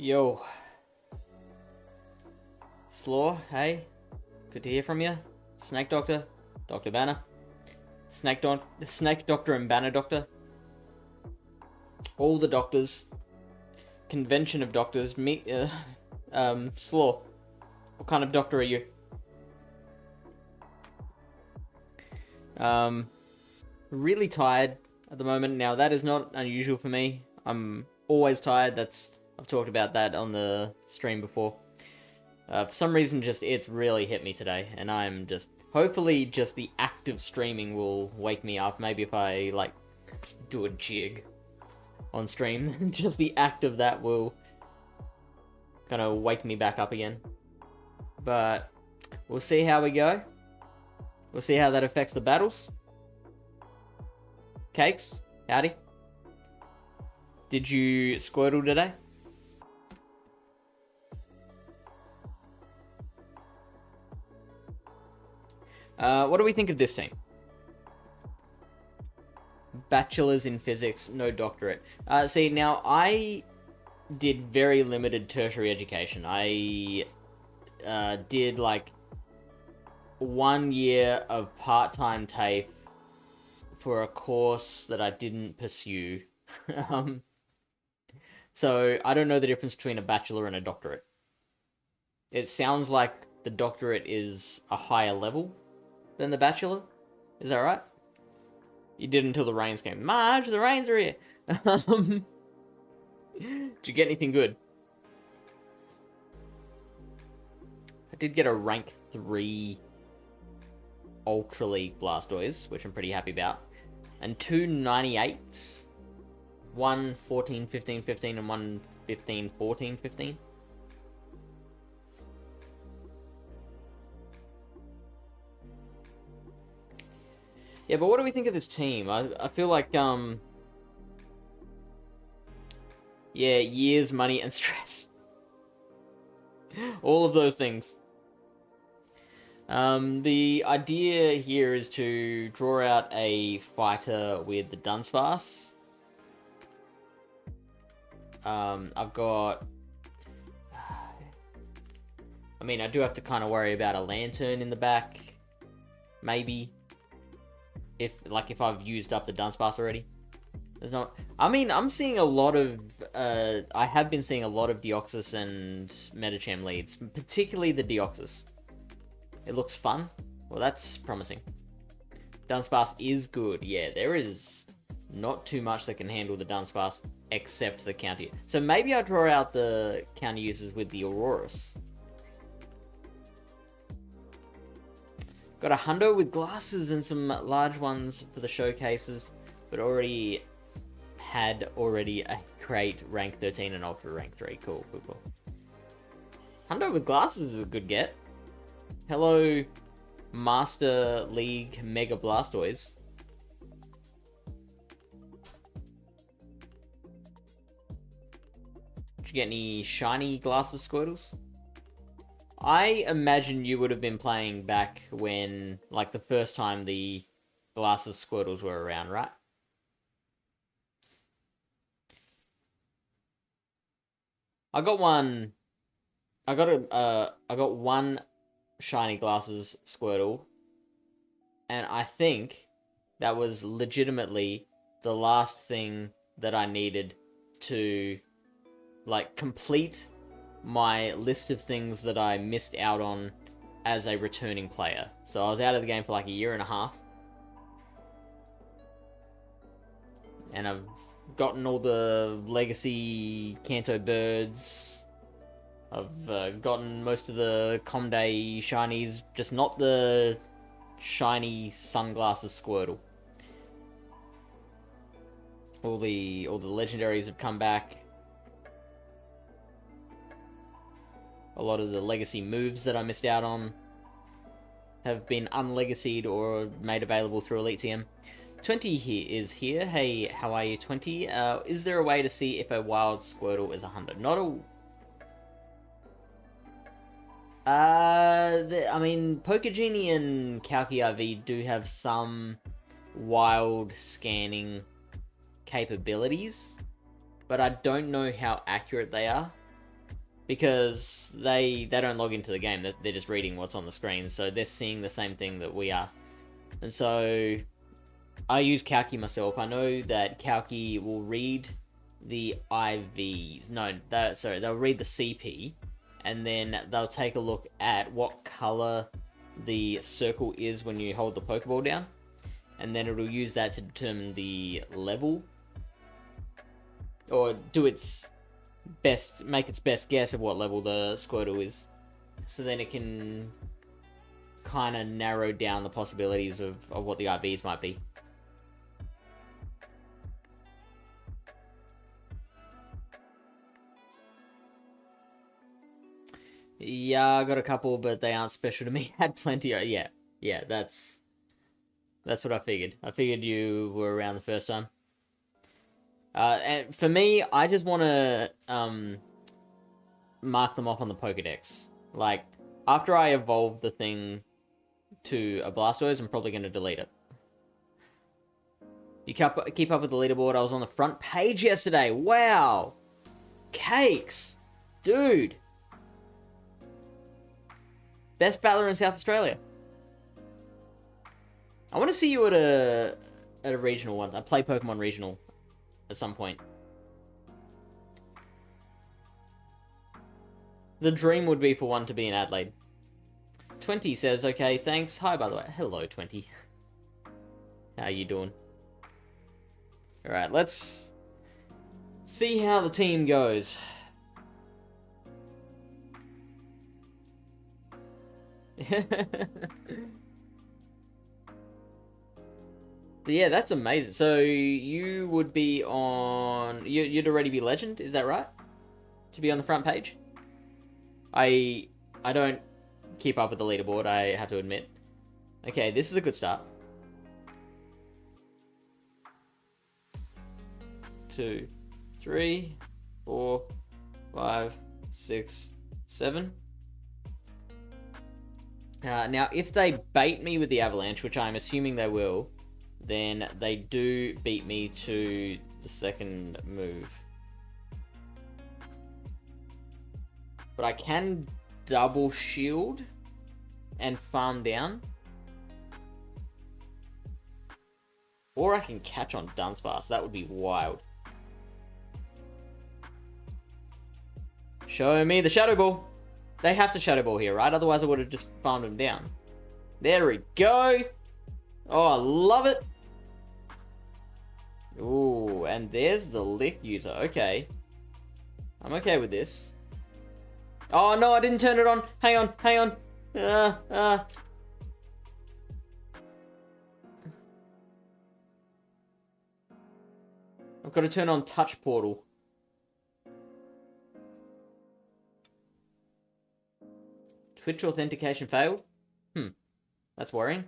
Yo, Slaw, hey, good to hear from you. Snake Doctor, Dr. Banner, Snake Doctor and Banner Doctor. All the doctors. Convention of doctors. Slaw, what kind of doctor are you? Really tired at the moment. Now, that is not unusual for me. I'm always tired. I've talked about that on the stream before. For some reason, it's really hit me today, and I'm hopefully just the act of streaming will wake me up. Maybe if I, like, do a jig on stream, just the act of that will kind of wake me back up again. But we'll see how we go. We'll see how that affects the battles. Cakes, howdy. Did you Squirtle today? What do we think of this team? Bachelor's in physics, no doctorate. See, now I did very limited tertiary education. I did like 1 year of part-time TAFE for a course that I didn't pursue. So I don't know the difference between a bachelor and a doctorate. It sounds like the doctorate is a higher level than the bachelor. Is that right? You did until the rains came. Marge, the rains are here. Did you get anything good? I did get a rank 3 Ultra League Blastoise, which I'm pretty happy about. And 2 98s. One 14-15-15 and one 15-14-15. Yeah, but what do we think of this team? I feel like, yeah, years, money, and stress. All of those things. The idea here is to draw out a fighter with the Dunsparce. I've got... I mean, I do have to kind of worry about a Lantern in the back. Maybe. If I've used up the Dunsparce already. There's not... I mean, I'm seeing a lot of... I have been seeing a lot of Deoxys and Medicham leads. Particularly the Deoxys. It looks fun. Well, that's promising. Dunsparce is good. Yeah, there is not too much that can handle the Dunsparce except the counter. So maybe I'll draw out the counter uses with the Aurorus. Got a hundo with glasses and some large ones for the showcases, but already had a crate rank 13 and ultra rank 3. Cool. Hundo with glasses is a good get. Hello, Master League Mega Blastoise. Did you get any shiny glasses Squirtles? I imagine you would have been playing back when, like, the first time the glasses Squirtles were around, right? I got one shiny glasses Squirtle, and I think that was legitimately the last thing that I needed to, like, complete my list of things that I missed out on as a returning player. So I was out of the game for like a year and a half. And I've gotten all the legacy Kanto birds. I've gotten most of the Comday shinies, just not the shiny sunglasses Squirtle. All the legendaries have come back. A lot of the legacy moves that I missed out on have been unlegacied or made available through Elite TM. 20 is here. Hey, how are you, 20? Is there a way to see if a wild Squirtle is 100? Not a... I mean, Pokegenie and Kalki IV do have some wild scanning capabilities, but I don't know how accurate they are. because they don't log into the game. They're just reading what's on the screen, so they're seeing the same thing that we are. And so I use Kalki myself. I know that Kalki will read the IVs. No, they'll read the CP, and then they'll take a look at what color the circle is when you hold the Pokeball down, and then it'll use that to determine the level, or do its best, make its best guess of what level the Squirtle is. So then it can kind of narrow down the possibilities of what the IVs might be. Yeah, I got a couple, but they aren't special to me. Had plenty. Yeah, that's what I figured. I figured you were around the first time. And for me, I just want to mark them off on the Pokedex. Like, after I evolve the thing to a Blastoise, I'm probably going to delete it. You keep up with the leaderboard. I was on the front page yesterday. Wow. Cakes. Dude. Best battler in South Australia. I want to see you at a regional one. I play Pokemon Regional at some point. The dream would be for one to be in Adelaide. 20 says, okay, thanks. Hi, by the way. Hello, 20. How you doing? Alright, let's see how the team goes. But yeah, that's amazing. So you would be on... You'd already be Legend, is that right? To be on the front page? I don't keep up with the leaderboard, I have to admit. Okay, this is a good start. 2, 3, 4, 5, 6, 7. Now, if they bait me with the Avalanche, which I'm assuming they will, then they do beat me to the second move. But I can double shield and farm down. Or I can catch on Dunsparce. That would be wild. Show me the Shadow Ball. They have to Shadow Ball here, right? Otherwise I would have just farmed him down. There we go. Oh, I love it. Ooh, and there's the Lick user. Okay. I'm okay with this. Oh, no, I didn't turn it on. Hang on. I've got to turn on Touch Portal. Twitch authentication failed? That's worrying.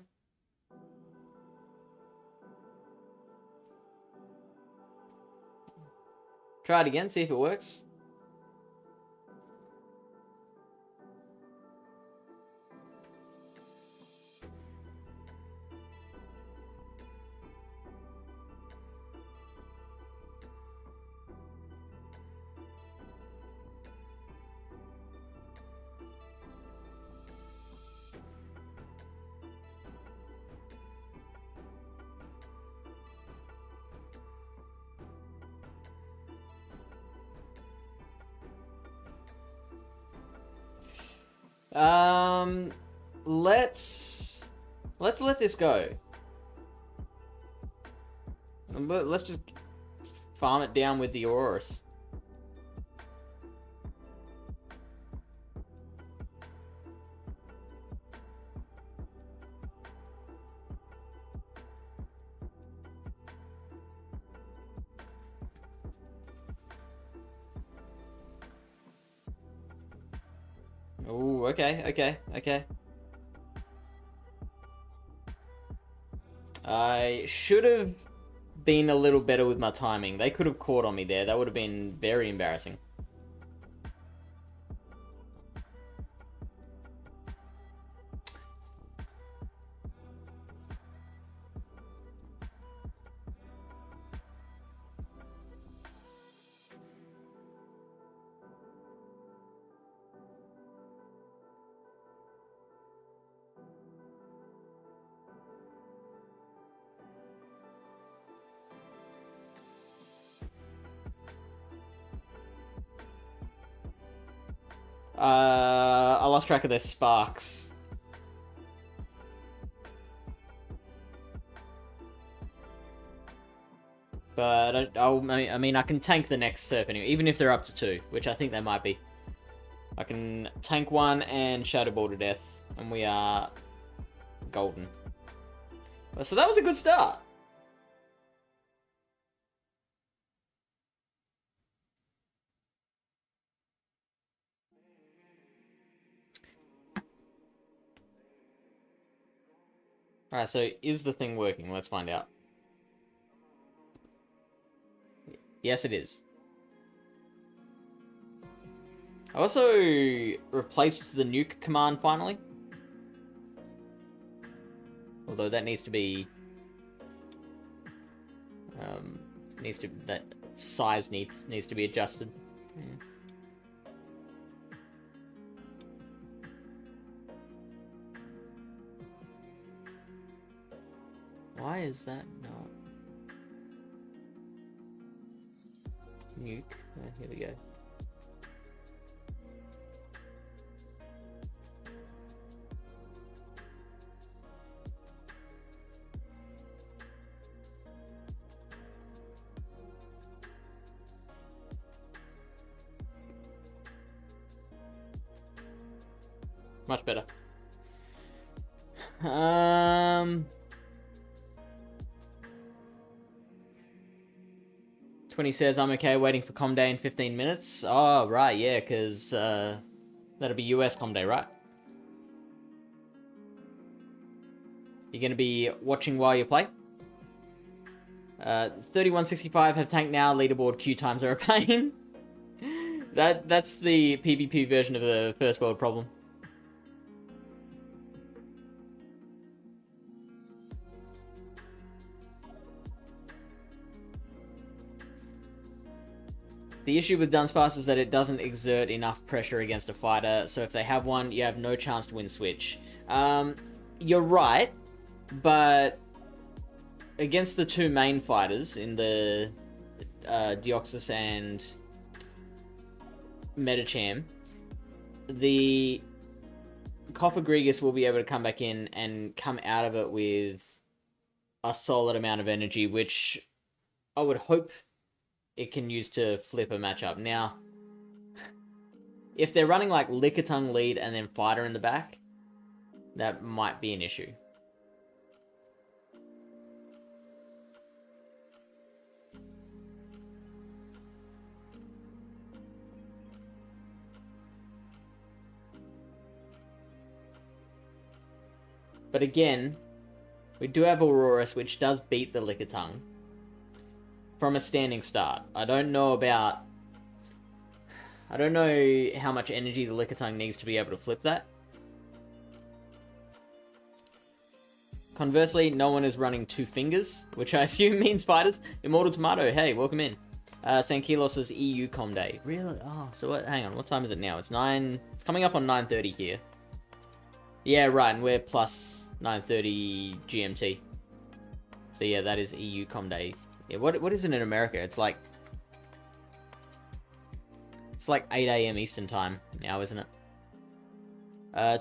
Try it again, see if it works. Let's let this go. Let's just farm it down with the Aurorus. Ooh, okay. I should have been a little better with my timing. They could have caught on me there. That would have been very embarrassing. I lost track of their sparks. But I mean, I can tank the next Surf anyway, even if they're up to 2, which I think they might be. I can tank 1 and Shadow Ball to death, and we are golden. So that was a good start. Alright, so is the thing working? Let's find out. Yes, it is. I also replaced the nuke command finally. Although that needs to be... that size needs to be adjusted. Yeah. Why is that not... Nuke? Oh, here we go. Much better. 20 says, I'm okay waiting for Com Day in 15 minutes. Oh, right, yeah, because that'll be US Com Day, right? You're going to be watching while you play? 3165 have tanked now, leaderboard queue times are a pain. That's the PvP version of the first world problem. The issue with Dunsparce is that it doesn't exert enough pressure against a fighter, so if they have one, you have no chance to win switch. You're right, but against the 2 main fighters in the Deoxys and Metacham, the Cophagrigus will be able to come back in and come out of it with a solid amount of energy, which I would hope it can use to flip a matchup. Now, if they're running like Lickitung lead and then fighter in the back, that might be an issue. But again, we do have Aurorus, which does beat the Lickitung from a standing start. I don't know how much energy the Lickitung needs to be able to flip that. Conversely, no one is running 2 fingers, which I assume means fighters. Immortal Tomato, hey, welcome in. Sankilos' EU Com Day. Really? Oh, so what? Hang on, what time is it now? It's coming up on 9:30 here. Yeah, right, and we're plus 9:30 GMT. So yeah, that is EU Com Day. Yeah, what is it in America? It's like 8 AM Eastern time now, isn't it?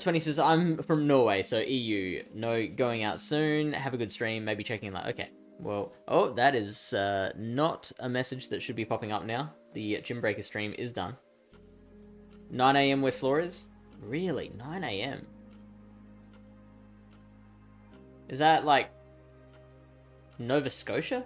20 says, I'm from Norway, so EU. No, going out soon. Have a good stream. Maybe checking like, okay. Well, oh, that is not a message that should be popping up now. The Gym Breaker stream is done. 9 AM where Slaw is? Really? 9 AM? Is that like Nova Scotia?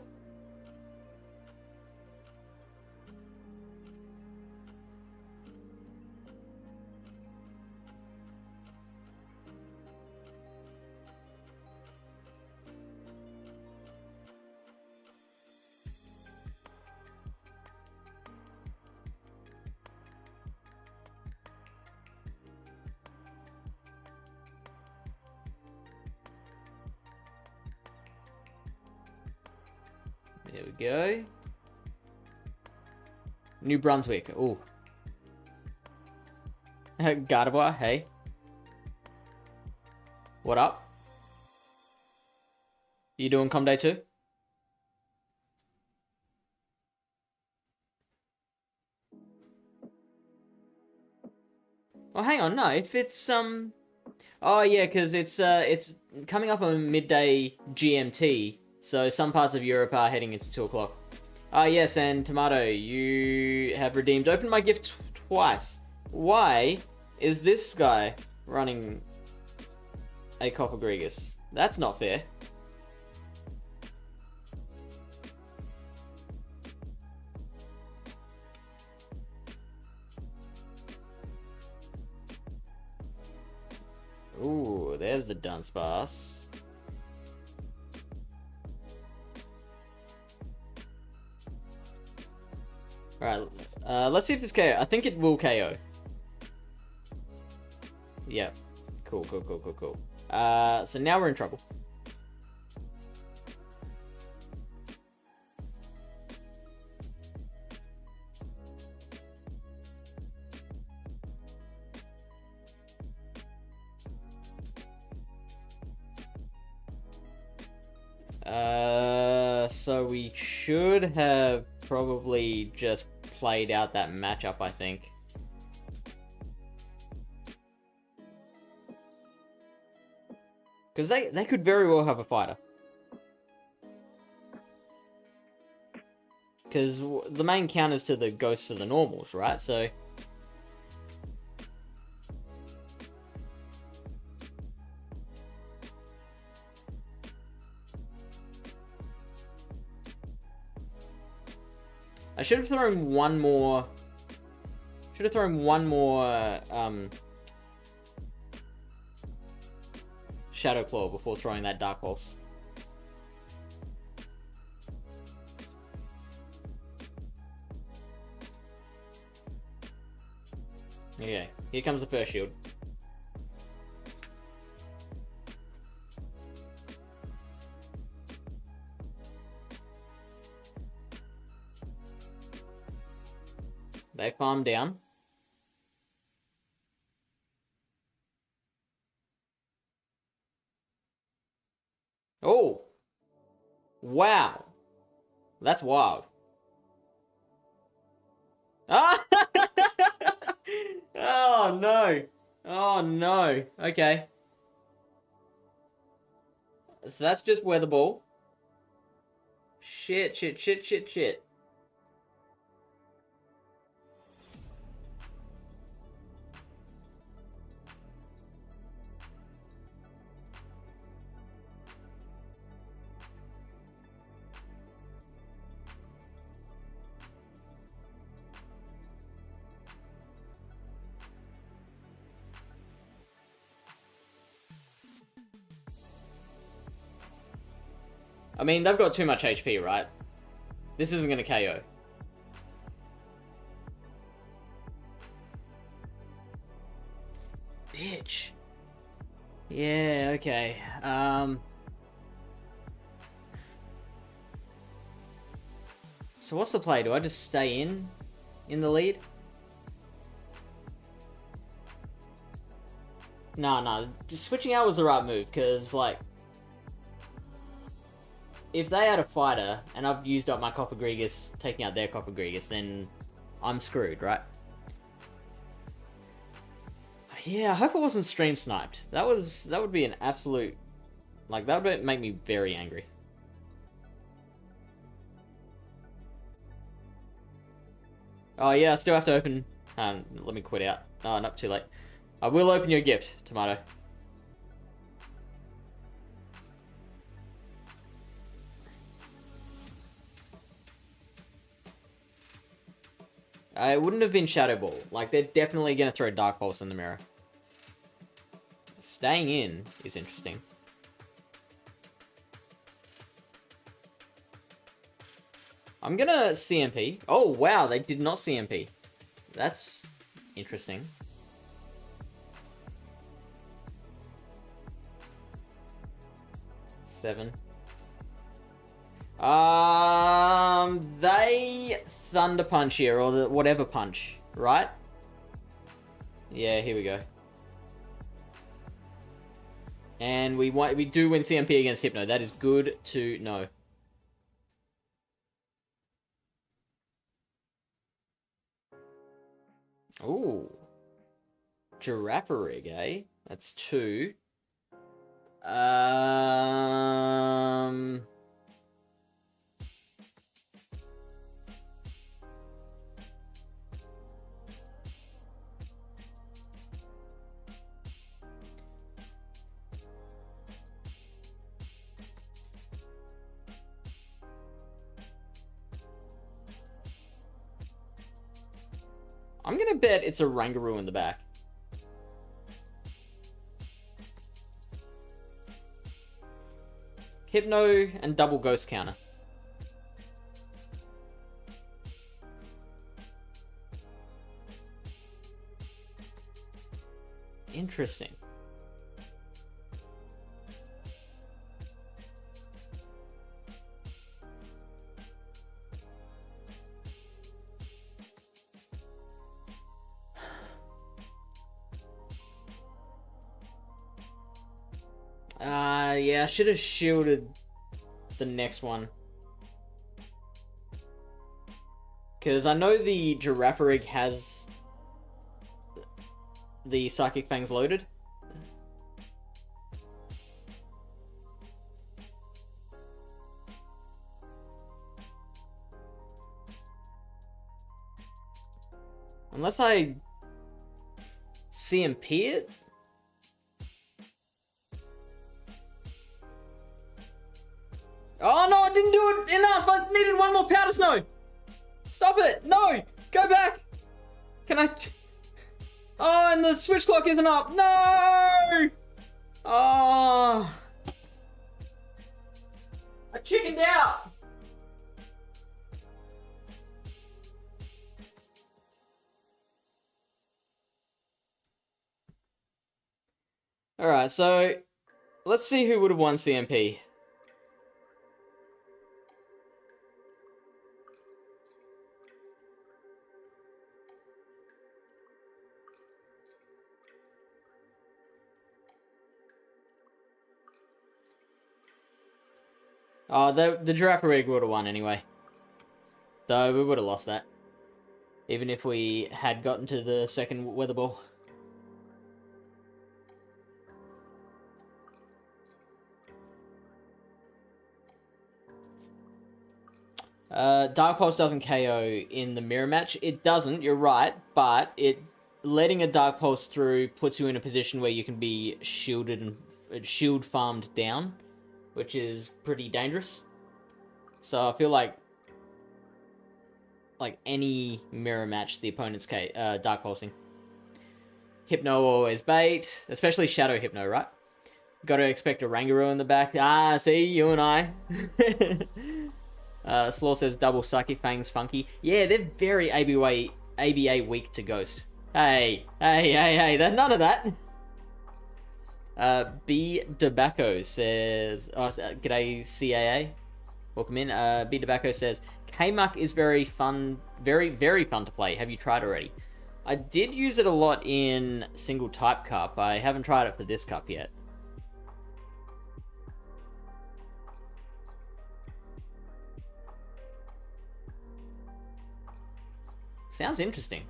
There we go. New Brunswick. Ooh. Gardevoir, hey. What up? You doing Com Day too? Well, hang on, no. If it's oh yeah, because it's coming up on midday GMT, so some parts of Europe are heading into 2 o'clock. Ah yes, and Tomato, you have redeemed. Open my gift twice. Why is this guy running a Coppergregus? That's not fair. Ooh, there's the Dunsparce. Alright, let's see if this KO. I think it will KO. Yep. Cool. So now we're in trouble. So we should have probably just played out that matchup, I think. Because they could very well have a fighter. Because the main counters to the ghosts are the normals, right? So... I should have thrown one more... Shadow Claw before throwing that Dark Pulse. Okay, here comes the first shield. They farm down. Oh! Wow! That's wild. Ah! Oh no! Oh no! Okay. So that's just weather ball. Shit. I mean, they've got too much HP, right? This isn't gonna KO. Bitch. Yeah, okay. So what's the play? Do I just stay in the lead? No. Just switching out was the right move, because, like... If they had a fighter, and I've used up my Coppergregus, taking out their Coppergregus, then I'm screwed, right? Yeah, I hope it wasn't stream sniped. That would be an absolute... Like, that would make me very angry. Oh yeah, I still have to open... let me quit out. Oh, not too late. I will open your gift, Tomato. It wouldn't have been Shadow Ball. Like, they're definitely going to throw Dark Pulse in the mirror. Staying in is interesting. I'm going to CMP. Oh, wow, they did not CMP. That's interesting. Seven. They Thunder Punch here, or the whatever punch, right? Yeah, here we go. And we do win CMP against Hypno. That is good to know. Ooh. Giraffe rig, eh? That's 2. I'm gonna bet it's a Rangaroo in the back. Hypno and double ghost counter. Interesting. Yeah, I should have shielded the next one. Because I know the Girafarig has the Psychic Fangs loaded. Unless I CMP it? Oh no, I didn't do it enough! I needed one more Powder Snow! Stop it! No! Go back! Can I... Oh, and the switch clock isn't up! No! Oh... I chickened out! Alright, so... Let's see who would have won CMP. Oh, the Girafarig would have won anyway. So we would have lost that. Even if we had gotten to the second Weather Ball. Dark Pulse doesn't KO in the mirror match. It doesn't, you're right, but letting a Dark Pulse through puts you in a position where you can be shielded and shield farmed down, which is pretty dangerous. So I feel like any mirror match, the opponent's Dark Pulsing. Hypno always bait, especially Shadow Hypno, right? Gotta expect a Rangaroo in the back. Ah, see, you and I. Slaw says double Psychic Fangs funky. Yeah, they're very ABA weak to Ghost. Hey, none of that. B Tobacco says, oh, g'day CAA. Welcome in. B Tobacco says, K-Muck is very fun, very fun to play. Have you tried already? I did use it a lot in single type cup. I haven't tried it for this cup yet. Sounds interesting.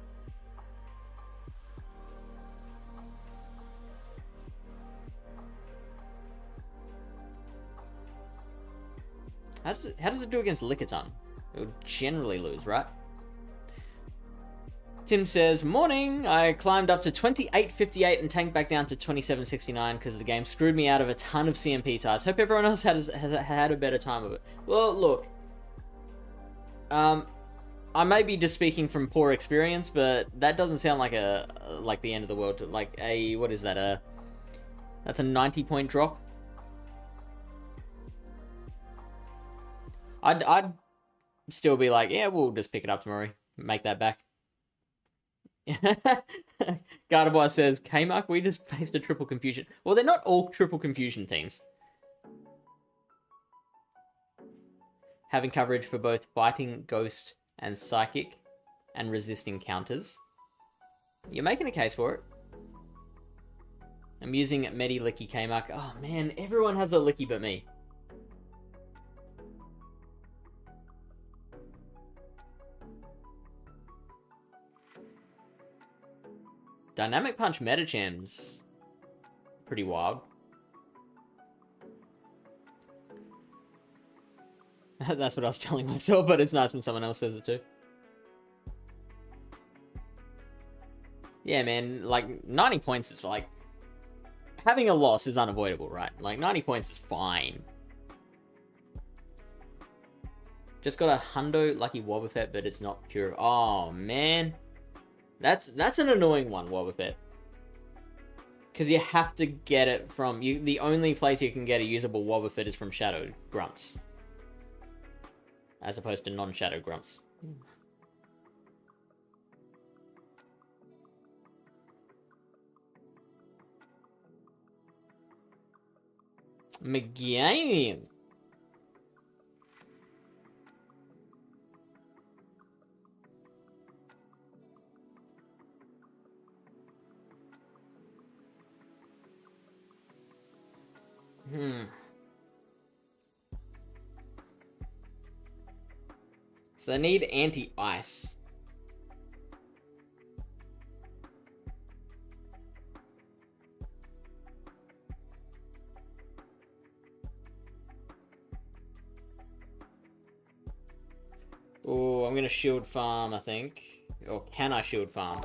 How does it do against Lickitung? It would generally lose, right? Tim says, morning! I climbed up to 28.58 and tanked back down to 27.69 because the game screwed me out of a ton of CMP ties. Hope everyone else has had a better time of it. Well, look. I may be just speaking from poor experience, but that doesn't sound like the end of the world. Like a, what is that? That's a 90-point drop. I'd still be like, yeah, we'll just pick it up tomorrow. Make that back. Gardevoir says, K-Mark, we just faced a triple confusion. Well, they're not all triple confusion teams. Having coverage for both fighting, ghost, and psychic, and resisting counters. You're making a case for it. I'm using Medi Licky K-Mark. Oh man, everyone has a Licky but me. Dynamic Punch Metacham's pretty wild. That's what I was telling myself, but it's nice when someone else says it too. Yeah, man, like, 90 points is like... Having a loss is unavoidable, right? Like, 90 points is fine. Just got a Hundo Lucky Wobbuffet, but it's not pure. Oh, man. That's an annoying one, Wobbuffet. Because you have to get it from... the only place you can get a usable Wobbuffet is from Shadow Grunts. As opposed to non-Shadow Grunts. Meganium. So I need anti-ice. Oh, I'm gonna shield farm, I think. Or can I shield farm?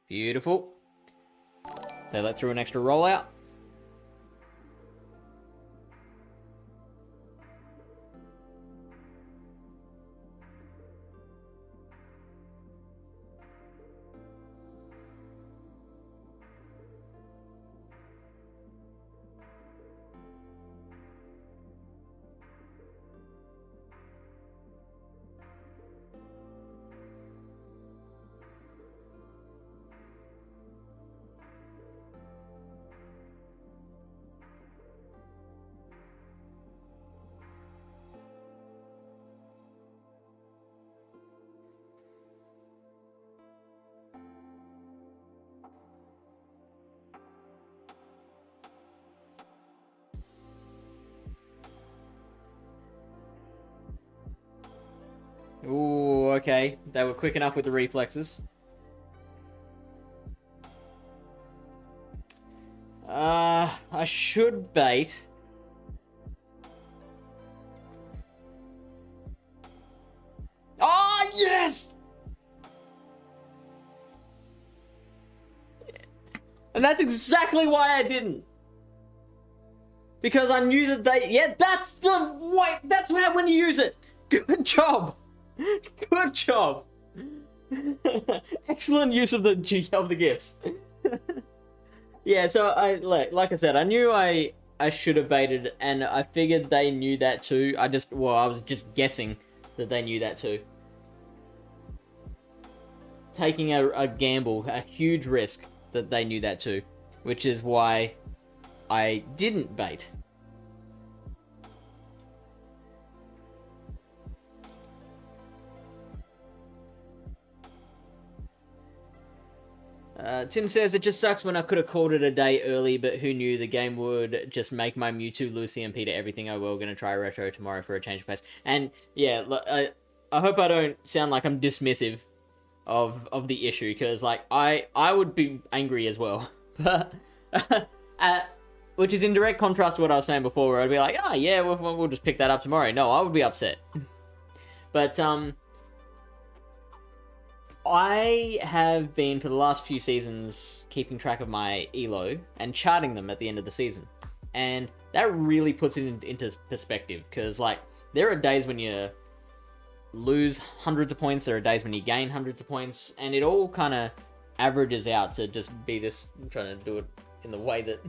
Beautiful. They let through an extra rollout. Ooh, okay. They were quick enough with the reflexes. I should bait. Oh, yes! And that's exactly why I didn't. Because I knew that they... Yeah, that's the way... That's how when you use it. Good job. Good job. Excellent use of the gifts. Yeah, so like I said, I knew I should have baited, and I figured they knew that too. I was just guessing that they knew that too. Taking a gamble, a huge risk that they knew that too, which is why I didn't bait. Tim says, it just sucks when I could have called it a day early, but who knew the game would just make my Mewtwo, Lucy, and Peter everything. Oh well, gonna try retro tomorrow for a change of pace. And yeah, I hope I don't sound like I'm dismissive of the issue, because like I would be angry as well. But which is in direct contrast to what I was saying before, where I'd be like, yeah, we'll just pick that up tomorrow. No, I would be upset. But I have been, for the last few seasons, keeping track of my ELO and charting them at the end of the season. And that really puts it into perspective, because, like, there are days when you lose hundreds of points, there are days when you gain hundreds of points, and it all kind of averages out to just be this... I'm trying to do it in the way that...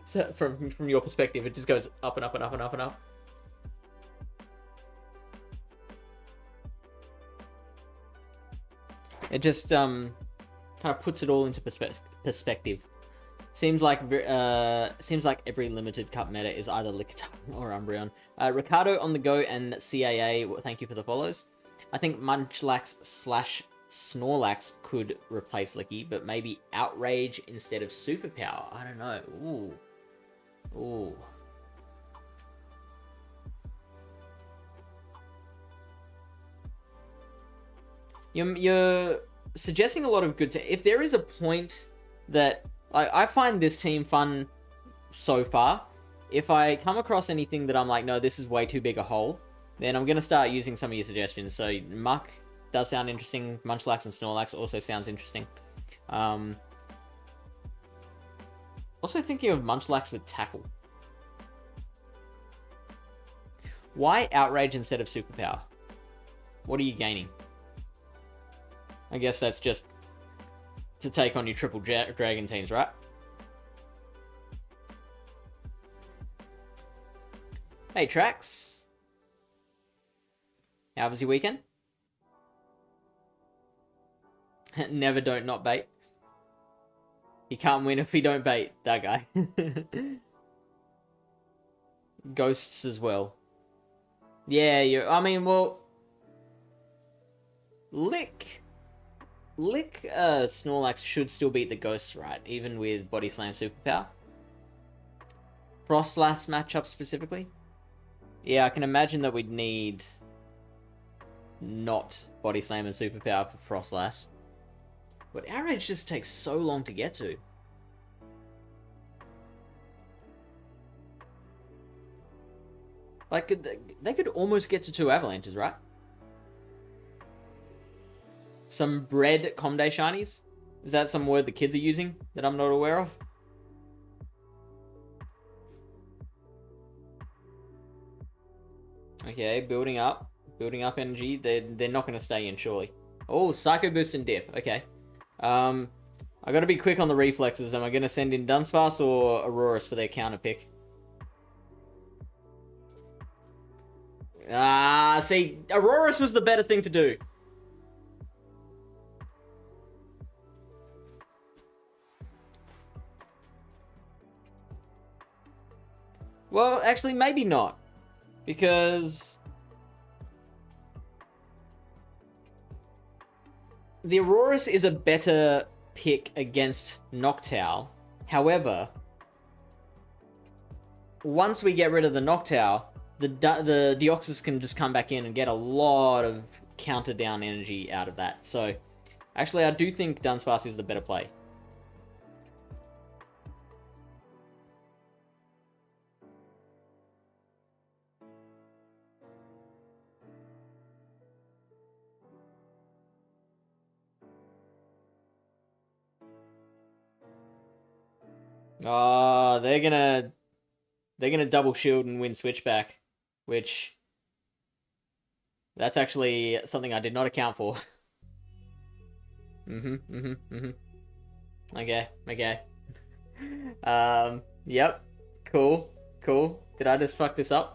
so from your perspective, it just goes up and up and up and up and up. It just kind of puts it all into perspective. Seems like every limited cup meta is either Lickitung or Umbreon. Ricardo on the go and CAA, thank you for the follows. I think Munchlax slash Snorlax could replace Licky, but maybe Outrage instead of Superpower. I don't know. Ooh. Ooh. You're suggesting a lot of good... If there is a point that... I find this team fun so far. If I come across anything that I'm like, no, this is way too big a hole, then I'm going to start using some of your suggestions. So Muck does sound interesting. Munchlax and Snorlax also sounds interesting. Also thinking of Munchlax with Tackle. Why Outrage instead of Superpower? What are you gaining? I guess that's just to take on your triple dragon teams, right? Hey, Trax. How was your weekend? Never don't not bait. He can't win if he don't bait, that guy. Ghosts as well. Yeah, I mean, well... Lick Snorlax should still beat the Ghosts, right? Even with Body Slam Superpower. Frostlass matchup specifically. Yeah, I can imagine that we'd need not Body Slam and Superpower for Frostlass. But Outrage just takes so long to get to. Like, they could almost get to 2 Avalanches, right? Some bread Comday shinies? Is that some word the kids are using that I'm not aware of? Okay, building up energy. They're not going to stay in, surely. Oh, Psycho Boost and Dip. Okay. I got to be quick on the reflexes. Am I going to send in Dunsparce or Aurorus for their counter pick? See, Aurorus was the better thing to do. Well, actually, maybe not. Because... the Aurorus is a better pick against Noctowl. However, once we get rid of the Noctowl, the Deoxys can just come back in and get a lot of counter down energy out of that. So, actually, I do think Dunsparce is the better play. Oh, they're gonna double shield and win switchback, which that's actually something I did not account for. Okay. Yep. Cool. Did I just fuck this up?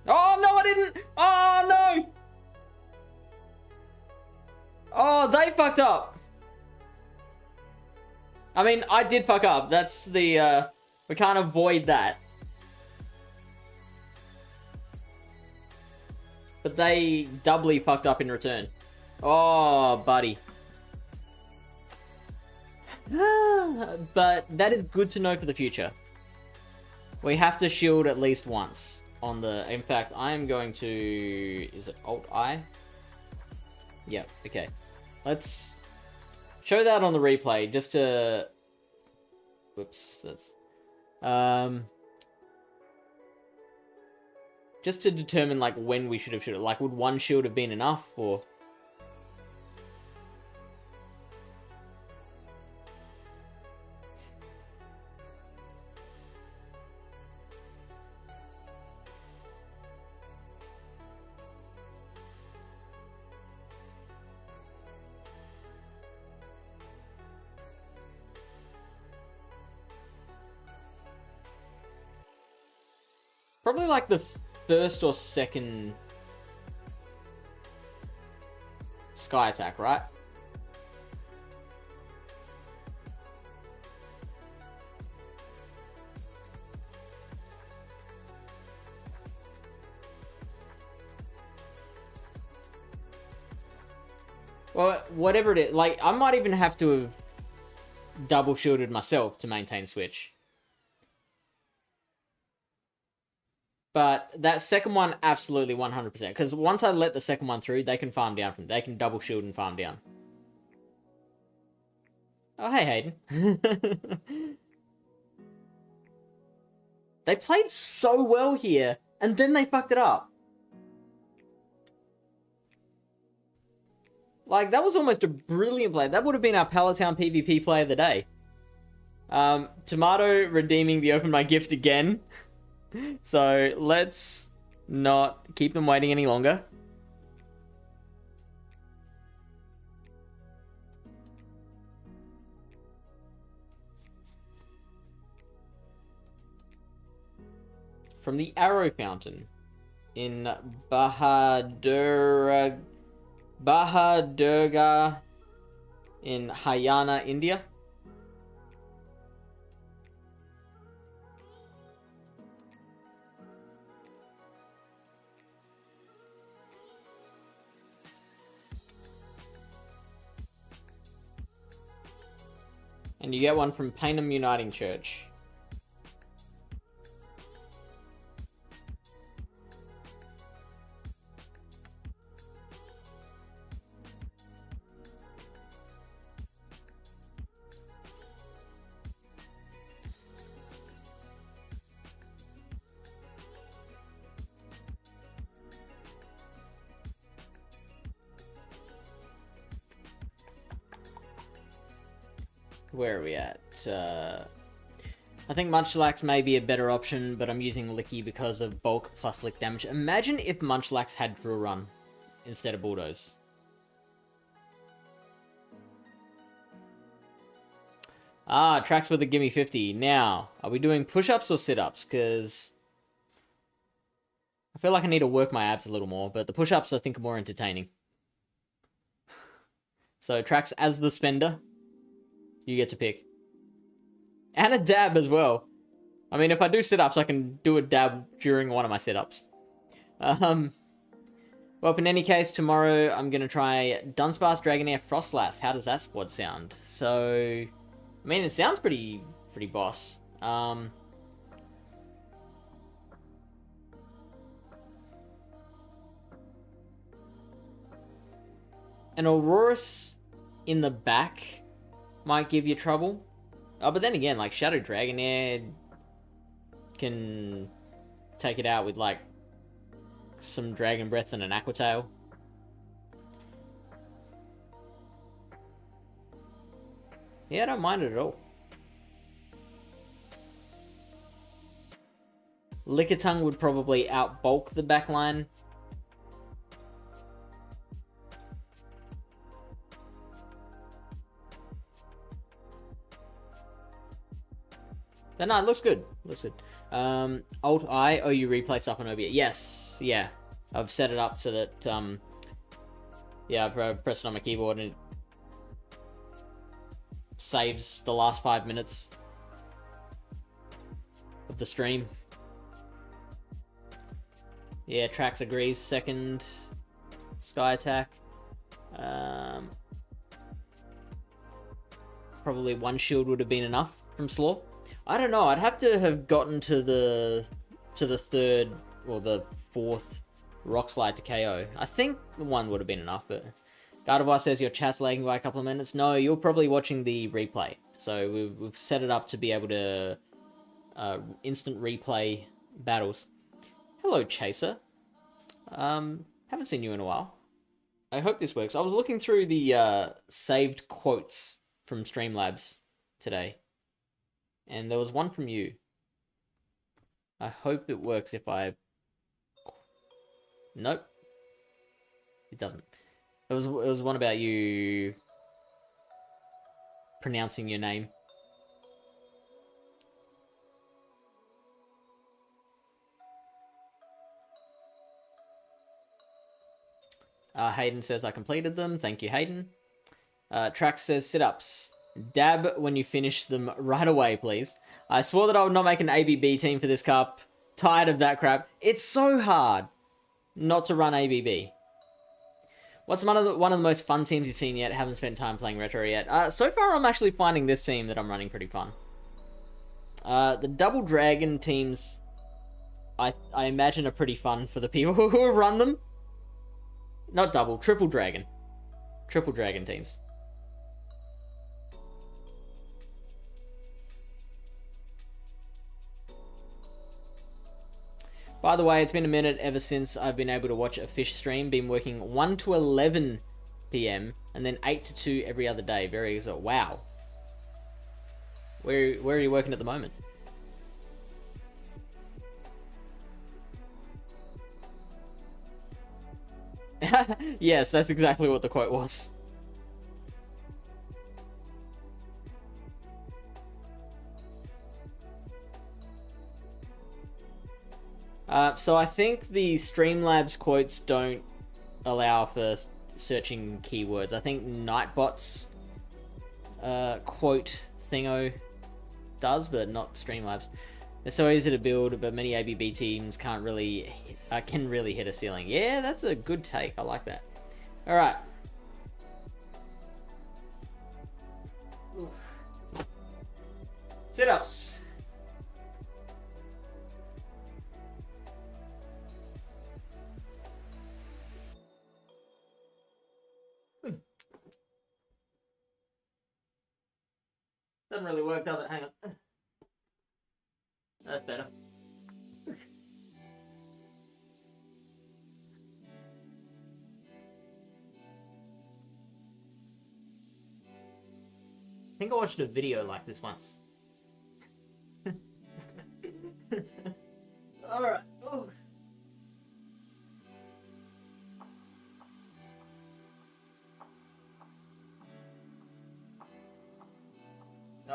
Oh, no, I didn't! Oh, no! Oh, they fucked up. I mean, I did fuck up. That's the, we can't avoid that. But they doubly fucked up in return. Oh, buddy. But that is good to know for the future. We have to shield at least once. On the, in fact, I am going to, is it Alt-I? Yep, okay. Let's show that on the replay, just to, whoops, that's, just to determine, like, when we should have shielded. Like, would one shield have been enough, or? Probably like the first or second Sky attack, right? Well, whatever it is, like, I might even have to have double shielded myself to maintain switch. But that second one, absolutely 100%. Because once I let the second one through, they can farm down from. They can double shield and farm down. Oh, hey, Hayden. They played so well here, and then they fucked it up. Like, that was almost a brilliant play. That would have been our Pallet Town PvP play of the day. Tomato redeeming the Open My Gift again. So, let's not keep them waiting any longer. From the Arrow Fountain in Bahadurgarh in Haryana, India. And you get one from Paynham Uniting Church. Where are we at? I think Munchlax may be a better option, but I'm using Licky because of bulk plus lick damage. Imagine if Munchlax had Drill Run instead of Bulldoze. Ah, tracks with a gimme 50. Now, are we doing push-ups or sit-ups? Because I feel like I need to work my abs a little more, but the push-ups I think are more entertaining. So, tracks as the spender. You get to pick. And a dab as well. I mean, if I do sit-ups, I can do a dab during one of my sit-ups. Well, in any case, tomorrow I'm going to try Dunsparce, Dragonair, Frostlass. How does that squad sound? So, I mean, it sounds pretty boss. An Aurorus in the back might give you trouble. Oh, but then again, like, Shadow Dragonair can take it out with, like, some Dragon Breaths and an Aqua Tail. Yeah, I don't mind it at all. Lickitung would probably outbulk the backline. But no, it looks good. Looks good. Alt I, you replay stuff on OBS. Yes, yeah. I've set it up so that, yeah, I press it on my keyboard and it saves the last 5 minutes of the stream. Yeah, Trax agrees. Second Sky Attack. Probably one shield would have been enough from Slaw. I don't know. I'd have to have gotten to the third or the fourth Rock Slide to KO. I think one would have been enough, but Gardevoir says your chat's lagging by a couple of minutes. No, you're probably watching the replay. So we've set it up to be able to instant replay battles. Hello, Chaser. Haven't seen you in a while. I hope this works. I was looking through the saved quotes from Streamlabs today. And there was one from you. I hope it works if I... Nope. It doesn't. It was one about you pronouncing your name. Hayden says I completed them. Thank you, Hayden. Trax says sit-ups. Dab when you finish them right away, please. I swore that I would not make an ABB team for this cup. Tired of that crap. It's so hard not to run ABB. What's one of the most fun teams you've seen yet? Haven't spent time playing retro yet. So far, I'm actually finding this team that I'm running pretty fun. The double dragon teams, I imagine, are pretty fun for the people who run them. Not double, triple dragon. Triple dragon teams. By the way, it's been a minute ever since I've been able to watch a fish stream. Been working 1 to 11 PM and then 8 to 2 every other day. Very exciting. Wow. Where are you working at the moment? Yes, that's exactly what the quote was. So I think the Streamlabs quotes don't allow for searching keywords. I think Nightbot's quote thingo does, but not Streamlabs. They're so easy to build, but many ABB teams can really hit a ceiling. Yeah, that's a good take. I like that. All right. Sit-ups. Doesn't really work, does it? Hang on. That's better. I think I watched a video like this once. Alright.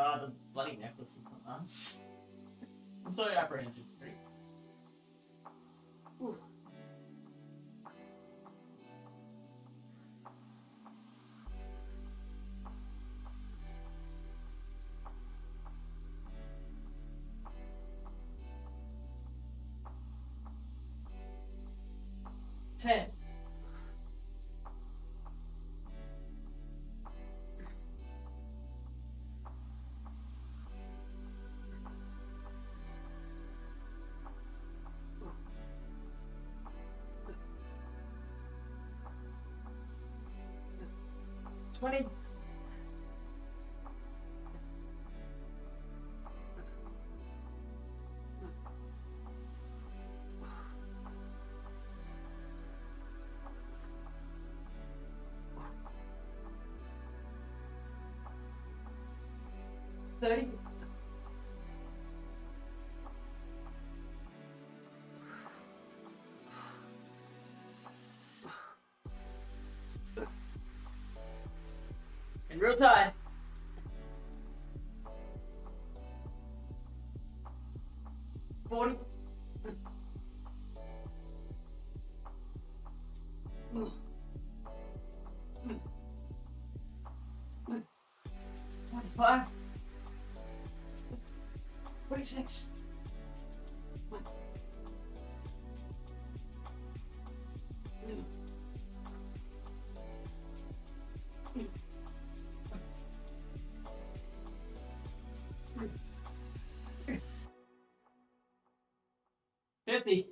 Ah, the bloody necklace is not nice. I'm so apprehensive. Ooh. Ten. 20. 30. 'And real tight. 40. 25. 26. 50.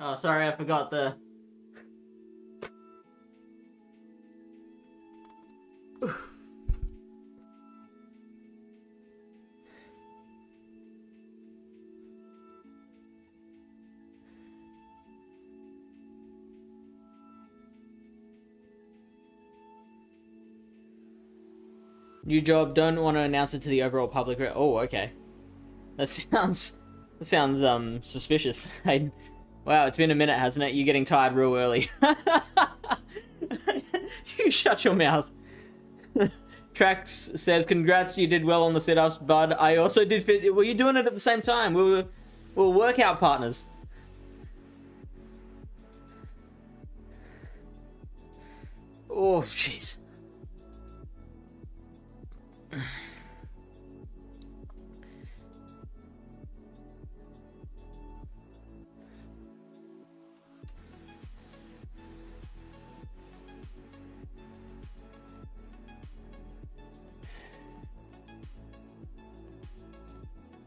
Oh, sorry, I forgot the... New job, don't want to announce it to the overall public. Oh, okay. That sounds suspicious. Hayden. Wow, it's been a minute, hasn't it? You're getting tired real early. You shut your mouth. Trax says, congrats, you did well on the sit-ups, bud. I also did fit. Were you doing it at the same time? We were workout partners. Oh, jeez.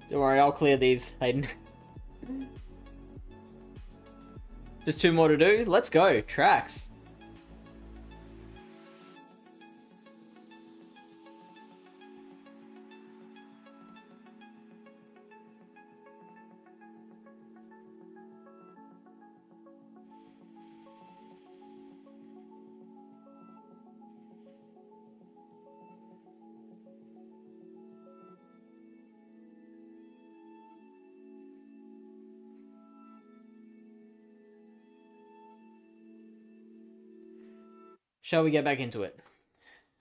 Don't worry, I'll clear these, Hayden. Just 2 more to do. Let's go. Tracks. Shall we get back into it?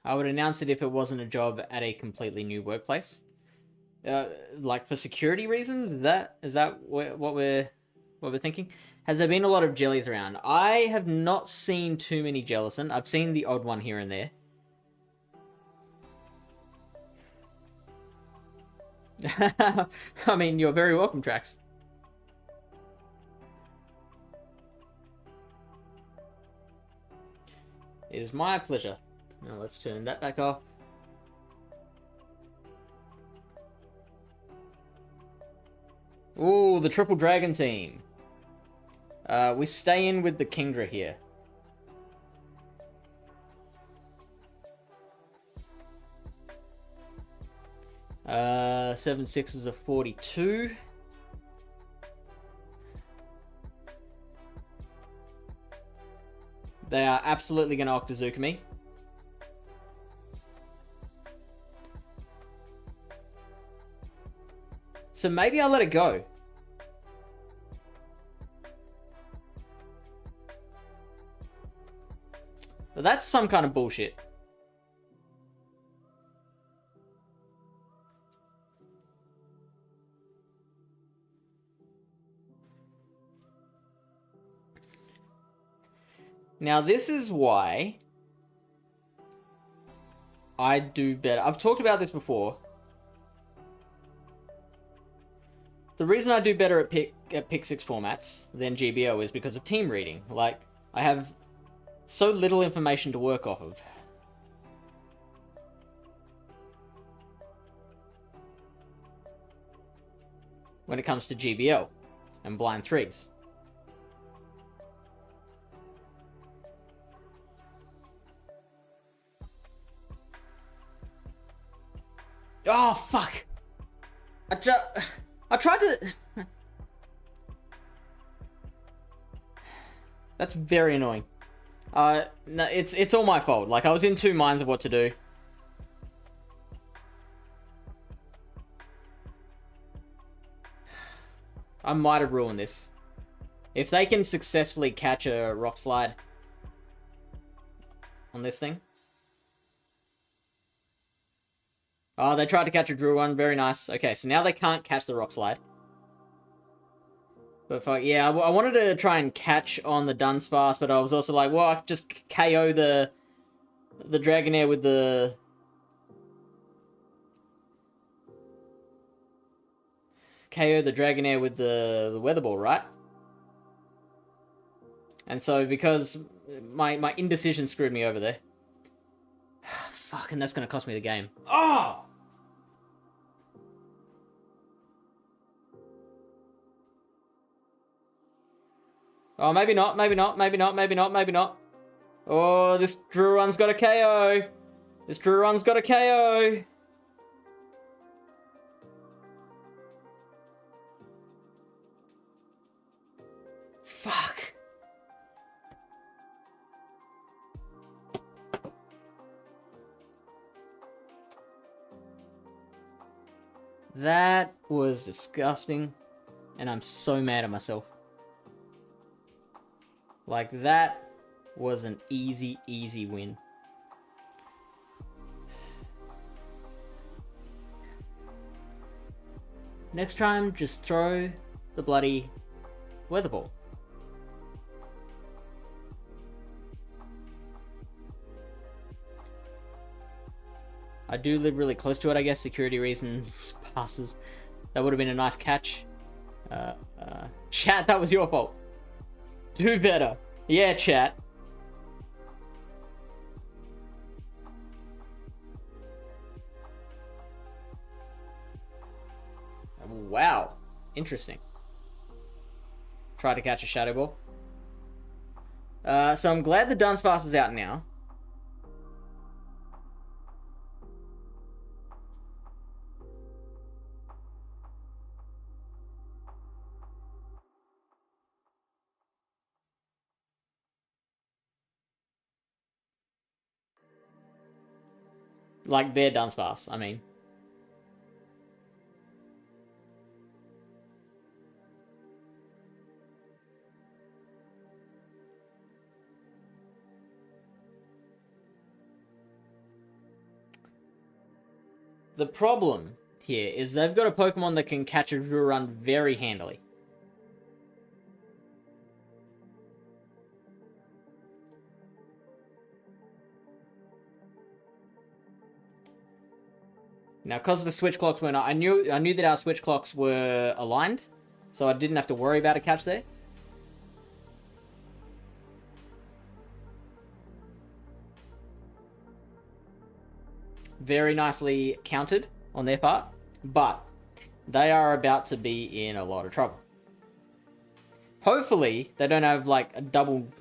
I would announce it if it wasn't a job at a completely new workplace. Like for security reasons? Is that what we're thinking? Has there been a lot of jellies around? I have not seen too many Jellison. I've seen the odd one here and there. I mean, you're very welcome, Trax. It is my pleasure. Now let's turn that back off. Ooh, the Triple Dragon team. We stay in with the Kingdra here. 7 6s are 42. They are absolutely going to Octazooka me. So maybe I'll let it go. But that's some kind of bullshit. Now, this is why I do better. I've talked about this before. The reason I do better at pick 6 formats than GBL is because of team reading. Like, I have so little information to work off of. When it comes to GBL and blind 3s. Oh, fuck! I tried to... That's very annoying. No, it's all my fault. Like, I was in 2 minds of what to do. I might have ruined this. If they can successfully catch a rock slide on this thing. Oh, they tried to catch a Drew one. Very nice. Okay, so now they can't catch the rock slide. But fuck, yeah, I wanted to try and catch on the Dunsparce, but I was also like, well, I could just KO the Dragonair with the... KO the Dragonair with the Weather Ball, right? And so, because my indecision screwed me over there. Fuck, and that's going to cost me the game. Oh! Oh, maybe not, maybe not, maybe not, maybe not, maybe not. Oh, this Drew run's got a KO. This Drew run's got a KO. Fuck. That was disgusting. And I'm so mad at myself. Like, that was an easy, easy win. Next time, just throw the bloody weather ball. I do live really close to it, I guess. Security reasons, passes. That would have been a nice catch. Chat, that was your fault. Do better. Yeah, chat. Wow. Interesting. Try to catch a shadow ball. So I'm glad the Dunsparce is out now. Like, they're Dunsparce, I mean. The problem here is they've got a Pokemon that can catch a Run very handily. Now, because the switch clocks went up, I knew that our switch clocks were aligned, so I didn't have to worry about a catch there. Very nicely countered on their part, but they are about to be in a lot of trouble. Hopefully, they don't have like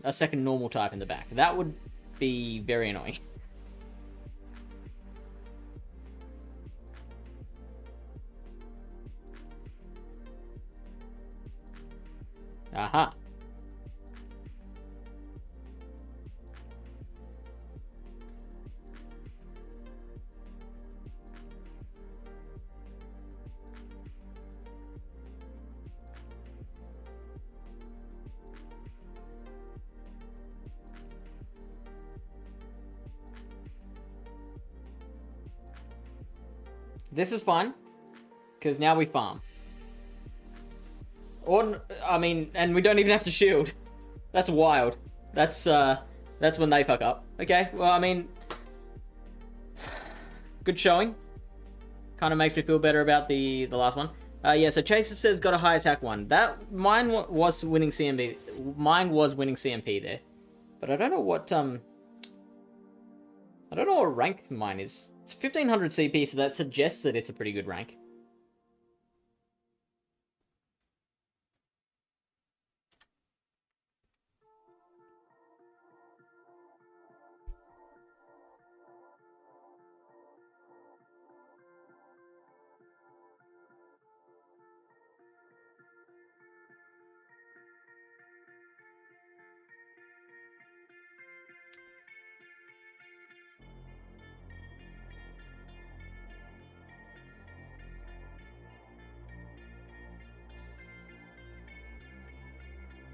a second normal type in the back. That would be very annoying. Aha. This is fine, because now we farm. Or, I mean, and we don't even have to shield. That's wild. That's when they fuck up. Okay, well, I mean, good showing. Kind of makes me feel better about the last one. Yeah, so Chaser says got a high attack one. Mine was winning CMP. Mine was winning CMP there. But I don't know what, I don't know what rank mine is. It's 1500 CP, so that suggests that it's a pretty good rank.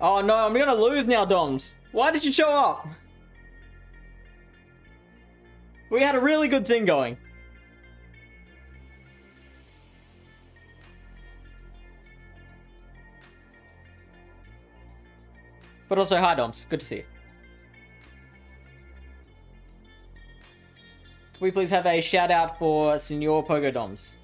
Oh no, I'm gonna lose now, Doms. Why did you show up? We had a really good thing going. But also, hi Doms. Good to see you. Can we please have a shout out for Senor Pogo Doms?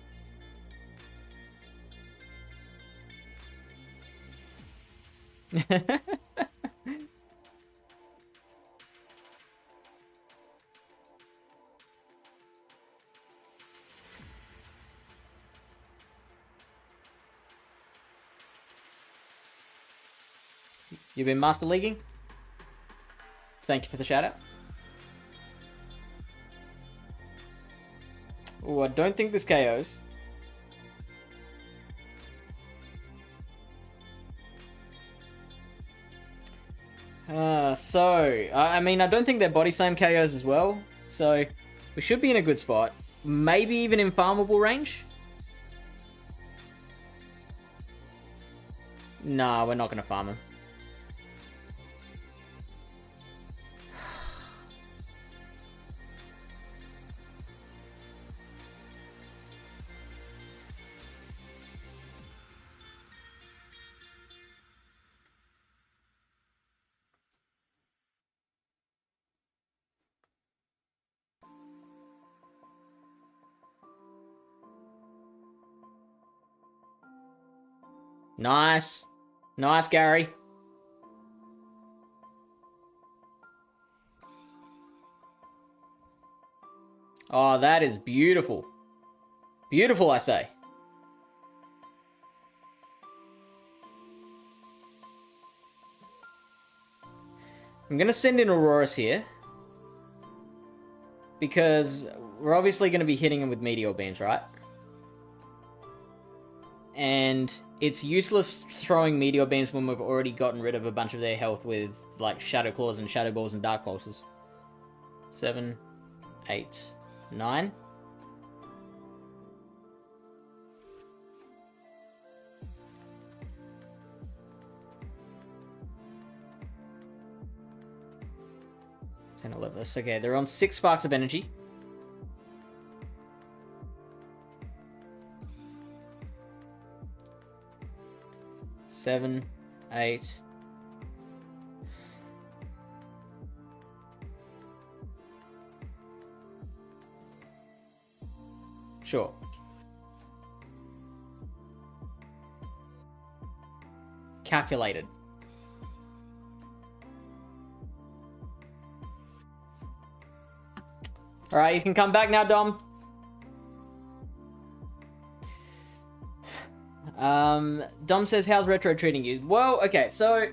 You've been Master Leaguing? Thank you for the shout out. Oh, I don't think this KOs. I mean, I don't think their body slam KOs as well, so we should be in a good spot. Maybe even in farmable range. Nah, we're not going to farm him. Nice. Nice, Gary. Oh, that is beautiful. Beautiful, I say. I'm going to send in Auroras here. Because we're obviously going to be hitting him with Meteor Beams, right? And it's useless throwing Meteor Beams when we've already gotten rid of a bunch of their health with, like, Shadow Claws and Shadow Balls and Dark Pulses. 7, 8, 9. Okay, they're on 6 sparks of energy. Seven, 8. Sure. Calculated. Alright, you can come back now, Dom. Dom says, how's Retro treating you? Well, okay, so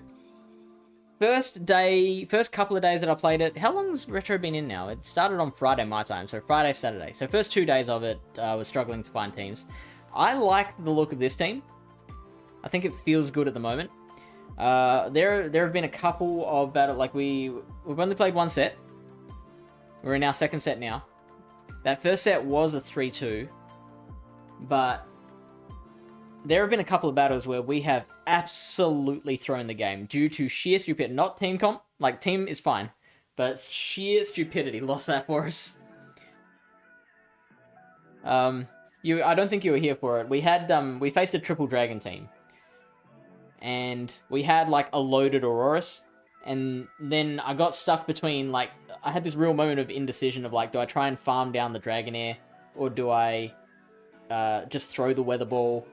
first couple of days that I played it, how long's Retro been in now? It started on Friday my time, so Friday, Saturday. So first 2 days of it, I was struggling to find teams. I like the look of this team. I think it feels good at the moment. There have been a couple of battle, like we've only played one set. We're in our second set now. That first set was a 3-2, but there have been a couple of battles where we have absolutely thrown the game due to sheer stupidity. Not team comp, like team is fine, but sheer stupidity lost that for us. I don't think you were here for it. We faced a triple dragon team, and we had like a loaded Auroras, and then I got stuck between, like, I had this real moment of indecision of like, do I try and farm down the Dragonair, or do I just throw the Weather Ball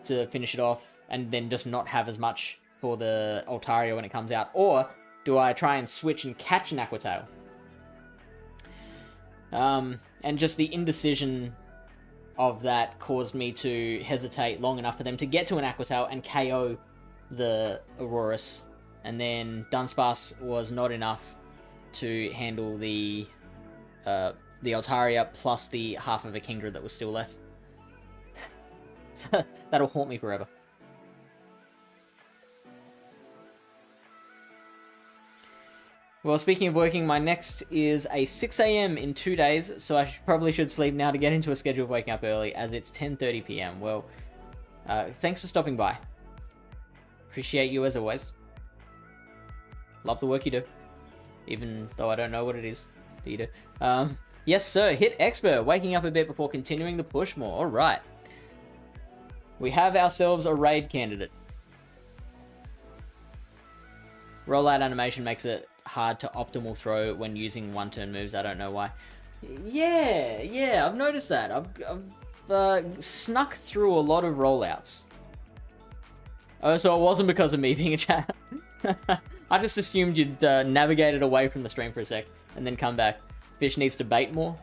to finish it off, and then just not have as much for the Altaria when it comes out, or do I try and switch and catch an Aqua Tail? And just the indecision of that caused me to hesitate long enough for them to get to an Aqua Tail and KO the Aurorus, and then Dunsparce was not enough to handle the Altaria plus the half of a Kingdra that was still left. So that'll haunt me forever. Well, speaking of working, my next is a 6 AM in 2 days, so I probably should sleep now to get into a schedule of waking up early, as it's 10:30 PM. Well, thanks for stopping by. Appreciate you as always. Love the work you do, even though I don't know what it is that you do. Yes, sir. Hit Expert. Waking up a bit before continuing the push more. All right. We have ourselves a raid candidate. Rollout animation makes it hard to optimal throw when using one-turn moves. I don't know why. Yeah, I've noticed that. I've snuck through a lot of rollouts. Oh, so it wasn't because of me being a chat. I just assumed you'd navigated away from the stream for a sec and then come back. Fish needs to bait more.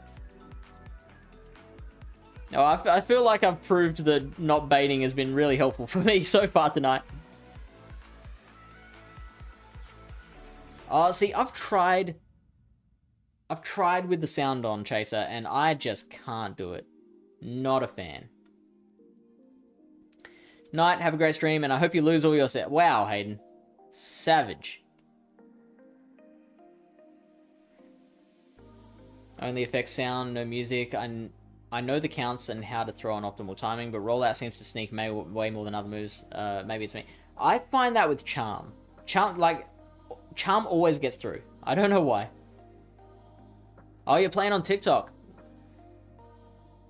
No, I feel like I've proved that not baiting has been really helpful for me so far tonight. Oh, see, I've tried with the sound on, Chaser, and I just can't do it. Not a fan. Night, have a great stream, and I hope you lose all your set. Wow, Hayden. Savage. Only effects sound, no music. I know the counts and how to throw on optimal timing, but rollout seems to sneak way more than other moves. Maybe it's me. I find that with Charm. Charm always gets through. I don't know why. Oh, you're playing on TikTok.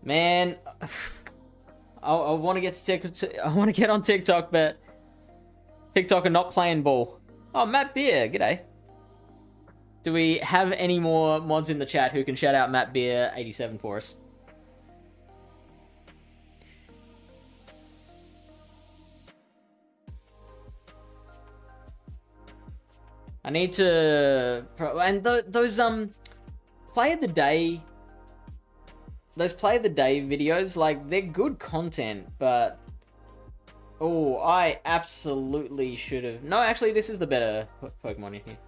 Man, I want to get I want to get on TikTok, but TikTok are not playing ball. Oh, Matt Beer, g'day. Do we have any more mods in the chat who can shout out Matt Beer 87 for us? I need to... And those, Play of the Day... Those Play of the Day videos, like, they're good content, but... Oh, I absolutely should have... No, actually, this is the better Pokemon in here.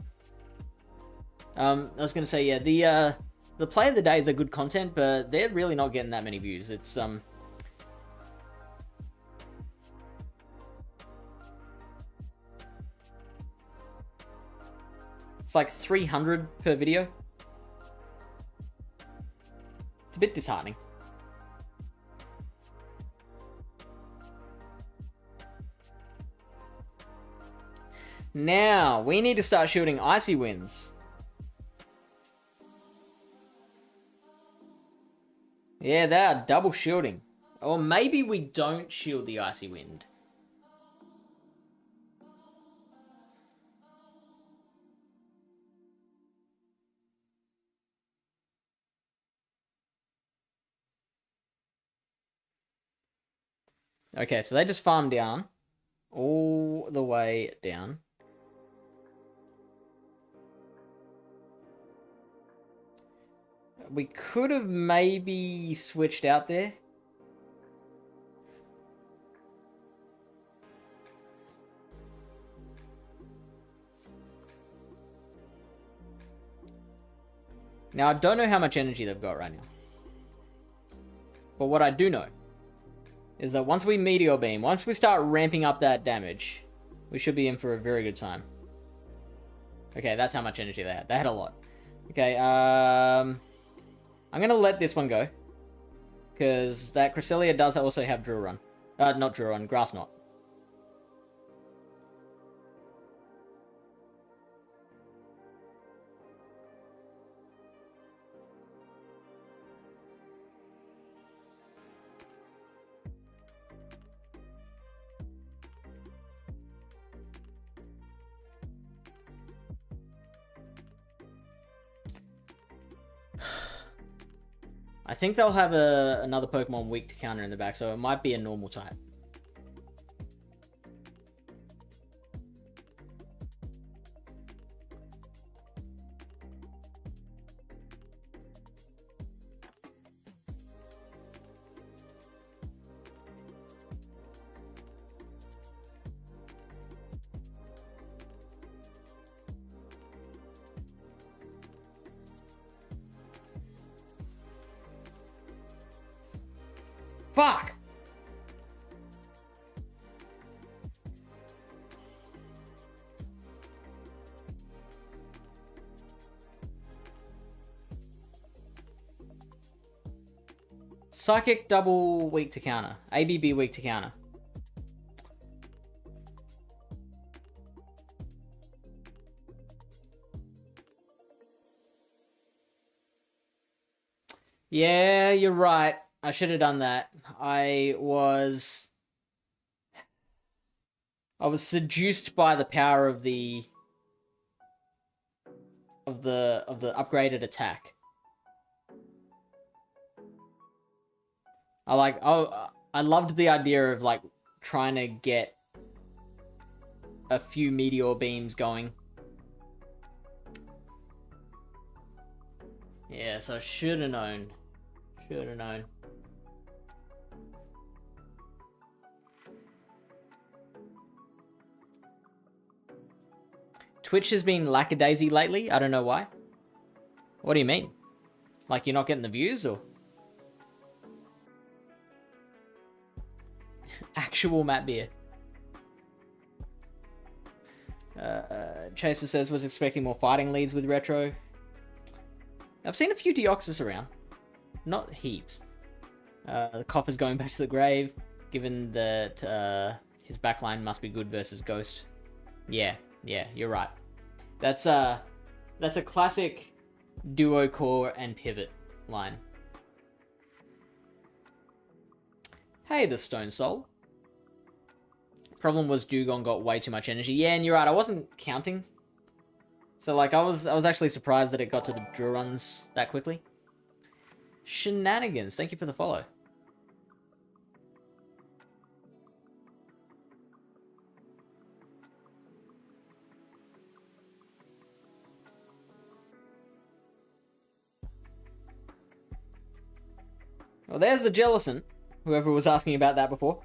I was gonna say, yeah, the Play of the Days are good content, but they're really not getting that many views. It's, It's like 300 per video. It's a bit disheartening. Now, we need to start shielding Icy Winds. Yeah, they are double shielding. Or maybe we don't shield the Icy Wind. Okay, so they just farm down. All the way down. We could have maybe switched out there. Now, I don't know how much energy they've got right now. But what I do know is that once we Meteor Beam, once we start ramping up that damage, we should be in for a very good time. Okay, that's how much energy they had. They had a lot. Okay, I'm going to let this one go. Because that Cresselia does also have Drill Run. Not Drill Run, Grass Knot. I think they'll have another Pokemon weak to counter in the back, so it might be a normal type. Fuck! Psychic double weak to counter. ABB weak to counter. Yeah, you're right. I should have done that. I was seduced by the power of the upgraded attack. I loved the idea of like trying to get a few meteor beams going. Yeah, so I should have known. Should have known. Twitch has been lackadaisy lately. I don't know why. What do you mean? Like you're not getting the views or? Actual Matt Beer. Chaser says, was expecting more fighting leads with Retro. I've seen a few Deoxys around. Not heaps. The coffer's going back to the grave, given that His backline must be good versus Ghost. Yeah, you're right. That's a classic duo core and pivot line. Hey, the Stone Soul. Problem was Dugong got way too much energy. Yeah, and you're right, I wasn't counting. So like I was actually surprised that it got to the drill runs that quickly. Shenanigans, thank you for the follow. Well, there's the Jellicent. Whoever was asking about that before.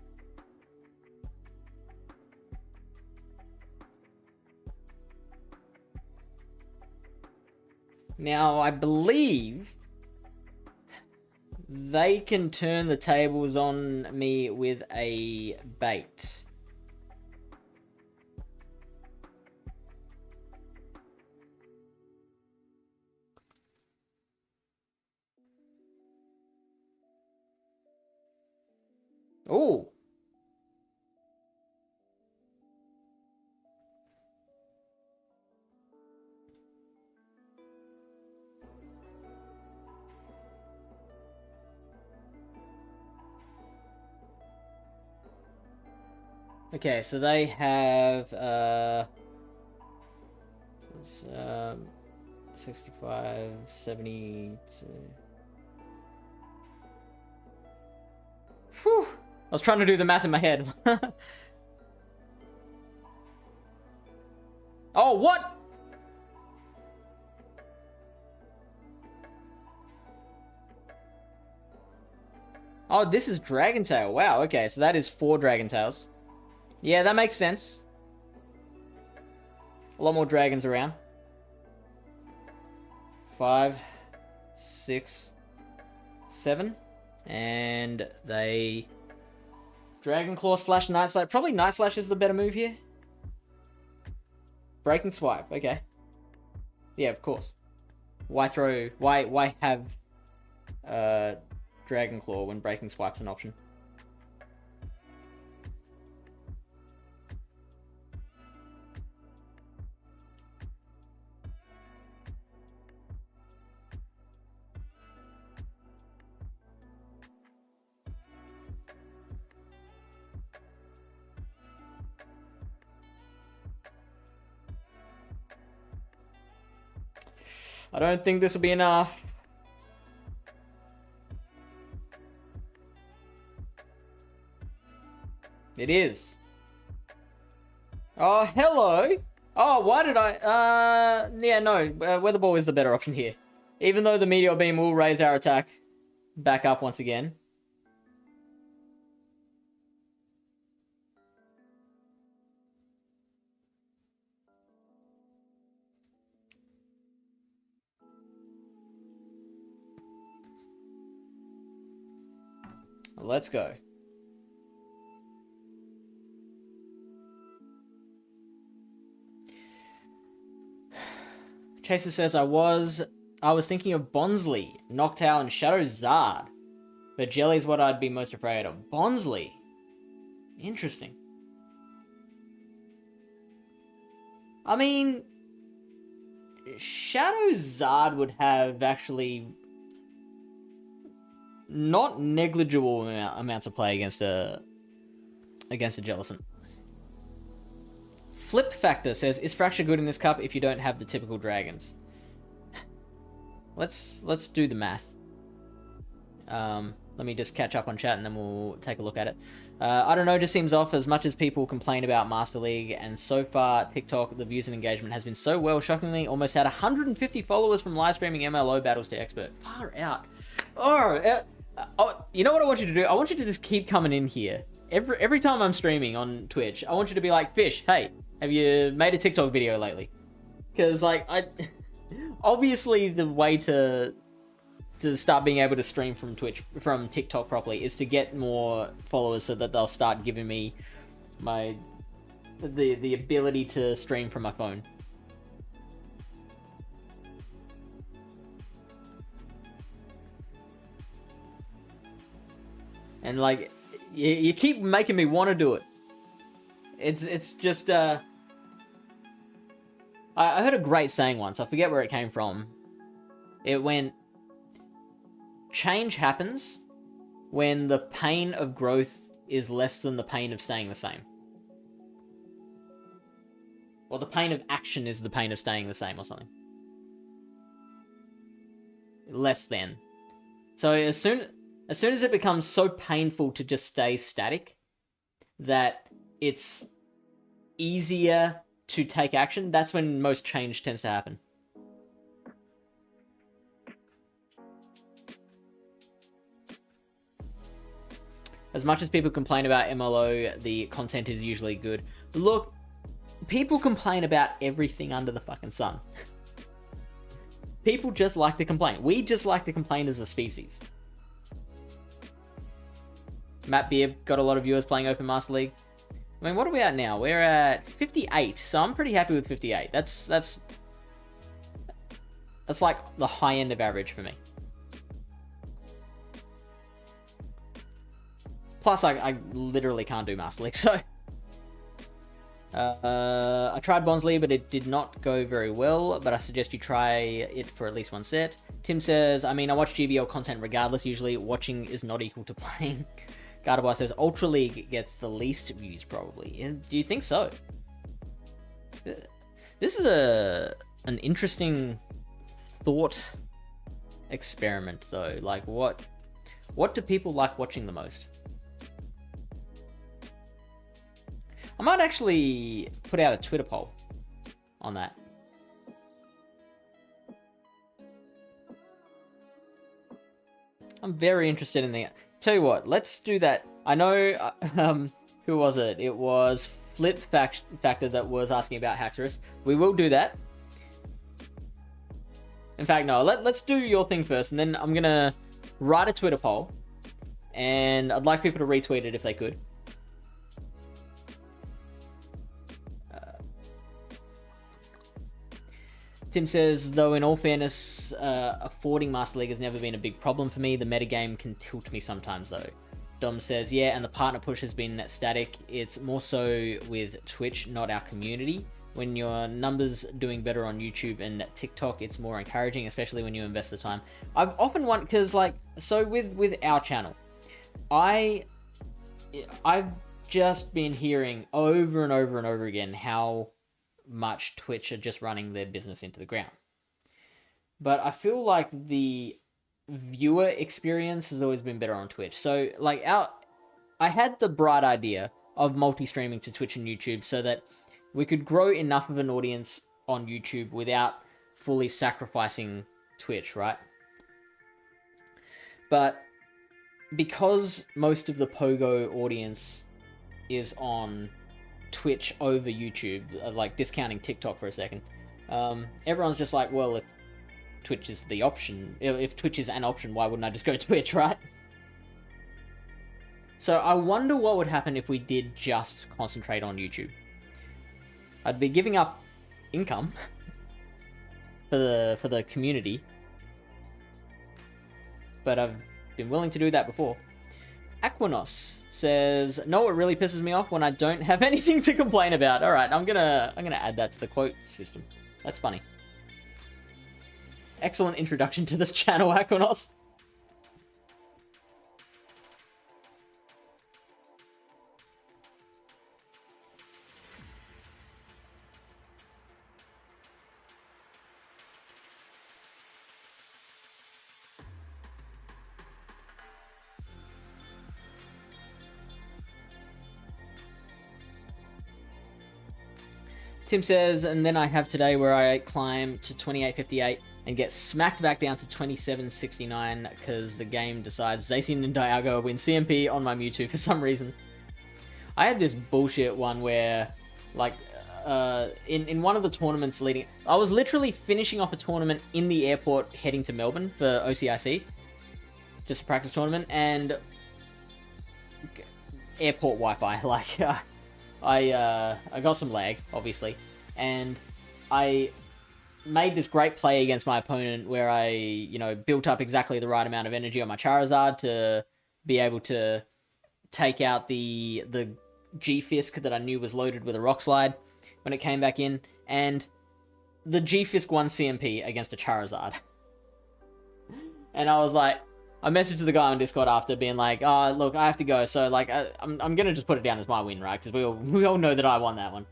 Now, I believe they can turn the tables on me with a bait. Oh. Okay, so they have 65, 72. Whew. I was trying to do the math in my head. Oh, what? Oh, this is Dragon Tail. Wow, okay, so that is 4 Dragon Tails. Yeah, that makes sense. A lot more dragons around. 5, 6, 7. And they... Dragon Claw / Night Slash. Probably Night Slash is the better move here. Breaking Swipe, okay. Yeah, of course. Why have Dragon Claw when Breaking Swipe's an option? I don't think this will be enough. It is. Oh, hello. Oh, why did I... yeah, no. Weather Ball is the better option here. Even though the Meteor Beam will raise our attack back up once again. Let's go. Chaser says, I was thinking of Bonsly, Noctowl, and Shadow Zard. But Jelly's what I'd be most afraid of. Bonsly. Interesting. I mean, Shadow Zard would have actually not negligible amounts of play against a Jellicent. Flip Factor says, is Fracture good in this cup if you don't have the typical dragons? Let's do the math. Let me just catch up on chat and then we'll take a look at it. I don't know, just seems off as much as people complain about Master League, and so far TikTok, the views and engagement has been so well. Shockingly, almost had 150 followers from live streaming MLO battles to expert. Far out. Oh, you know what I want you to do? I want you to just keep coming in here. Every time I'm streaming on Twitch, I want you to be like, Fish, hey, have you made a TikTok video lately? Because, like, obviously the way to start being able to stream from TikTok properly is to get more followers so that they'll start giving me the ability to stream from my phone. And like, you keep making me want to do it. It's just I heard a great saying once. I forget where it came from. It went, change happens when the pain of growth is less than the pain of staying the same. Or the pain of action is the pain of staying the same or something. Less than. So as soon as it becomes so painful to just stay static that it's easier to take action, that's when most change tends to happen. As much as people complain about MLO, the content is usually good. Look, people complain about everything under the fucking sun. People just like to complain. We just like to complain as a species. Matt Beer got a lot of viewers playing Open Master League. I mean, what are we at now? We're at 58, so I'm pretty happy with 58. That's like the high end of average for me. Plus, I literally can't do Master League, so... I tried Bonsly, but it did not go very well, but I suggest you try it for at least one set. Tim says, I mean, I watch GBL content regardless. Usually, watching is not equal to playing. Gardabar says, Ultra League gets the least views, probably. Do you think so? This is an interesting thought experiment, though. Like, what do people like watching the most? I might actually put out a Twitter poll on that. I'm very interested in the... Tell you what, let's do that. I know, who was it? It was Flip Factor that was asking about Haxorus. We will do that. In fact, no, let's do your thing first, and then I'm going to write a Twitter poll, and I'd like people to retweet it if they could. Tim says, though in all fairness, affording Master League has never been a big problem for me. The metagame can tilt me sometimes, though. Dom says, yeah, and the partner push has been static. It's more so with Twitch, not our community. When your numbers doing better on YouTube and TikTok, it's more encouraging, especially when you invest the time. I've often wondered, because, like, so with our channel, I've just been hearing over and over and over again how much Twitch are just running their business into the ground. But I feel like the viewer experience has always been better on Twitch. So, like, I had the bright idea of multi-streaming to Twitch and YouTube so that we could grow enough of an audience on YouTube without fully sacrificing Twitch, right? But because most of the Pogo audience is on Twitch over YouTube, like discounting TikTok for a second, everyone's just like, well, if Twitch is the option, if Twitch is an option, why wouldn't I just go to Twitch, right? So I wonder what would happen if we did just concentrate on YouTube. I'd be giving up income for the community, but I've been willing to do that before. Aquinos says, no, it really pisses me off when I don't have anything to complain about. All right, I'm gonna add that to the quote system. That's funny. Excellent introduction to this channel, Aquinos. Tim says, and then I have today where I climb to 28.58 and get smacked back down to 27.69 because the game decides Zacian and Dialga win CMP on my Mewtwo for some reason. I had this bullshit one where, like, in one of the tournaments leading... I was literally finishing off a tournament in the airport heading to Melbourne for OCIC. Just a practice tournament, and... airport Wi-Fi, like... I got some lag, obviously, and I made this great play against my opponent where I, built up exactly the right amount of energy on my Charizard to be able to take out the G-Fisk that I knew was loaded with a Rock Slide when it came back in, and the G-Fisk won CMP against a Charizard. And I was like, I messaged the guy on Discord after being like, oh, look, I have to go, so like, I'm going to just put it down as my win, right? Because we all know that I won that one.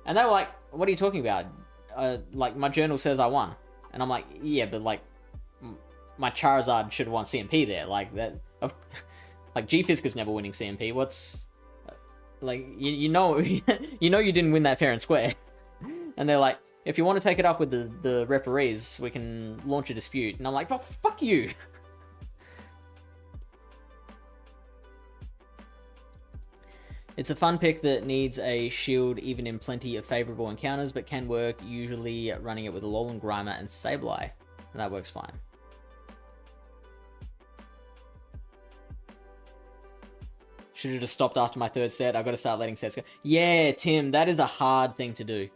And they were like, what are you talking about? Like, my journal says I won. And I'm like, yeah, but like, my Charizard should have won CMP there. Like, that, like, G-Fisk is never winning CMP. What's, like, you know, you didn't win that fair and square. And they're like, if you want to take it up with the referees, we can launch a dispute. And I'm like, oh, fuck you. It's a fun pick that needs a shield even in plenty of favourable encounters, but can work, usually running it with Alolan Grimer and Sableye. And that works fine. Should have just stopped after my third set. I've got to start letting sets go. Yeah, Tim, that is a hard thing to do.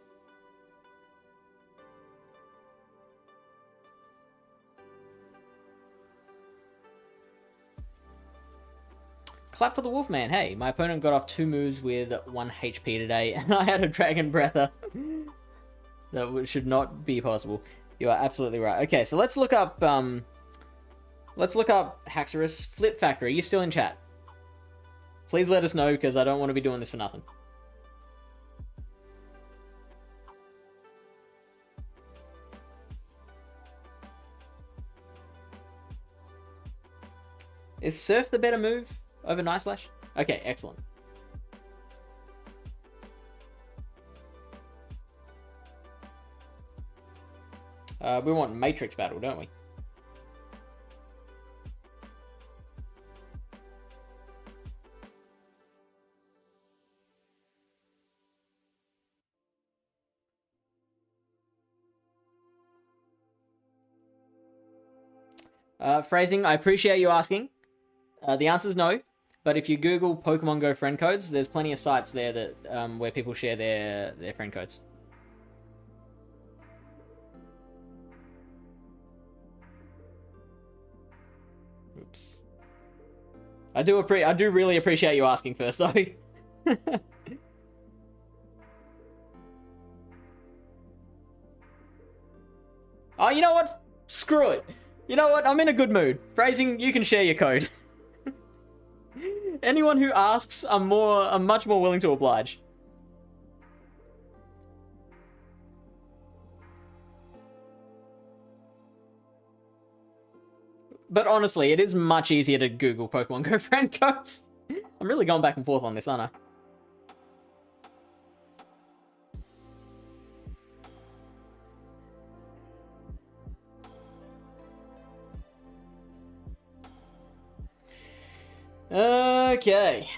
Clap for the Wolfman. Hey, my opponent got off 2 moves with 1 HP today, and I had a Dragon Breather. That should not be possible. You are absolutely right. Okay, so let's look up Haxorus. Flip Factory, you still in chat? Please let us know, because I don't want to be doing this for nothing. Is Surf the better move over Night Slash? Okay, excellent. We want Matrix Battle, don't we? Phrasing, I appreciate you asking. The answer is no, but if you Google Pokemon Go friend codes, there's plenty of sites there that where people share their friend codes. Oops. I do really appreciate you asking first, though. Oh, you know what? Screw it. You know what? I'm in a good mood. Phrasing, you can share your code. Anyone who asks, I'm much more willing to oblige. But honestly, it is much easier to Google Pokemon Go friend codes. I'm really going back and forth on this, aren't I? Okay,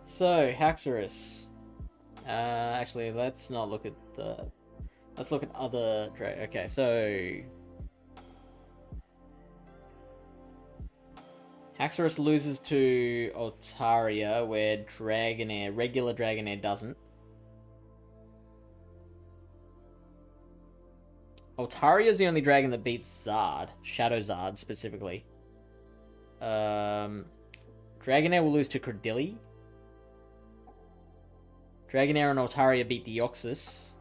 so Haxorus. Actually, let's not look at the. Let's look at other. Okay, so Haxorus loses to Altaria, where Dragonair, regular Dragonair doesn't. Altaria is the only dragon that beats Zard, Shadow Zard specifically. Dragonair will lose to Credilli. Dragonair and Altaria beat Deoxys.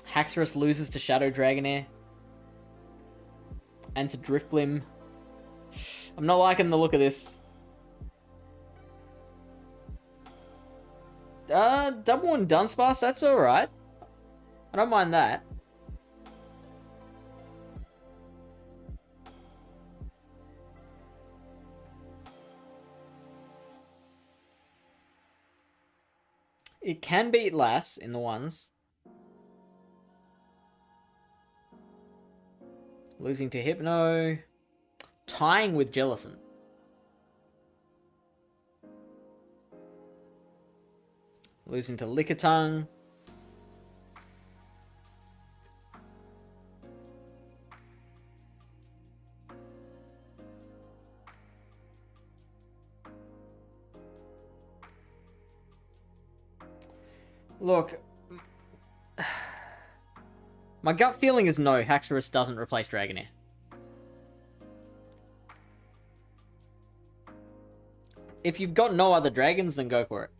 Haxorus loses to Shadow Dragonair. And to Drifblim. I'm not liking the look of this. Double and Dunsparce, that's alright. I don't mind that. It can beat Lass in the ones. Losing to Hypno. Tying with Jellicent. Losing to Lickitung. Look, my gut feeling is no, Haxorus doesn't replace Dragonair. if you've got no other dragons, then go for it.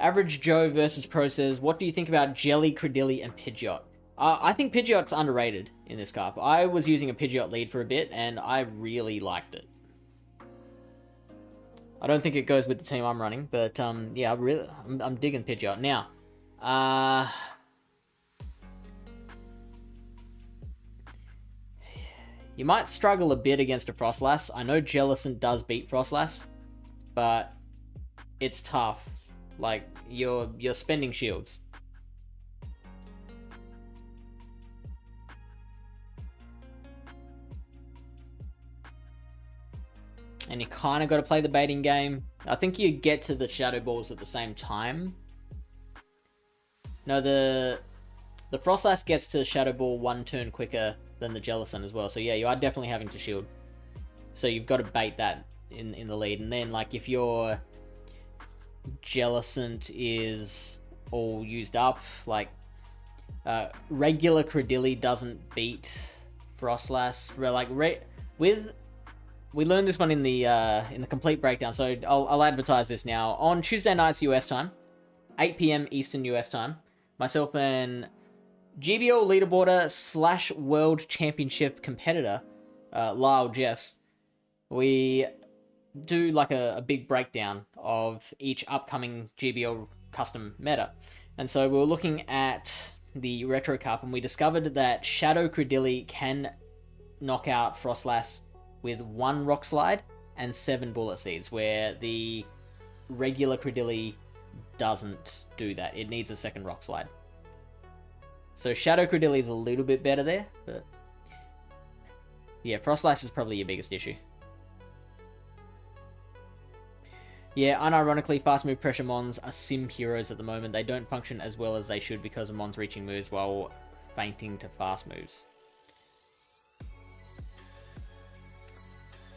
Average Joe versus Pro says, what do you think about Jelly, Credilli, and Pidgeot? I think Pidgeot's underrated in this cup. I was using a Pidgeot lead for a bit, and I really liked it. I don't think it goes with the team I'm running, but yeah, I'm digging Pidgeot. Now, you might struggle a bit against a Frostlass. I know Jellicent does beat Frostlass, but it's tough. Like, you're spending shields. And you kind of got to play the baiting game. I think you get to the Shadow Balls at the same time. No, the Frostlass gets to Shadow Ball 1 turn quicker than the Jellicent as well. So yeah, you are definitely having to shield. So you've got to bait that in the lead. And then, like, if your Jellicent is all used up, like, regular Credilli doesn't beat Frostlass. Like, we learned this one in the complete breakdown, so I'll advertise this now. On Tuesday nights US time, 8 p.m. Eastern US time, myself and GBL leaderboarder / World Championship competitor, Lyle Jeffs, we do like a big breakdown of each upcoming GBL custom meta. And so we were looking at the Retro Cup, and we discovered that Shadow Credilli can knock out Frostlass with 1 Rock Slide and 7 Bullet Seeds, where the regular Credilli doesn't do that. It needs a 2nd Rock Slide. So Shadow Credilli is a little bit better there, but yeah, Frostlass is probably your biggest issue. Yeah, unironically, fast move pressure mons are sim heroes at the moment. They don't function as well as they should because of mons reaching moves while fainting to fast moves.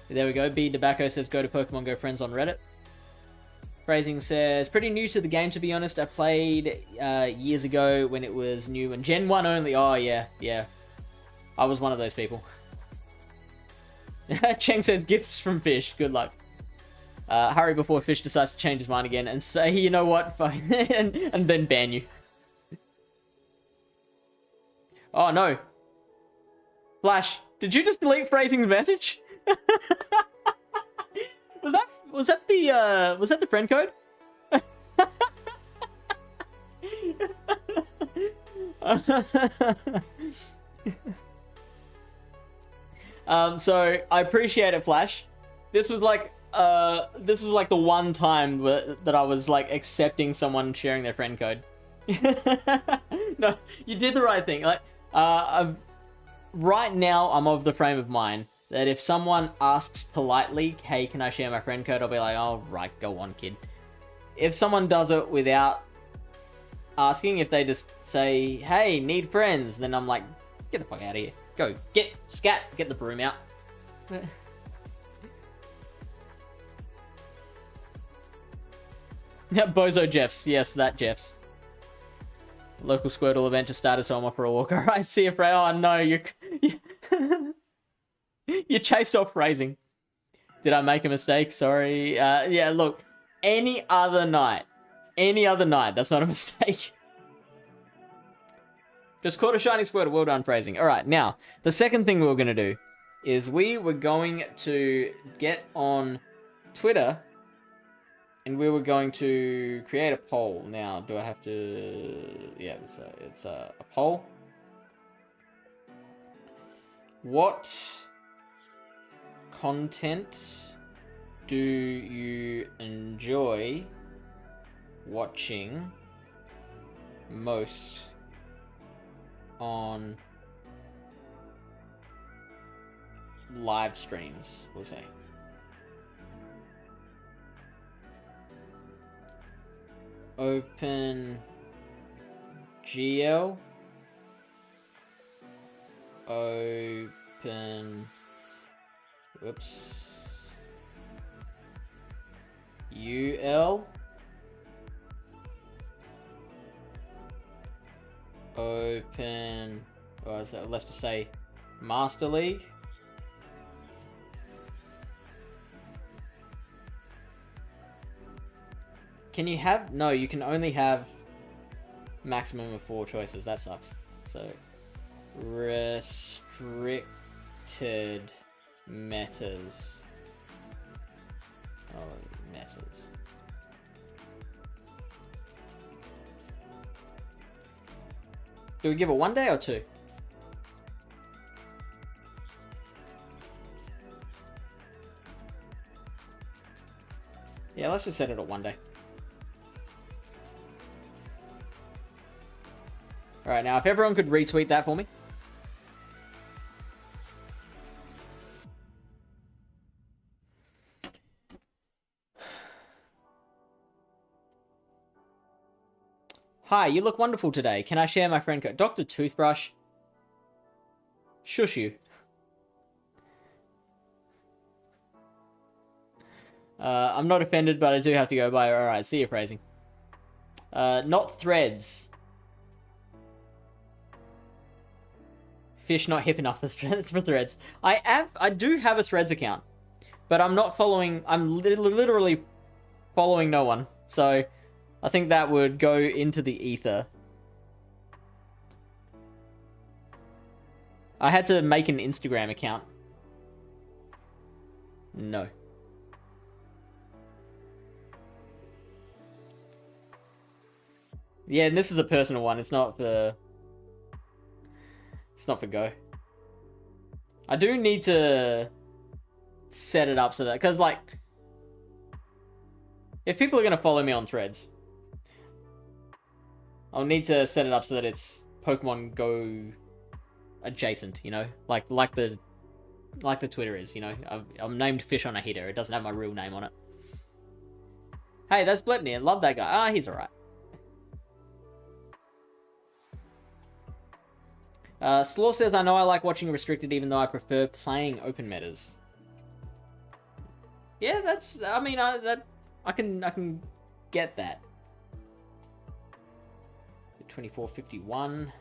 There we go. B Tobacco says, go to Pokemon Go Friends on Reddit. Phrasing says, pretty new to the game, to be honest. I played years ago when it was new and Gen 1 only. Oh, yeah. I was one of those people. Cheng says, gifts from Fish. Good luck. Hurry before Fish decides to change his mind again and say, you know what, and then ban you. Oh, no. Flash, did you just delete Phrasing's message? was that the friend code? So I appreciate it, Flash. This was like the one time that I was like accepting someone sharing their friend code. No, you did the right thing. Like, right now I'm of the frame of mind that if someone asks politely, hey, can I share my friend code? I'll be like, oh, right, go on, kid. If someone does it without asking, if they just say, hey, need friends, then I'm like, get the fuck out of here. Go, get the broom out. Yeah, Bozo Jeffs. Yes, that Jeffs. Local Squirtle event just started, so I'm off for a walk. Alright, see you, Frey. Oh, no, you chased off Phrasing. Did I make a mistake? Sorry. Yeah, look, any other night, that's not a mistake. Just caught a shiny Squirtle. Well done, Phrasing. Alright, now, the second thing we were going to do is we were going to get on Twitter and we were going to create a poll. Now, do I have to... Yeah, it's a poll. What content do you enjoy watching most on live streams, we'll say? Open GL. Open. Whoops. UL. Open, or let's just say Master League. Can you have... No, you can only have maximum of 4 choices. That sucks. So, restricted metas. Oh, metas. Do we give it 1 day or 2? Yeah, let's just set it at 1 day. Alright, now if everyone could retweet that for me. Hi, you look wonderful today. Can I share my friend code? Dr. Toothbrush. Shush you. I'm not offended, but I do have to go by. Alright, see you, phrasing. Not threads. Fish not hip enough for threads. I do have a threads account, but I'm not following. I'm literally following no one. So I think that would go into the ether. I had to make an Instagram account. No. Yeah, and this is a personal one. It's not for... It's not for Go. I do need to set it up so that... Because, like... If people are going to follow me on Threads, I'll need to set it up so that it's Pokemon Go adjacent, you know? Like the Twitter is, you know? I'm named FishOnAHeater. It doesn't have my real name on it. Hey, that's Blepnir. Love that guy. Ah, he's alright. Slaw says, I know I like watching restricted even though I prefer playing open metas. Yeah, that's... I mean, I can get that. 2451.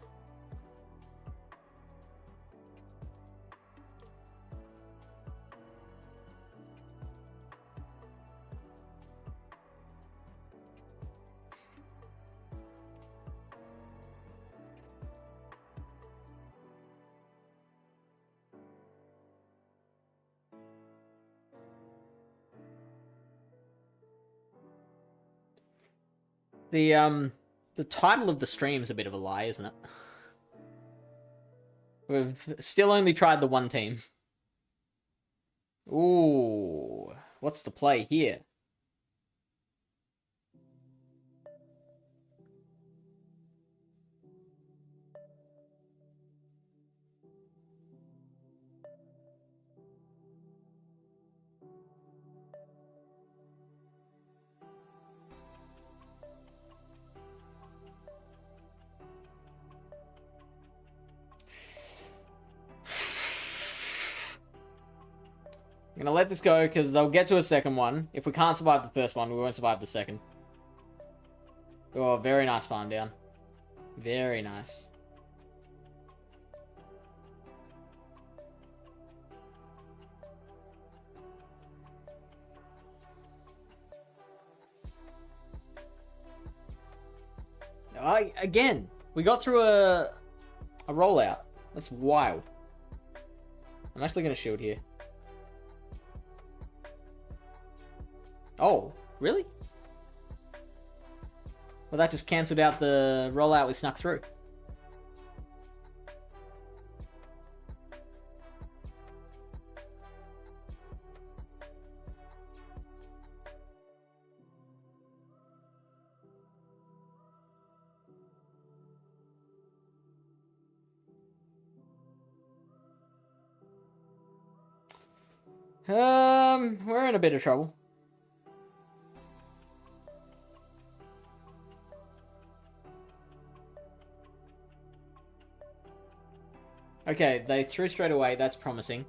The title of the stream is a bit of a lie, isn't it? We've still only tried the one team. Ooh, what's the play here? I'm gonna let this go because they'll get to a second one. If we can't survive the first one, we won't survive the second. Oh, very nice farm down. Very nice. Again, we got through a rollout. That's wild. I'm actually gonna shield here. Oh, really? Well, that just cancelled out the rollout we snuck through. We're in a bit of trouble. Okay, they threw straight away. That's promising.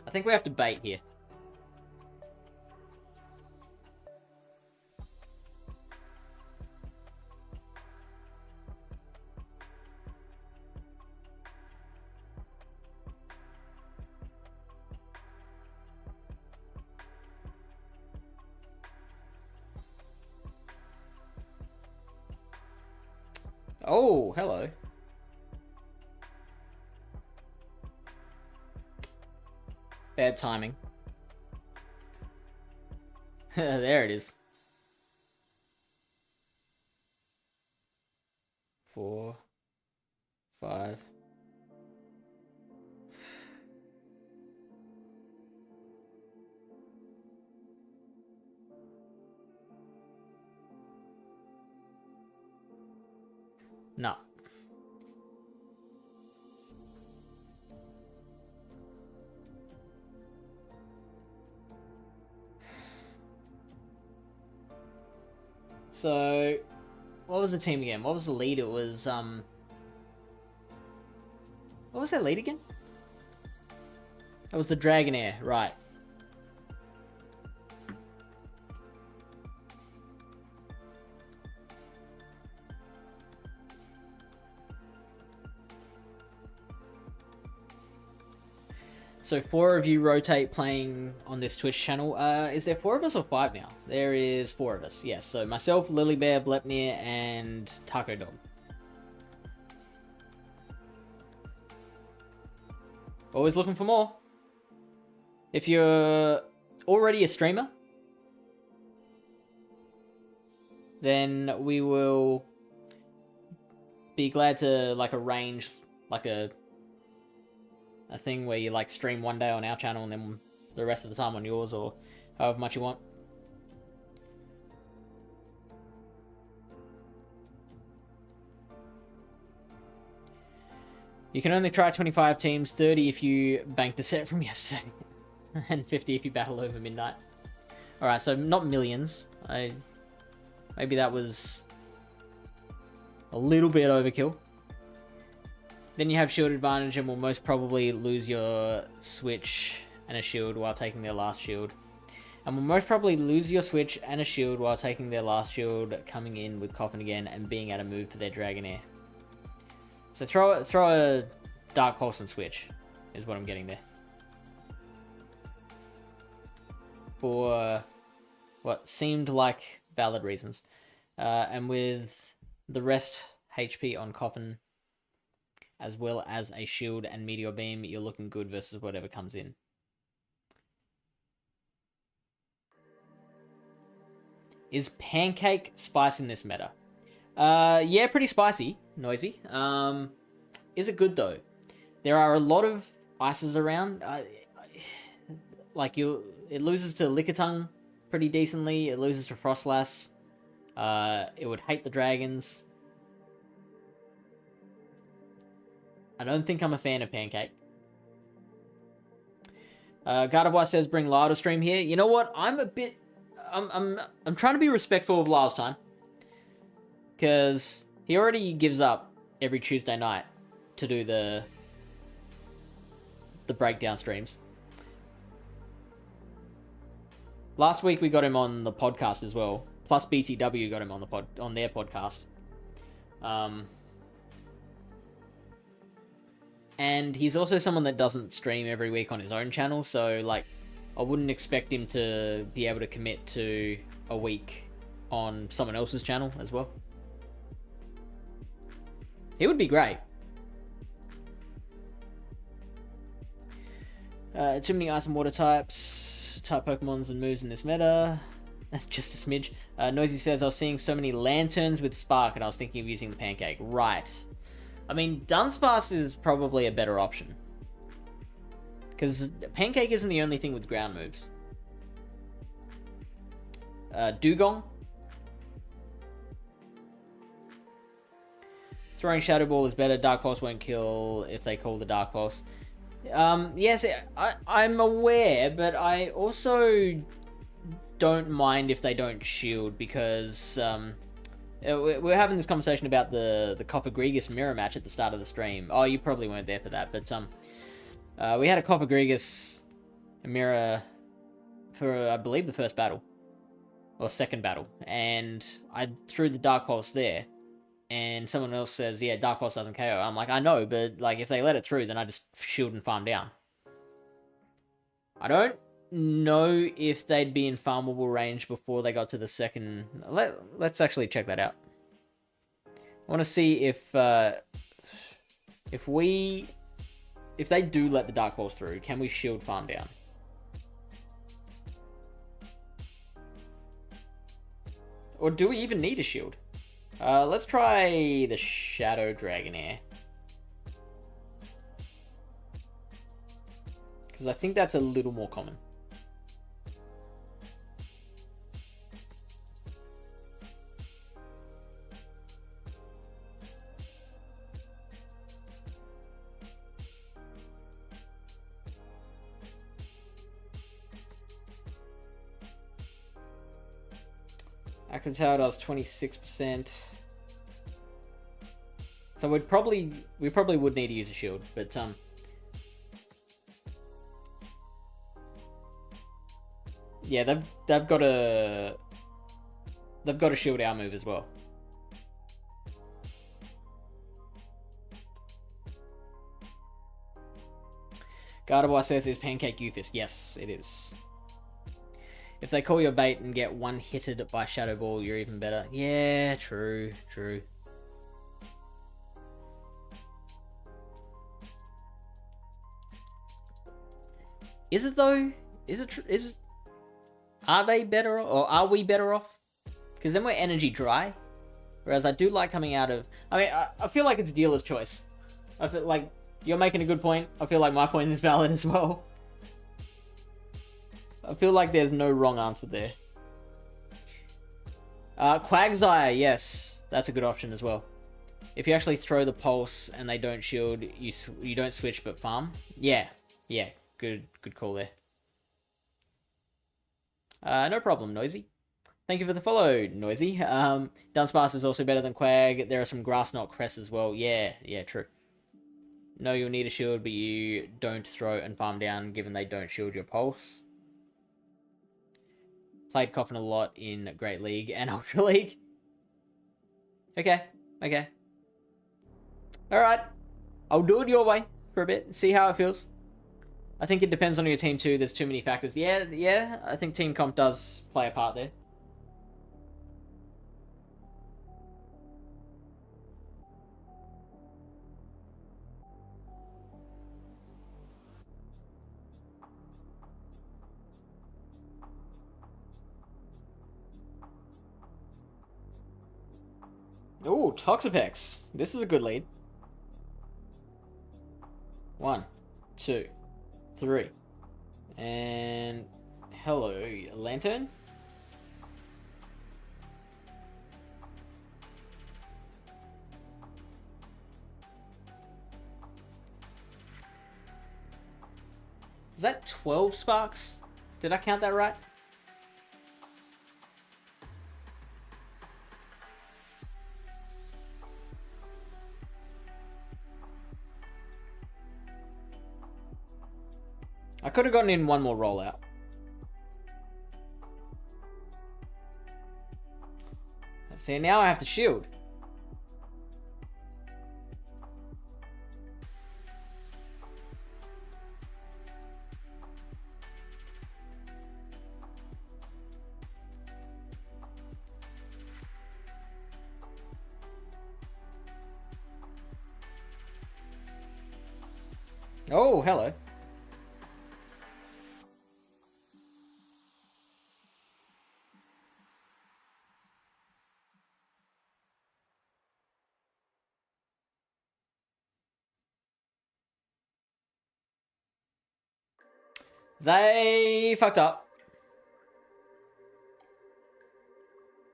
I think we have to bait here. Oh, hello. Bad timing. There it is. 4, 5. No. So, what was the team again? What was the lead? It was, what was their lead again? It was the Dragonair, right. So 4 of you rotate playing on this Twitch channel. Is there 4 of us or 5 now? There is 4 of us, yes. So myself, Lily Bear, Blepnir, and Taco Dog. Always looking for more. If you're already a streamer, then we will be glad to like arrange like a thing where you like stream one day on our channel and then the rest of the time on yours, or however much you want. You can only try 25 teams, 30 if you banked a set from yesterday, and 50 if you battle over midnight. Alright, so not millions. Maybe that was a little bit overkill. Then you have shield advantage and will most probably lose your switch and a shield while taking their last shield. And will most probably lose your switch and a shield while taking their last shield, coming in with Coffin again and being able to move for their Dragonair. So throw a Dark Pulse and switch is what I'm getting there. For what seemed like valid reasons. And with the rest HP on Coffin, as well as a shield and meteor beam, you're looking good versus whatever comes in. Is Pancake spice in this meta? Yeah, pretty spicy, Noisy. Is it good though? There are a lot of ices around. Like it loses to Lickitung pretty decently. It loses to Frostlass. It would hate the dragons. I don't think I'm a fan of Pancake. Gardevoir says bring Lyle to stream here. You know what? I'm trying to be respectful of Lyle's time, because he already gives up every Tuesday night to do the breakdown streams. Last week we got him on the podcast as well. Plus BTW got him on their podcast. And he's also someone that doesn't stream every week on his own channel, so like I wouldn't expect him to be able to commit to a week on someone else's channel as well. It would be great. Too many ice and water types, type Pokemons and moves in this meta. Just a smidge. Noisy says, I was seeing so many lanterns with Spark and I was thinking of using the Pancake. Right. I mean, Dunsparce is probably a better option, because Pancake isn't the only thing with ground moves. Dugong. Throwing Shadow Ball is better. Dark Pulse won't kill if they call the Dark Pulse. Yes, I'm aware, but I also don't mind if they don't shield, because we're having this conversation about the Copper Gregus mirror match at the start of the stream. Oh, you probably weren't there for that, but we had a Copper Gregus a mirror for, I believe, the first battle. Or second battle. And I threw the Dark Pulse there. And someone else says, yeah, Dark Pulse doesn't KO. I'm like, I know, but like if they let it through, then I just shield and farm down. I don't know if they'd be in farmable range before they got to the second. Let's actually check that out. I want to see if they do let the Dark Pulse through, can we shield farm down? Or do we even need a shield? Let's try the Shadow Dragonair. Because I think that's a little more common. Active Tower does 26%. So we probably would need to use a shield, but yeah, they've got a shield our move as well. Gardevoir says, is Pancake Euphis? Yes, it is. If they call your bait and get one hitted by Shadow Ball, you're even better. Yeah, true. Is it though? Is it? Are they better off, or are we better off? Because then we're energy dry. Whereas I do like coming out of... I mean, I feel like it's dealer's choice. I feel like you're making a good point. I feel like my point is valid as well. I feel like there's no wrong answer there. Quagsire, yes. That's a good option as well. If you actually throw the pulse and they don't shield, you don't switch but farm. Yeah. Good call there. No problem, Noisy. Thank you for the follow, Noisy. Dunsparce is also better than Quag. There are some Grass Knot Cress as well. Yeah, true. No, you'll need a shield, but you don't throw and farm down, given they don't shield your pulse. Played Coffin a lot in Great League and Ultra League. Okay. Alright. I'll do it your way for a bit, see how it feels. I think it depends on your team too, there's too many factors. Yeah, I think team comp does play a part there. Ooh, Toxapex. This is a good lead. 1, 2, 3. And hello, Lantern. Is that 12 sparks? Did I count that right? I could have gotten in one more rollout. See, now I have to shield. Oh, hello. They fucked up.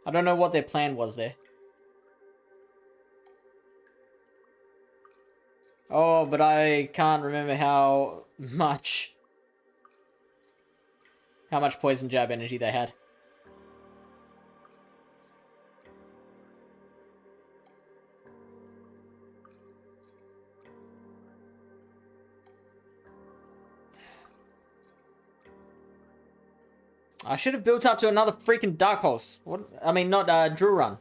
I don't know what their plan was there. Oh, but I can't remember how much poison jab energy they had. I should have built up to another freaking Dark Pulse. What? I mean, not Drill Run.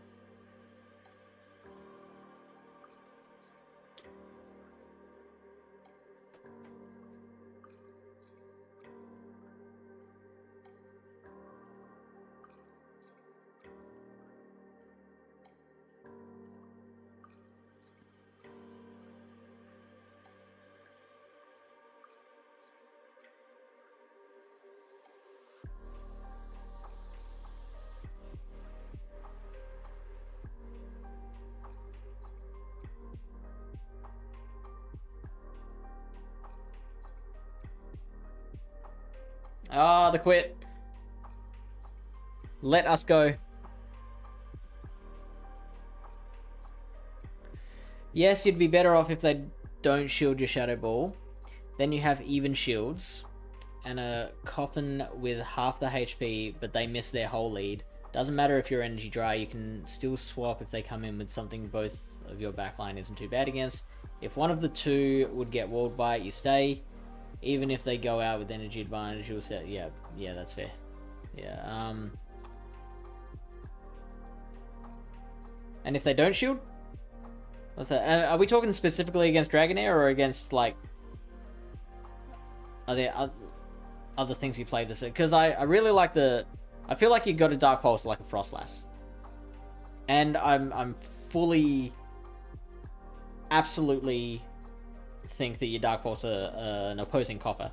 Ah, the quit. Let us go. Yes, you'd be better off if they don't shield your Shadow Ball. Then you have even shields. And a coffin with half the HP, but they miss their whole lead. Doesn't matter if you're energy dry, you can still swap if they come in with something both of your backline isn't too bad against. If one of the two would get walled by it, you stay. Even if they go out with energy advantage, you'll say, yeah, that's fair. Yeah, and if they don't shield? What's that? Are we talking specifically against Dragonair or against, like... Are there other things you play this? Because I really like the... I feel like you got a Dark Pulse like a Frostlass. And I'm fully... Absolutely... think that your Dark Pulse an opposing coffer.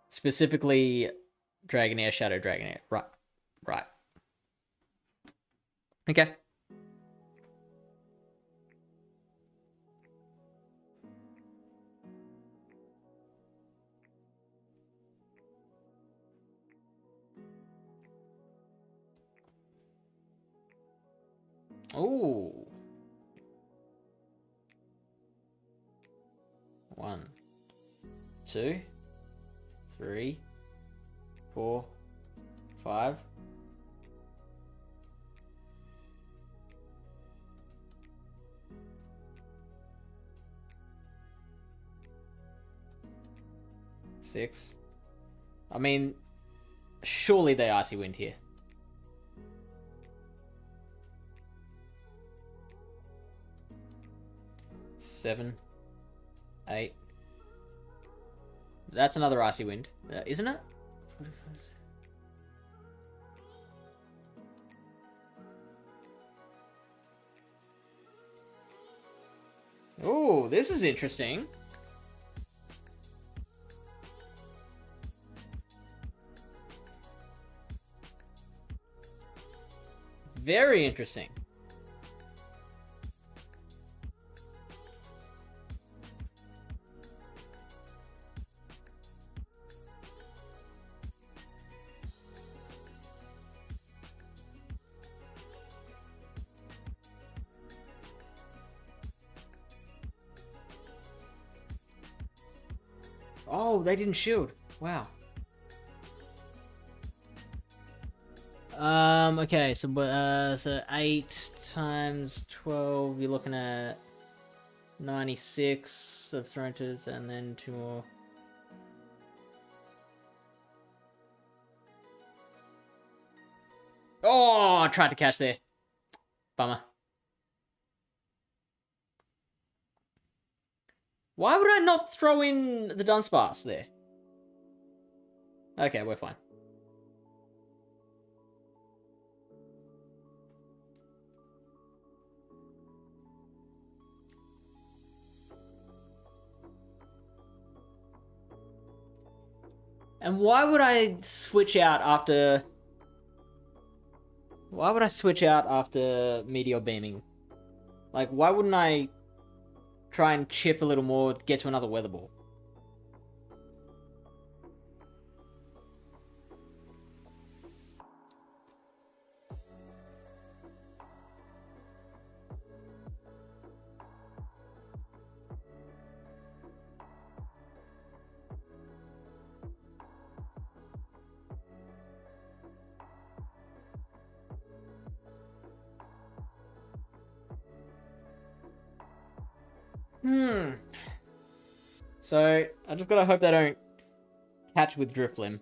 Specifically, Dragonair, Shadow Dragonair. Right. Okay. Ooh. 1, 2, 3, 4, 5. Six. I mean, surely they Icy Wind here. Seven, 8. That's another Icy Wind, isn't it? Oh, this is interesting. Very interesting. Oh, they didn't shield. Wow. Okay, so 8 times 12, you're looking at 96 of thrown to, and then 2 more. Oh, I tried to catch there. Bummer. Why would I not throw in the Dunsparce there? Okay, we're fine. And why would I switch out after... Why would I switch out after Meteor Beaming? Like, why wouldn't I try and chip a little more, get to another Weather Ball? So, I just gotta hope they don't catch with Drift Limb.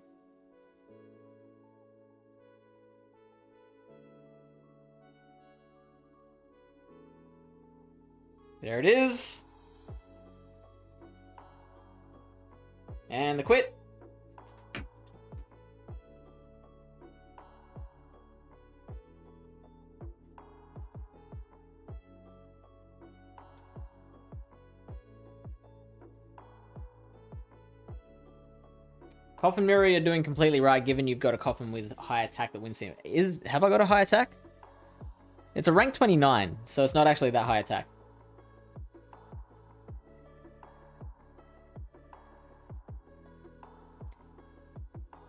There it is. And the quit. Coffin Mirror, you're doing completely right, given you've got a Coffin with high attack that wins him. Have I got a high attack? It's a rank 29, so it's not actually that high attack.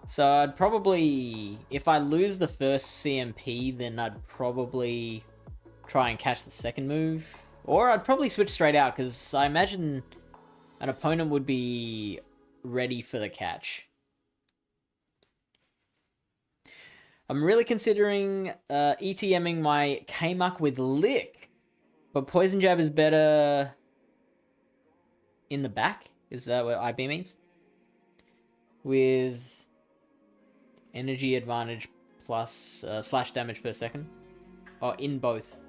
So I'd probably, if I lose the first CMP, then I'd probably try and catch the second move. Or I'd probably switch straight out, because I imagine an opponent would be ready for the catch. I'm really considering ETMing my K-Muck with Lick, but Poison Jab is better in the back. Is that what IB means? With energy advantage plus slash damage per second. Oh, in both.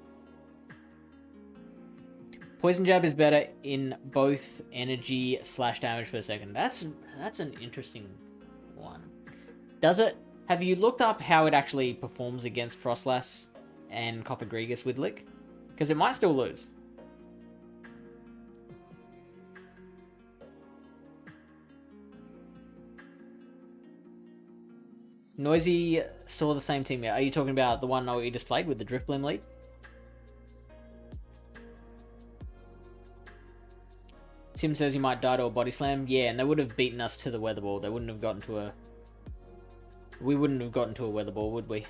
Poison Jab is better in both energy slash damage per second. That's an interesting one. Does it? Have you looked up how it actually performs against Frostlass and Coppergregus with Lick? Because it might still lose. Noisy saw the same team. Are you talking about the one we just played with the Drift Blim lead? Tim says he might die to a body slam. Yeah, and they would have beaten us to the weather ball. They wouldn't have gotten to a... We wouldn't have gotten to a weather ball, would we?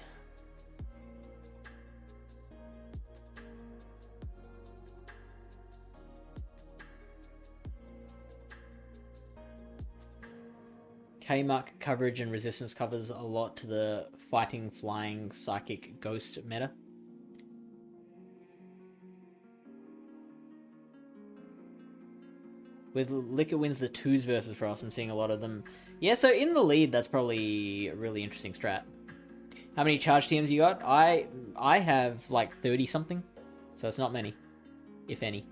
K-Muck coverage and resistance covers a lot to the fighting, flying, psychic, ghost meta. With Lick, it wins the 2s versus Frost. I'm seeing a lot of them. Yeah, so in the lead, that's probably a really interesting strat. How many charge TMs you got? I have like 30 something, so it's not many, if any.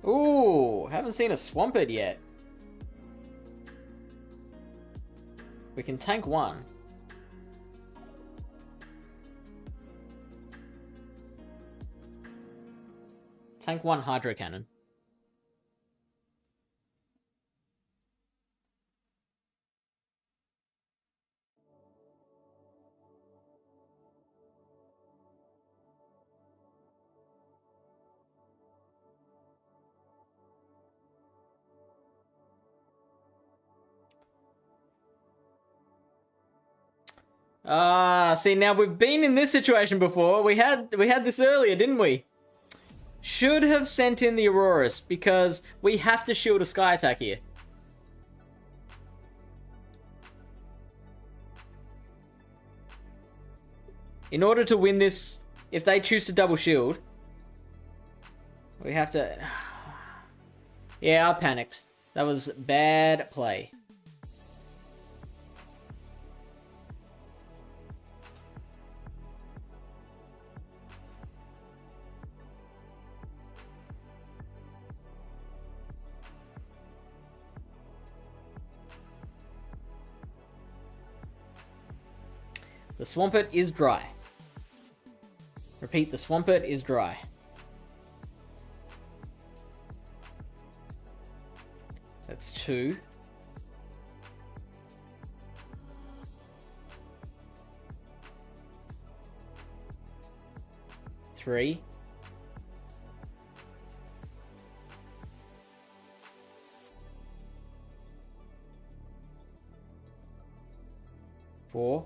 Ooh, haven't seen a Swampert yet. We can tank one. Tank one Hydro Cannon. See, now we've been in this situation before. We had this earlier, didn't we? Should have sent in the Auroras, because we have to shield a Sky Attack here. In order to win this, if they choose to double shield, we have to... Yeah, I panicked. That was bad play. The Swampert is dry. Repeat, the Swampert is dry. That's 2. Three. 4.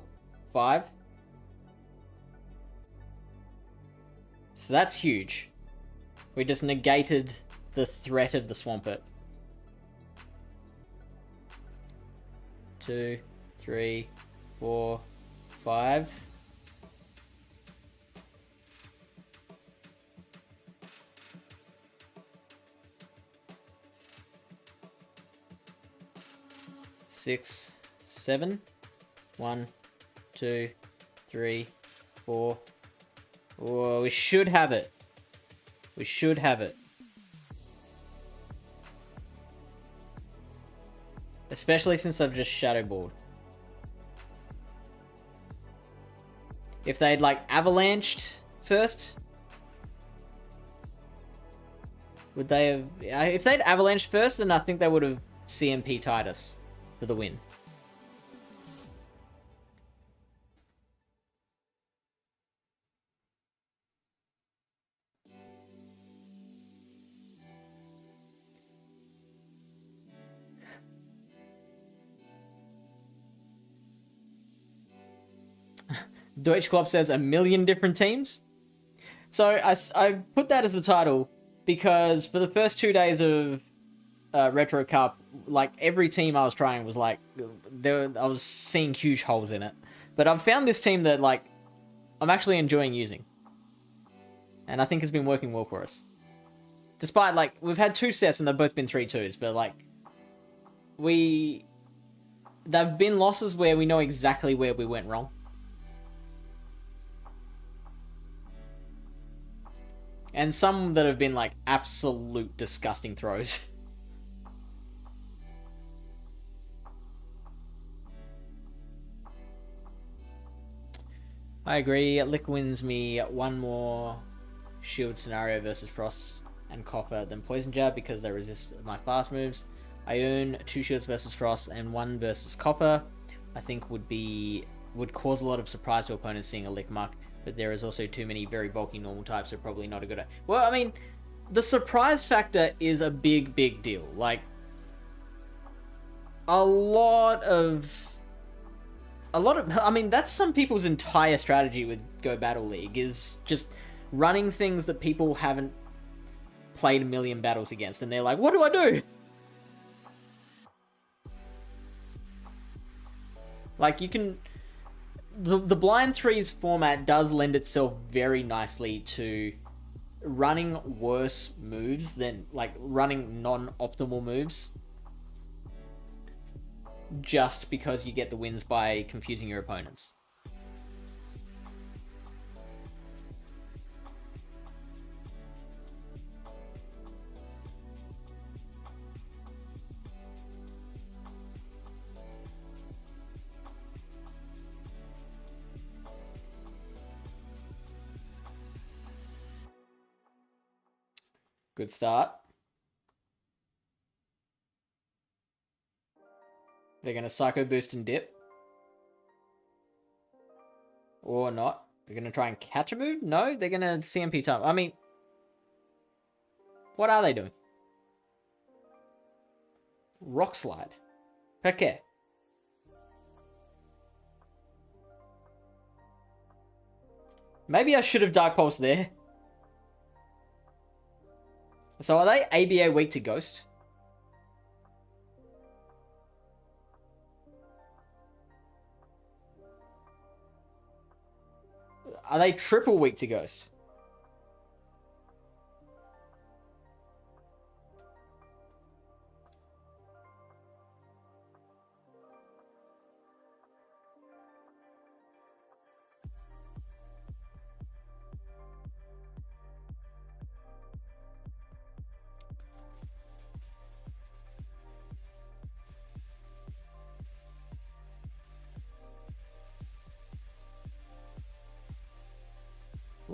5. So that's huge. We just negated the threat of the Swampert. 2, 3, 4, 5. Six, 7. 1, 2, 3, 4. Oh, we should have it. We should have it. Especially since I've just shadowballed. If they'd like avalanched first, would they have? If they'd avalanched first, then I think they would have CMP tied us for the win. Deutsch Club says 1,000,000 different teams. So I put that as the title because for the first 2 days of Retro Cup, like every team I was trying was like, I was seeing huge holes in it. But I've found this team that like I'm actually enjoying using, and I think has been working well for us. Despite like we've had 2 sets and they've both been 3-2s, but like they've been losses where we know exactly where we went wrong. And some that have been like absolute disgusting throws. I agree. Lick wins me one more shield scenario versus Frost and Coffer than Poison Jab because they resist my fast moves. I earn 2 shields versus Frost and 1 versus Copper. I think would cause a lot of surprise to opponents seeing a Lick Muck. But there is also too many very bulky normal types, so probably not a good... Well, I mean, the surprise factor is a big, big deal. Like, a lot of... I mean, that's some people's entire strategy with Go Battle League, is just running things that people haven't played a million battles against, and they're like, what do I do? Like, you can... The Blind Threes format does lend itself very nicely to running worse moves than, like, running non-optimal moves. Just because you get the wins by confusing your opponents. Good start. They're going to Psycho Boost and dip. Or not. They're going to try and catch a move? No, they're going to CMP time. I mean, what are they doing? Rock Slide. Okay. Maybe I should have Dark Pulse there. So are they ABA weak to Ghost? Are they triple weak to Ghost?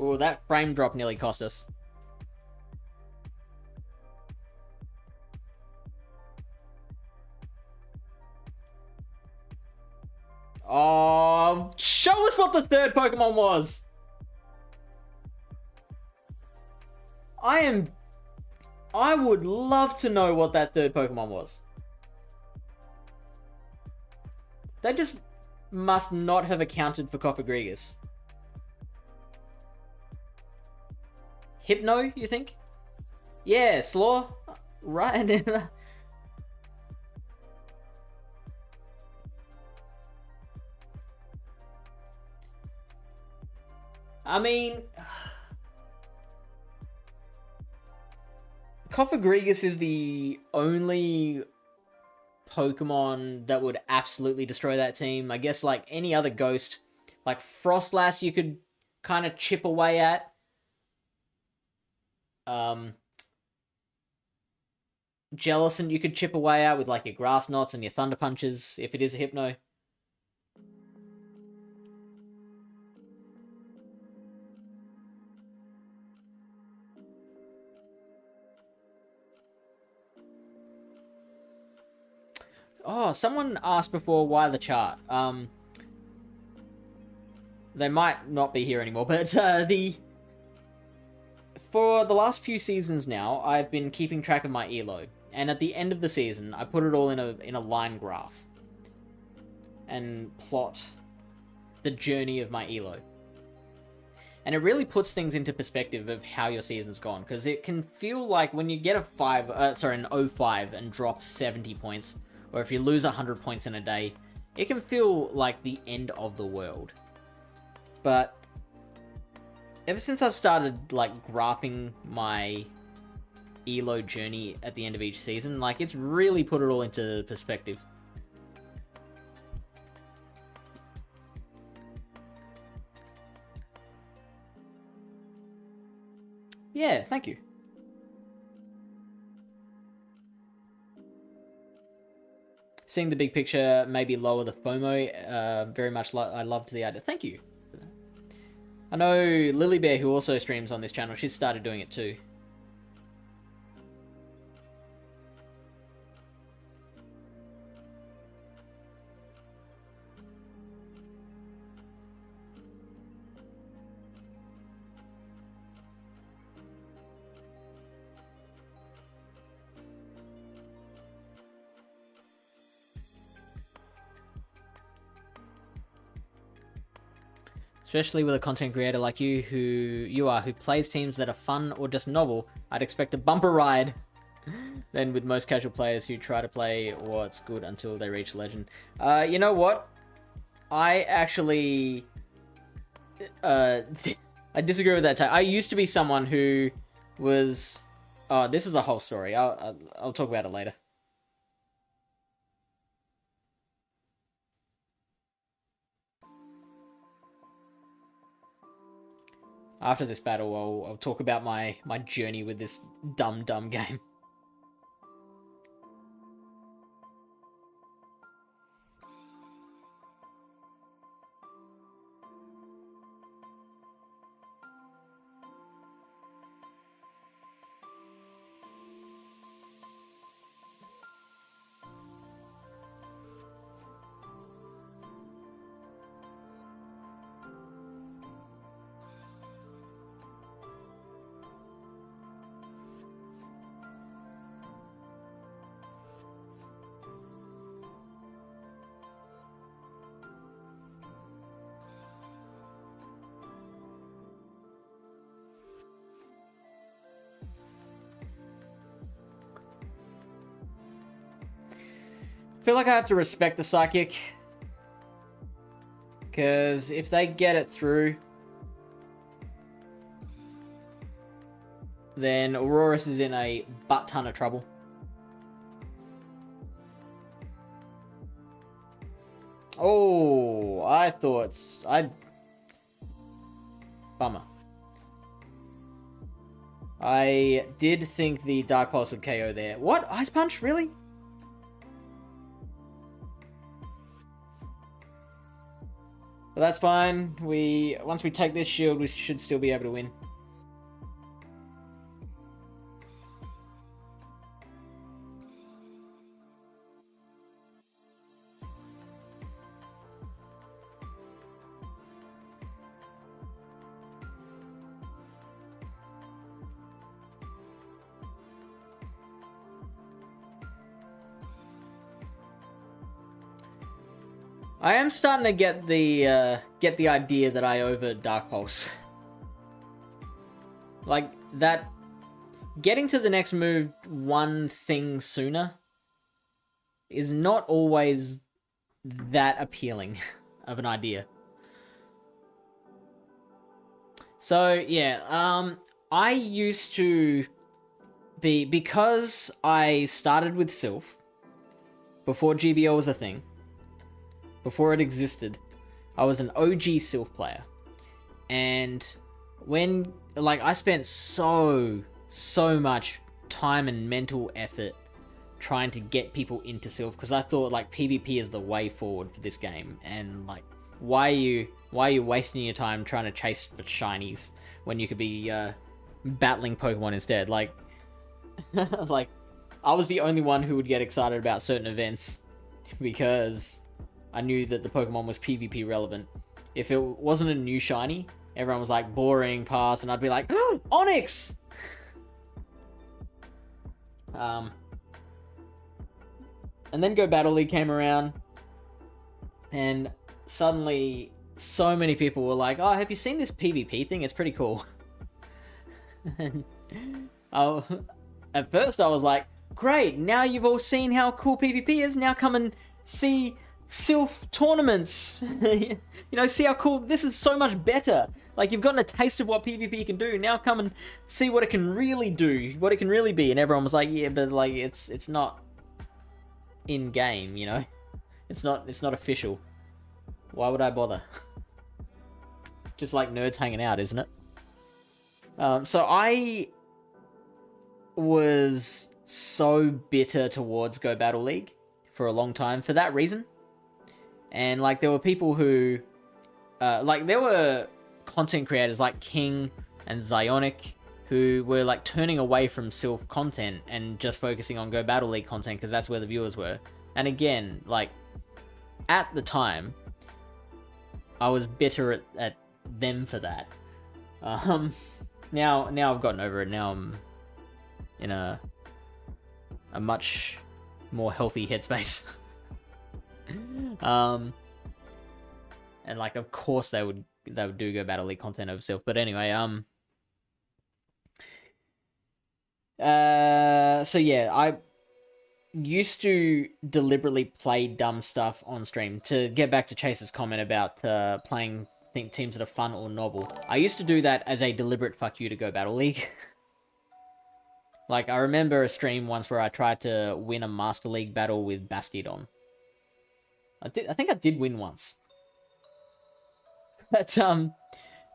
Oh, that frame drop nearly cost us. Oh, show us what the third Pokemon was. I would love to know what that third Pokemon was. They just must not have accounted for Coppergregas. Hypno, you think? Yeah, Slaw. Right. I mean, Cofagrigus is the only Pokemon that would absolutely destroy that team. I guess like any other ghost, like Frostlass you could kind of chip away at. Jellicent you could chip away at with like your Grass Knots and your Thunder Punches if it is a Hypno. Oh, someone asked before why the chart. They might not be here anymore, but for the last few seasons now, I've been keeping track of my elo, and at the end of the season, I put it all in a line graph and plot the journey of my elo. And it really puts things into perspective of how your season's gone, because it can feel like when you get an 05 and drop 70 points, or if you lose 100 points in a day, it can feel like the end of the world. But ever since I've started like graphing my elo journey at the end of each season, like it's really put it all into perspective. Yeah, thank you. Seeing the big picture, maybe lower the FOMO. Very much I loved the idea. Thank you. I know Lily Bear, who also streams on this channel, she's started doing it too. Especially with a content creator like you, who plays teams that are fun or just novel, I'd expect a bumper ride. Than with most casual players who try to play what's good until they reach legend. You know what? I actually... I disagree with that. I used to be someone who was... Oh, this is a whole story. I'll talk about it later. After this battle, I'll talk about my journey with this dumb game. I feel like I have to respect the Psychic, because if they get it through, then Aurorus is in a butt ton of trouble. Oh, bummer. I did think the Dark Pulse would KO there. What? Ice Punch? Really? But that's fine. Once we take this shield, we should still be able to win. I am starting to get the idea that I over Dark Pulse. Like, that getting to the next move one thing sooner is not always that appealing of an idea. So yeah, I used to be, because I started with Silph before GBL was a thing, before it existed, I was an OG Silph player. And when, like, I spent so much time and mental effort trying to get people into Silph, because I thought, like, PvP is the way forward for this game, and, like, why are you wasting your time trying to chase for shinies when you could be battling Pokemon instead? Like, like, I was the only one who would get excited about certain events because I knew that the Pokemon was PvP relevant. If it wasn't a new shiny, everyone was like, boring, pass, and I'd be like, oh, Onyx! And then Go Battle League came around, and suddenly so many people were like, oh, have you seen this PvP thing? It's pretty cool. And at first I was like, great, now you've all seen how cool PvP is, now come and see Silph tournaments. You know, see how cool, this is so much better. Like, you've gotten a taste of what PvP can do, now come and see what it can really do, what it can really be. And everyone was like, yeah, but like, it's not in-game, you know? It's not official. Why would I bother? Just like nerds hanging out, isn't it? So I was so bitter towards Go Battle League for a long time for that reason. And, like, there were people who, like, there were content creators like King and Zionic who were, like, turning away from Silph content and just focusing on Go Battle League content because that's where the viewers were. And again, like, at the time, I was bitter at them for that. Now I've gotten over it. Now I'm in a much more healthy headspace. And, like, of course they would do Go Battle League content over Silph. But anyway, so yeah, I used to deliberately play dumb stuff on stream. To get back to Chase's comment about playing teams that are fun or novel, I used to do that as a deliberate fuck you to Go Battle League. Like, I remember a stream once where I tried to win a Master League battle with Bastiodon. I think I did win once. But,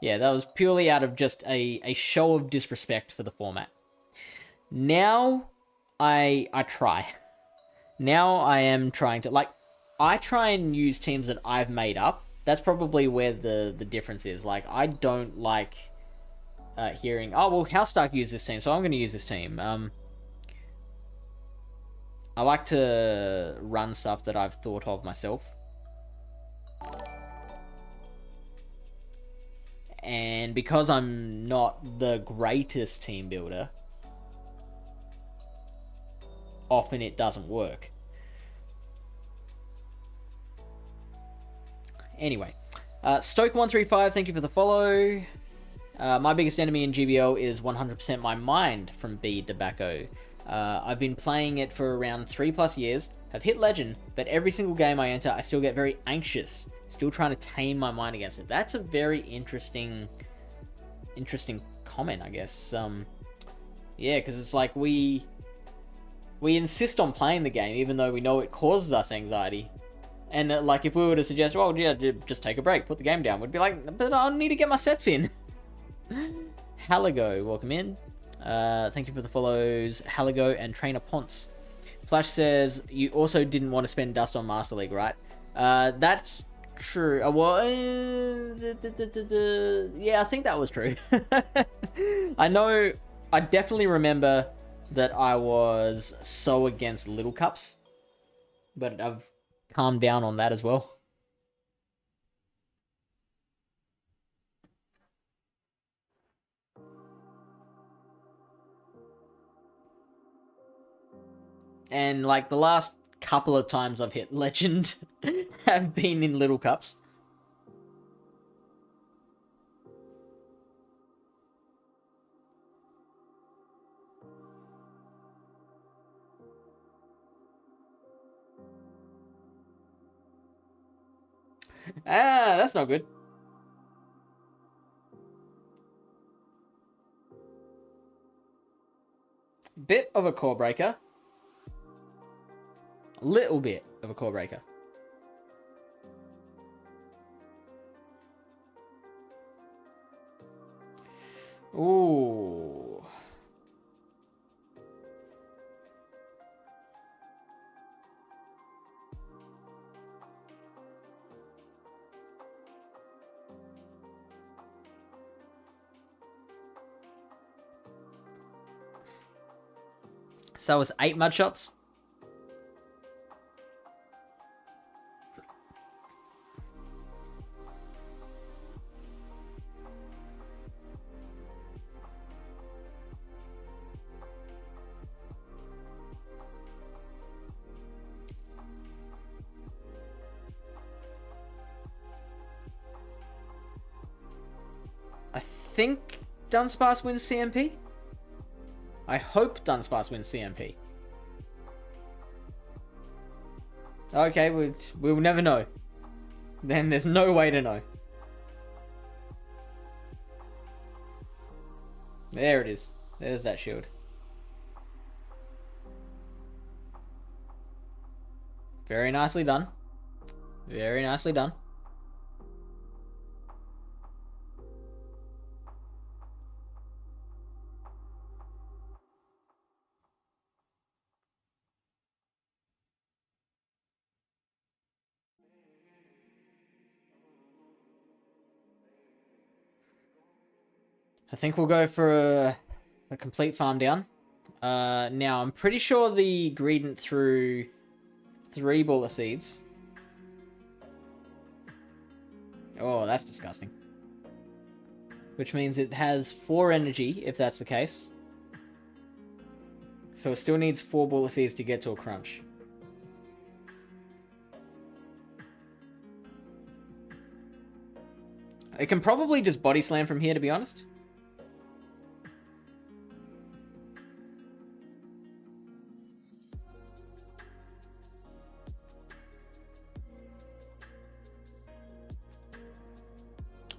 yeah, that was purely out of just a show of disrespect for the format. Now, I try. Now I am trying to, like, I try and use teams that I've made up. That's probably where the difference is. Like, I don't like hearing, oh, well, Housedark used this team, so I'm going to use this team. I like to run stuff that I've thought of myself. And because I'm not the greatest team builder, often it doesn't work. Anyway, Stoke135, thank you for the follow. My biggest enemy in GBL is 100% my mind from B Tobacco. I've been playing it for around 3+ years, have hit legend, but every single game I enter, I still get very anxious, still trying to tame my mind against it. That's a very interesting comment, I guess. Yeah, because it's like we insist on playing the game, even though we know it causes us anxiety. And like, if we were to suggest, well, yeah, just take a break, put the game down, we'd be like, but I need to get my sets in. Halago, welcome in. Thank you for the follows, Halago and Trainer Ponce. Flash says, you also didn't want to spend dust on Master League, right? That's true. Well, yeah, I think that was true. I definitely remember that I was so against Little Cups, but I've calmed down on that as well. And, like, the last couple of times I've hit Legend have been in Little Cups. Ah, that's not good. Bit of a core breaker. A little bit of a core breaker. Ooh. So it was 8 mud shots. I think Dunsparce wins CMP. I hope Dunsparce wins CMP. Okay, we'll never know. Then there's no way to know. There it is. There's that shield. Very nicely done. Very nicely done. I think we'll go for a complete farm down. Now, I'm pretty sure the Greedent threw 3 bullet seeds. Oh, that's disgusting. Which means it has 4 energy, if that's the case. So it still needs 4 bullet seeds to get to a crunch. It can probably just body slam from here, to be honest.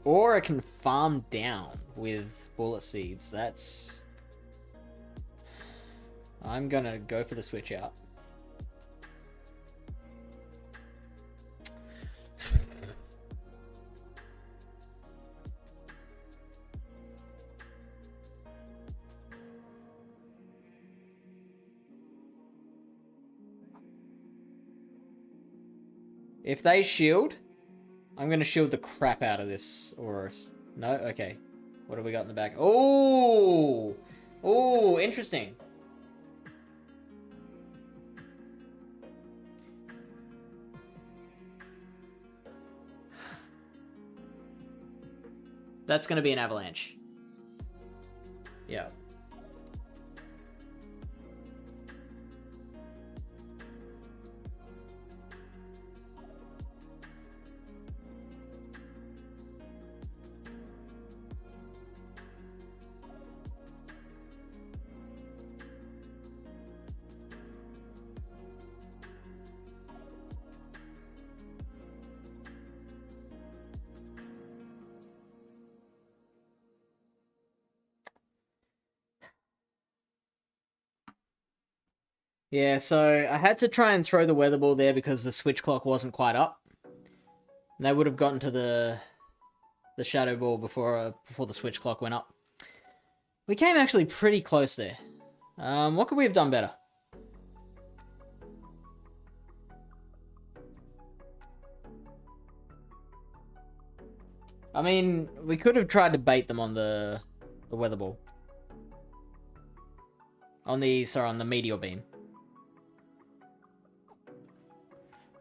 Or I can farm down with bullet seeds. That's... I'm gonna go for the switch out. If they shield, I'm going to shield the crap out of this Aurorus. No? Okay. What have we got in the back? Oh! Oh, interesting. That's going to be an avalanche. Yeah. Yeah, so I had to try and throw the weather ball there because the switch clock wasn't quite up. And they would have gotten to the shadow ball before the switch clock went up. We came actually pretty close there. What could we have done better? I mean, we could have tried to bait them on the weather ball. On the meteor beam.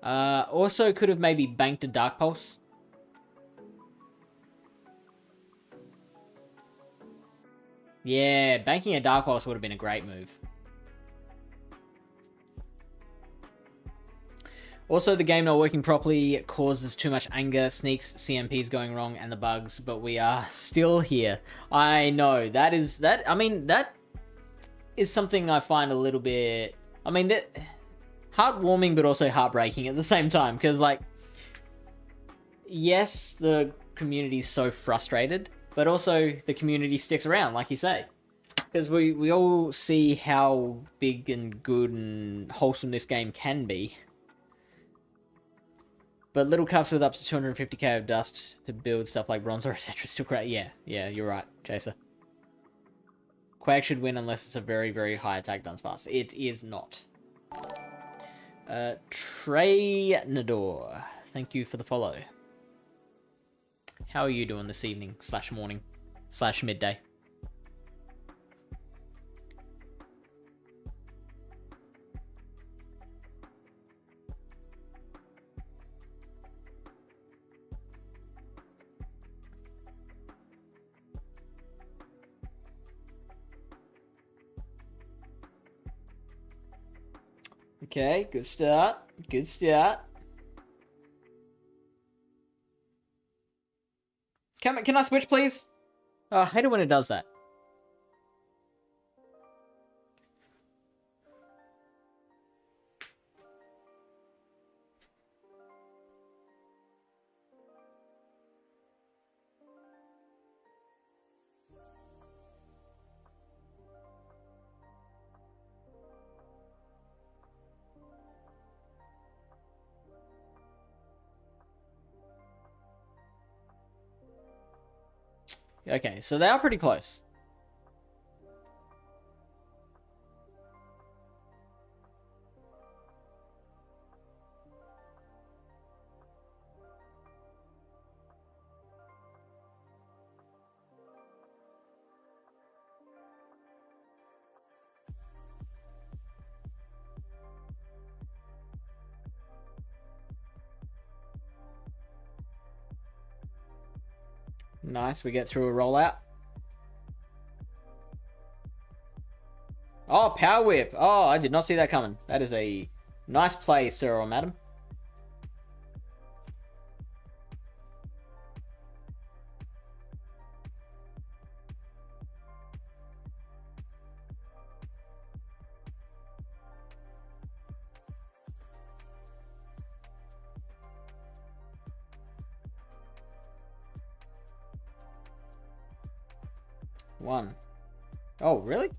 Also could have maybe banked a Dark Pulse. Yeah, banking a Dark Pulse would have been a great move. Also, the game not working properly causes too much anger, sneaks, CMPs going wrong, and the bugs, but we are still here. I know, that is something I find a little bit... I mean, that... heartwarming, but also heartbreaking at the same time, because, like... yes, the community's so frustrated, but also the community sticks around, like you say. Because we all see how big and good and wholesome this game can be. But little cups with up to 250k of dust to build stuff like bronze or etc. still great. Yeah, you're right, Chaser. Quag should win unless it's a very, very high attack Dunsparce. It is not. Trey Nador, thank you for the follow. How are you doing this evening / morning / midday? Okay, good start. Good start. Can I switch, please? Oh, I hate it when it does that. Okay, so they are pretty close. Nice, we get through a rollout. Oh, Power Whip. Oh, I did not see that coming. That is a nice play, sir or madam. One. Oh, really?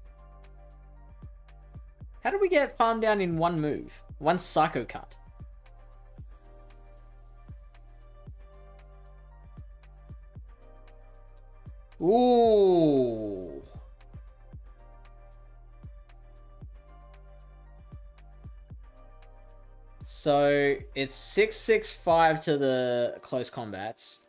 How did we get farm down in one move? One Psycho Cut. Ooh. So it's 665 to the close combats.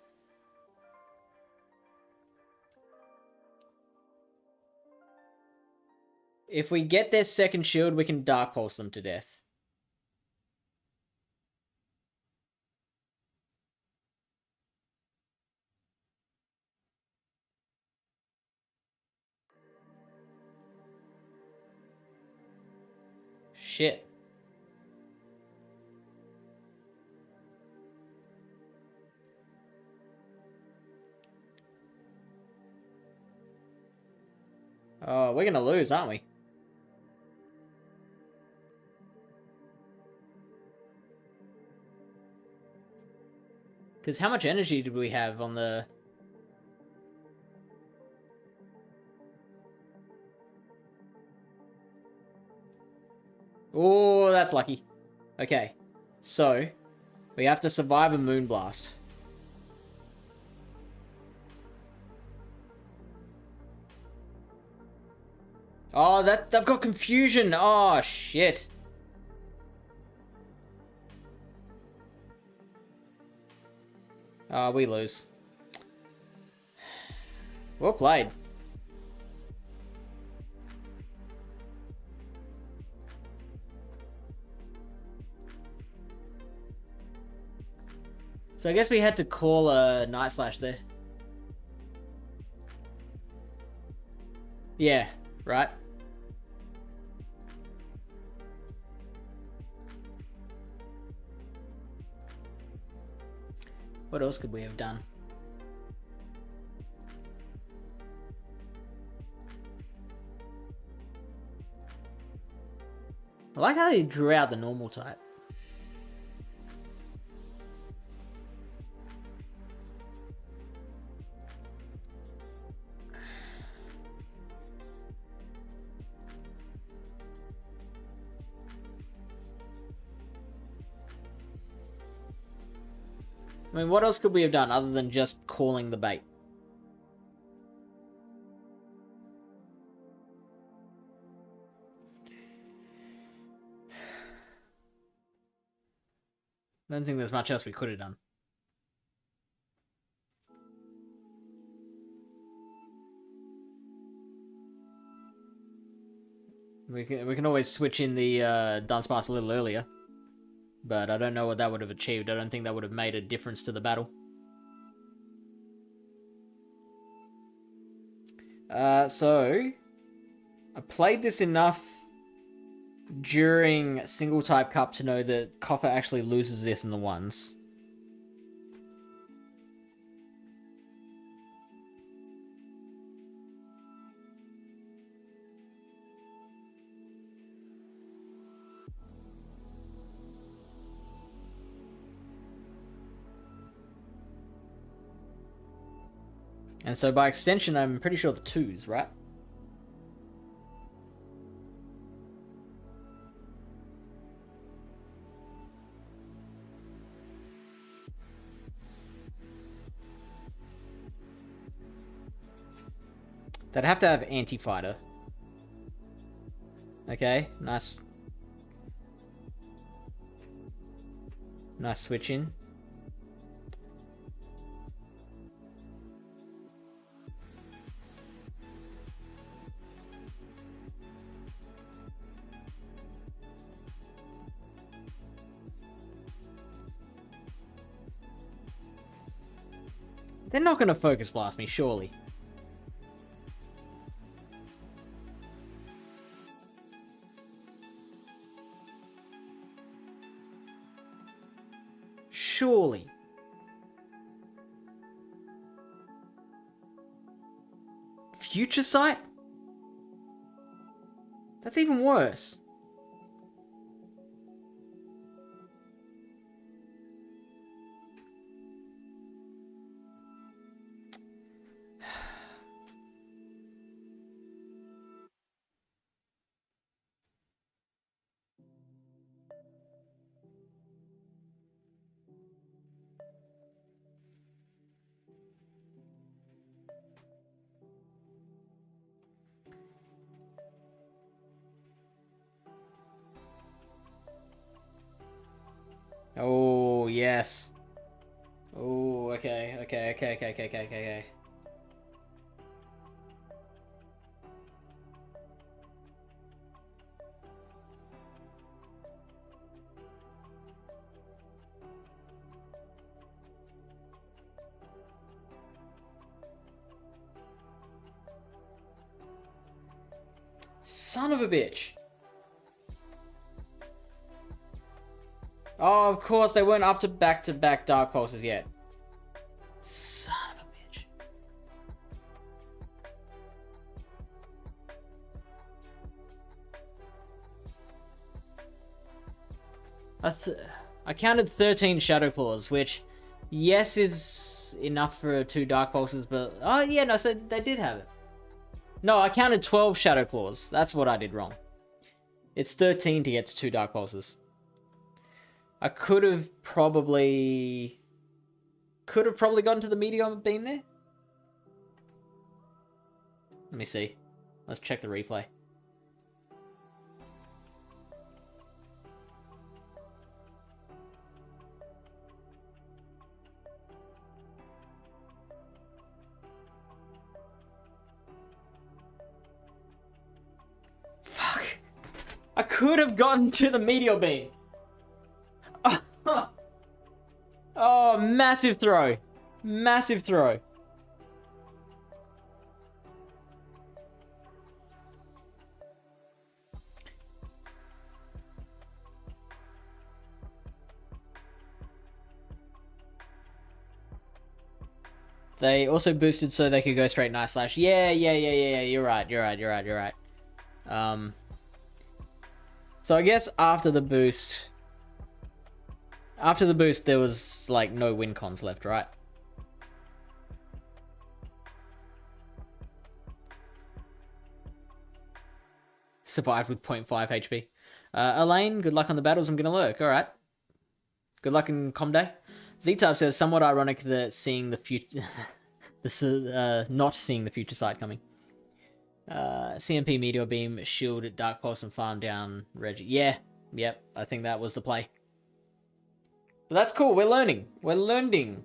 If we get their second shield, we can Dark Pulse them to death. Shit. Oh, we're gonna lose, aren't we? Because how much energy did we have on the... Oh, that's lucky. Okay. So, we have to survive a Moonblast. Oh, that I've got confusion. Oh, shit. Oh, we lose. Well played. So I guess we had to call a Night Slash there. Yeah, right? What else could we have done? I like how they drew out the normal type. I mean, what else could we have done other than just calling the bait? I don't think there's much else we could have done. We can always switch in the dance pass a little earlier. But I don't know what that would have achieved. I don't think that would have made a difference to the battle. So I played this enough during single type cup to know that Coffer actually loses this in the ones. And so by extension, I'm pretty sure the twos, right? They'd have to have anti-fighter. Okay, nice. Nice switch in. They're not going to focus blast me, surely. Surely. Future Sight? That's even worse. Oh, yes. Oh, okay. Son of a bitch. Oh, of course, they weren't up to back-to-back Dark Pulses yet. Son of a bitch. I counted 13 Shadow Claws, which, yes, is enough for 2 Dark Pulses, but... Oh, yeah, no, so they did have it. No, I counted 12 Shadow Claws. That's what I did wrong. It's 13 to get to 2 Dark Pulses. I could have probably gotten to the Meteor Beam there. Let me see. Let's check the replay. Fuck. I could have gotten to the Meteor Beam. Oh, massive throw. Massive throw. They also boosted so they could go straight Night Slash. Yeah. You're right. So I guess after the boost, there was, like, no win cons left, right? Survived with 0.5 HP. Elaine, good luck on the battles. I'm going to lurk. All right. Good luck in Com Day. Z-Type says, somewhat ironic that seeing the future... not seeing the future sight coming. CMP Meteor Beam, Shield, Dark Pulse, and Farm down Reggie. Yeah, yep, I think that was the play. But that's cool, we're learning. We're learning.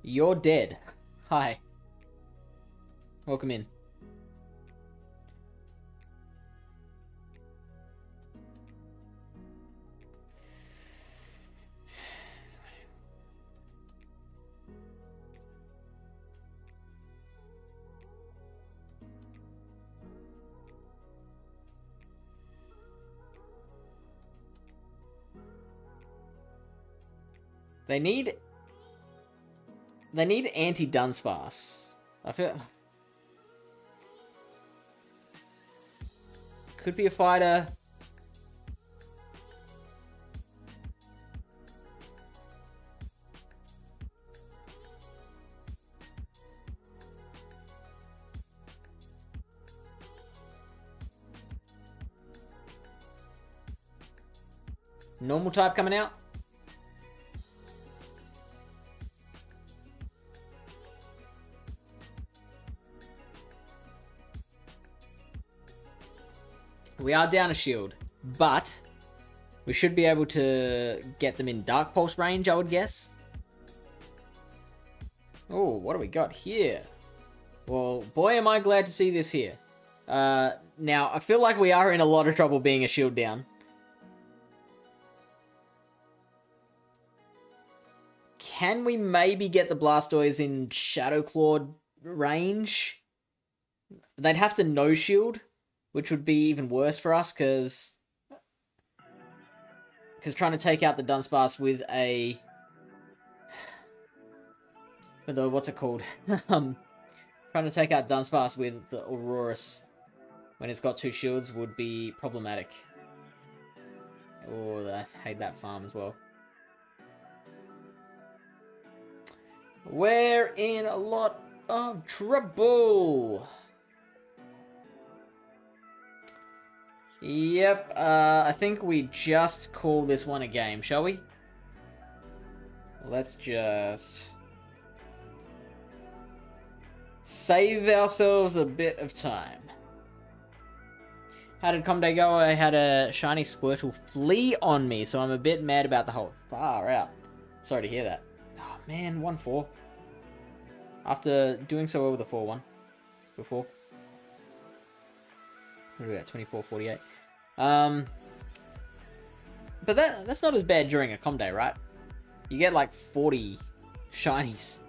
You're dead. Hi. Welcome in. They need anti-Dunsparce. I feel... Could be a fighter. Normal type coming out. We are down a shield, but we should be able to get them in Dark Pulse range, I would guess. Oh, what do we got here? Well, boy, am I glad to see this here. Now, I feel like we are in a lot of trouble being a shield down. Can we maybe get the Blastoise in Shadow Claw range? They'd have to no shield, which would be even worse for us, because trying to take out the Dunsparce with a... what's it called? Trying to take out Dunsparce with the Aurorus when it's got 2 shields would be problematic. Oh, I hate that farm as well. We're in a lot of trouble. Yep, I think we just call this one a game, shall we? Let's just save ourselves a bit of time. How did Comday go? I had a shiny Squirtle flee on me, so I'm a bit mad about the whole... Far out. Sorry to hear that. Oh man, 1-4. After doing so well with the 4-1 before. What do we got? 24-48. But that's not as bad during a com day, right? You get like 40 shinies.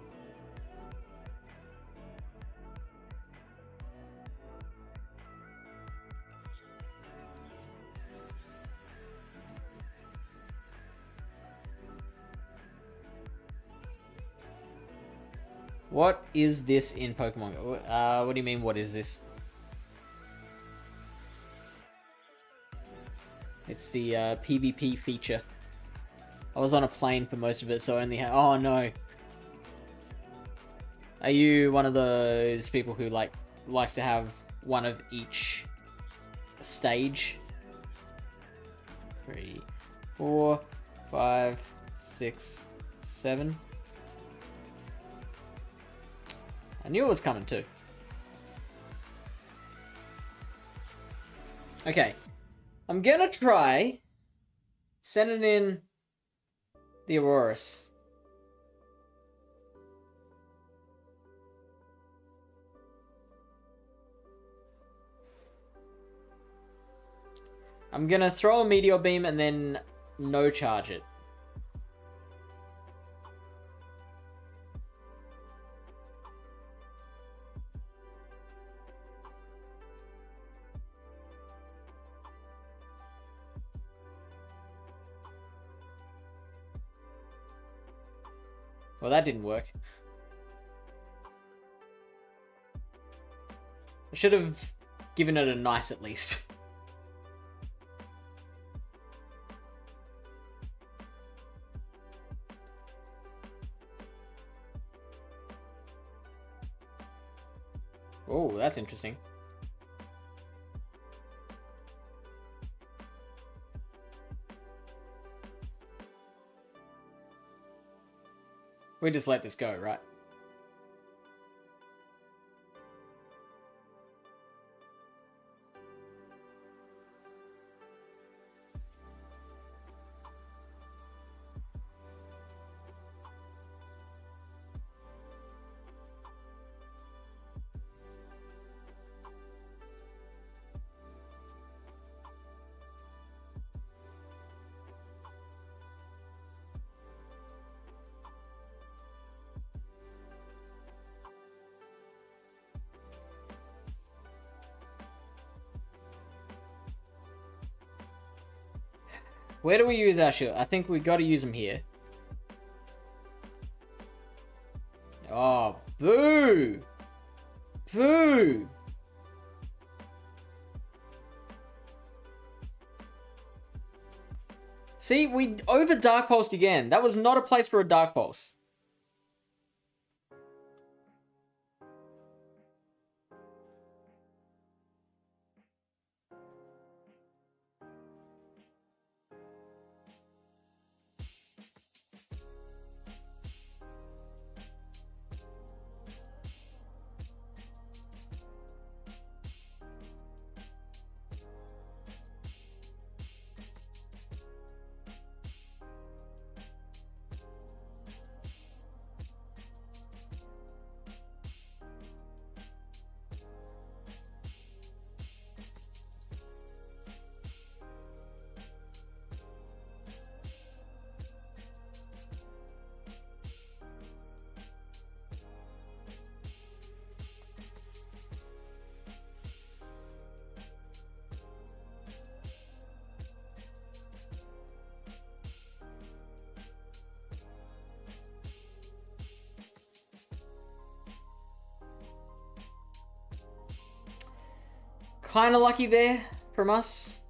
What is this in Pokemon Go? What do you mean, what is this? It's the PvP feature. I was on a plane for most of it, so I only had... Oh, no. Are you one of those people who likes to have one of each stage? 3, 4, 5, 6, 7. I knew it was coming too. Okay. I'm gonna try sending in the Aurorus. I'm gonna throw a Meteor Beam and then no charge it. Well, that didn't work. I should have given it a nice at least. Oh, that's interesting. We just let this go, right? Where do we use our shield? I think we got to use them here. Oh, boo! Boo! See, we over Dark Pulsed again. That was not a place for a Dark Pulse. Kind of lucky there from us.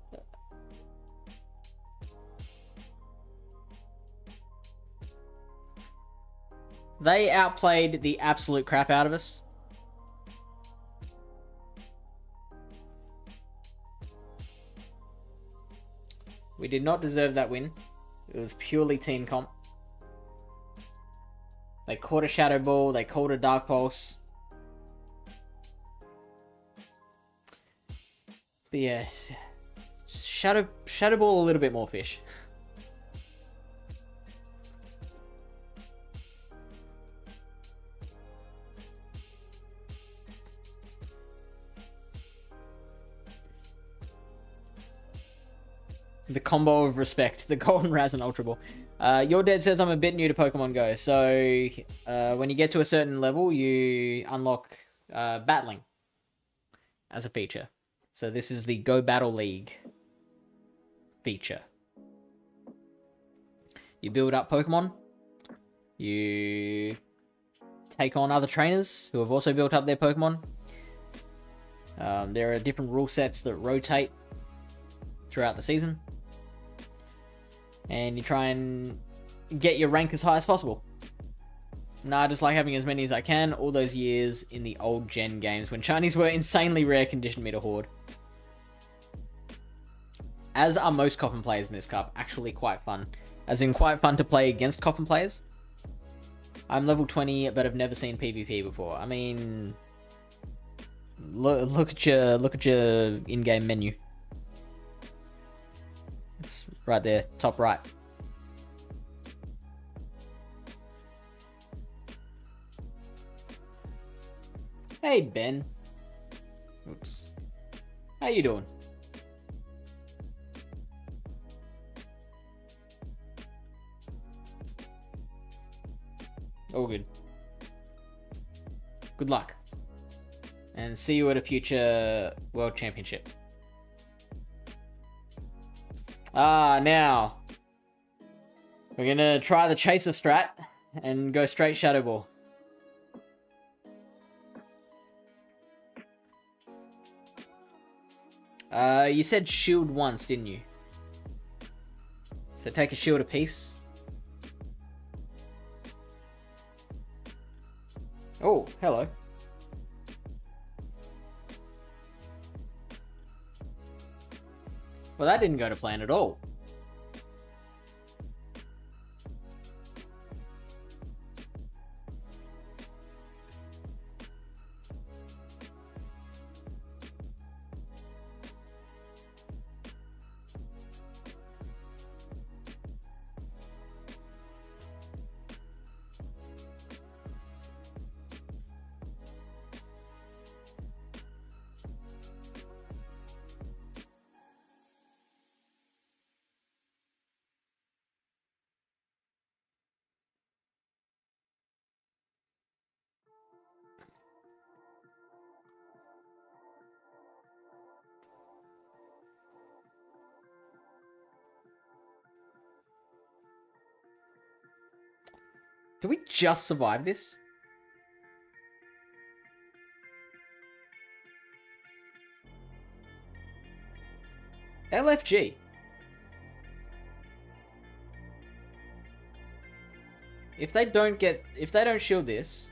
They outplayed the absolute crap out of us. We did not deserve that win. It was purely team comp. They caught a Shadow Ball, they caught a Dark Pulse. But yeah, Shadow Ball a little bit more fish. The combo of respect, the Golden Raz and Ultra Ball. Your Dead says I'm a bit new to Pokemon Go, so when you get to a certain level, you unlock battling as a feature. So this is the Go Battle League feature. You build up Pokemon. You take on other trainers who have also built up their Pokemon. There are different rule sets that rotate throughout the season. And you try and get your rank as high as possible. Nah, I just like having as many as I can. All those years in the old gen games when shinies were insanely rare, conditioned me to hoard. As are most Coffin players in this cup. Actually quite fun. As in quite fun to play against Coffin players. I'm level 20, but I've never seen PvP before. I mean, look at your in-game menu. It's right there, top right. Hey, Ben. Oops. How you doing? All good. Good luck. And see you at a future World Championship. Now. We're gonna try the Chaser strat and go straight Shadow Ball. You said shield once, didn't you? So take a shield apiece. Oh, hello. Well, that didn't go to plan at all. Do we just survive this? LFG. If they don't shield this,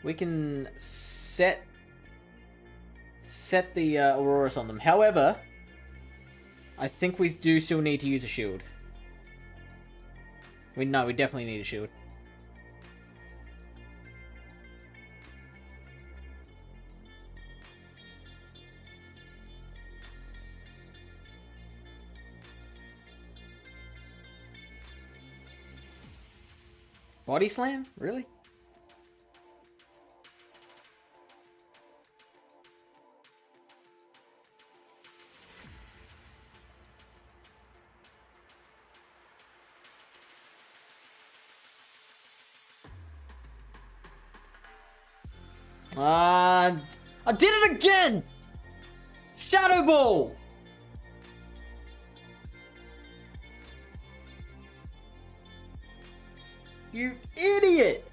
we can set the Auroras on them. However, I think we do still need to use a shield. We definitely need a shield. Body slam? Really? I did it again! Shadow Ball! You idiot!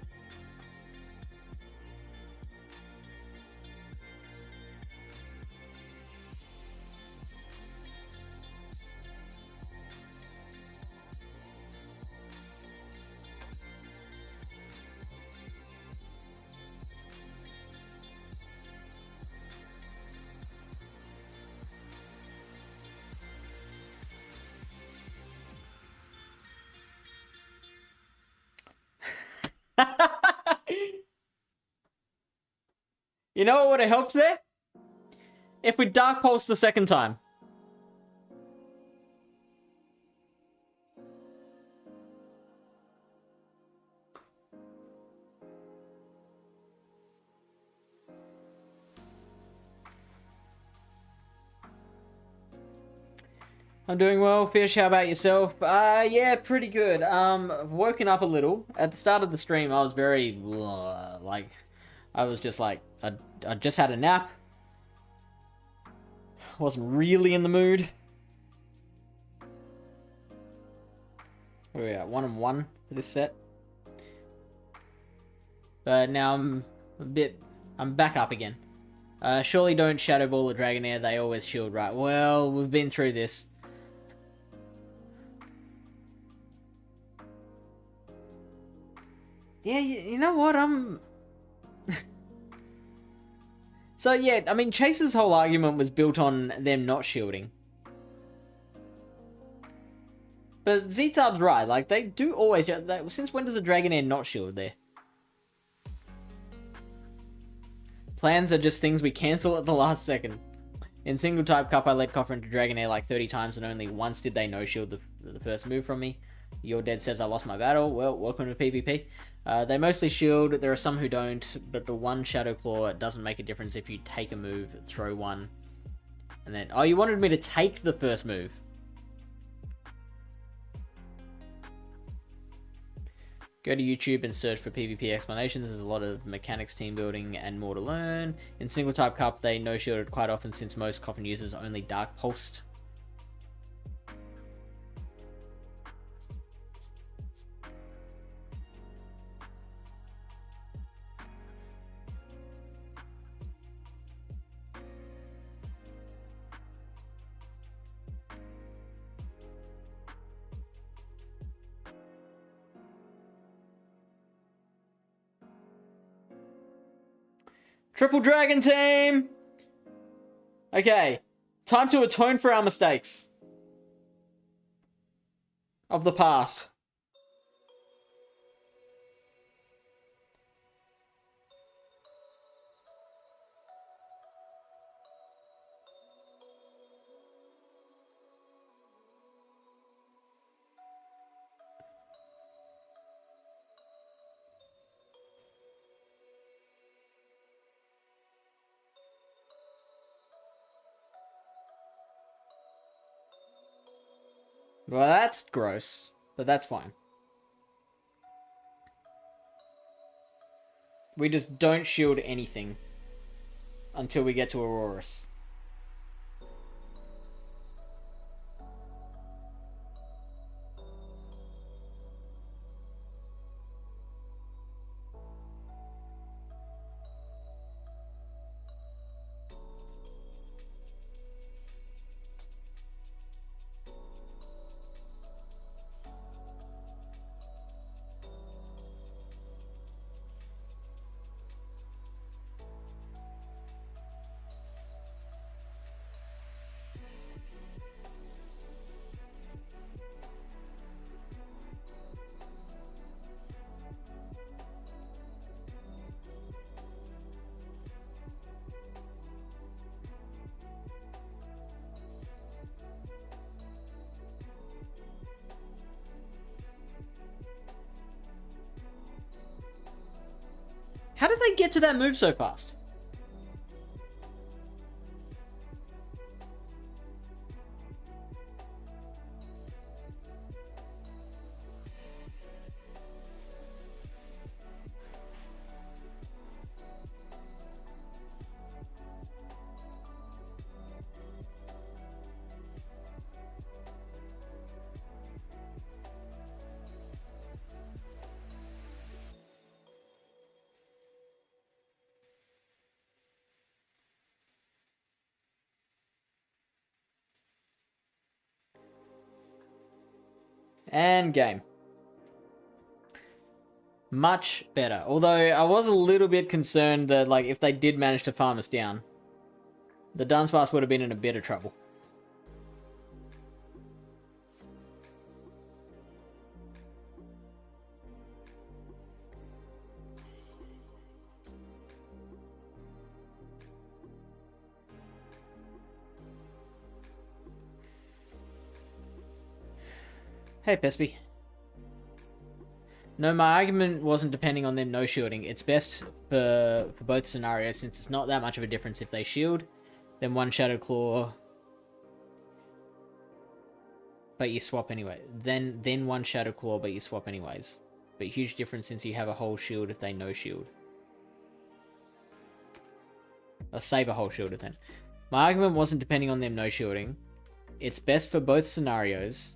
You know what would have helped there? If we Dark Pulse the second time. I'm doing well, Fish. How about yourself? Yeah, pretty good. Woken up a little. At the start of the stream, I was very, I was just like, I just had a nap. Wasn't really in the mood. Where are we at? 1-1 for this set. But now I'm back up again. Surely don't Shadow Ball or Dragonair, they always shield, right? Well, we've been through this. Yeah, you know what, So yeah, I mean, Chase's whole argument was built on them not shielding. But Z-Tub's right, like, they do always... Since when does a Dragonair not shield there? Plans are just things we cancel at the last second. In Single Type Cup, I let Coffer into Dragonair like 30 times and only once did they no-shield the first move from me. Your Dead says I lost my battle. Well, welcome to PvP. They mostly shield. There are some who don't, but the one Shadow Claw doesn't make a difference if you take a move, throw one, and then... Oh, you wanted me to take the first move. Go to YouTube and search for PvP explanations. There's a lot of mechanics, team building, and more to learn. In Single Type Cup, they no-shielded quite often since most Coffin users only Dark Pulsed. Triple Dragon team! Okay. Time to atone for our mistakes of the past. Well, that's gross, but that's fine. We just don't shield anything until we get to Aurorus. How did they get to that move so fast? And game. Much better. Although I was a little bit concerned that, like, if they did manage to farm us down, the Dunsparce would have been in a bit of trouble. Hey, Pespy. No, my argument wasn't depending on them no shielding. It's best for both scenarios, since it's not that much of a difference if they shield, then one Shadow Claw, but you swap anyway. Then one Shadow Claw, but you swap anyways. But huge difference since you have a whole shield if they no shield. Or save a whole shield if then. My argument wasn't depending on them no shielding. It's best for both scenarios,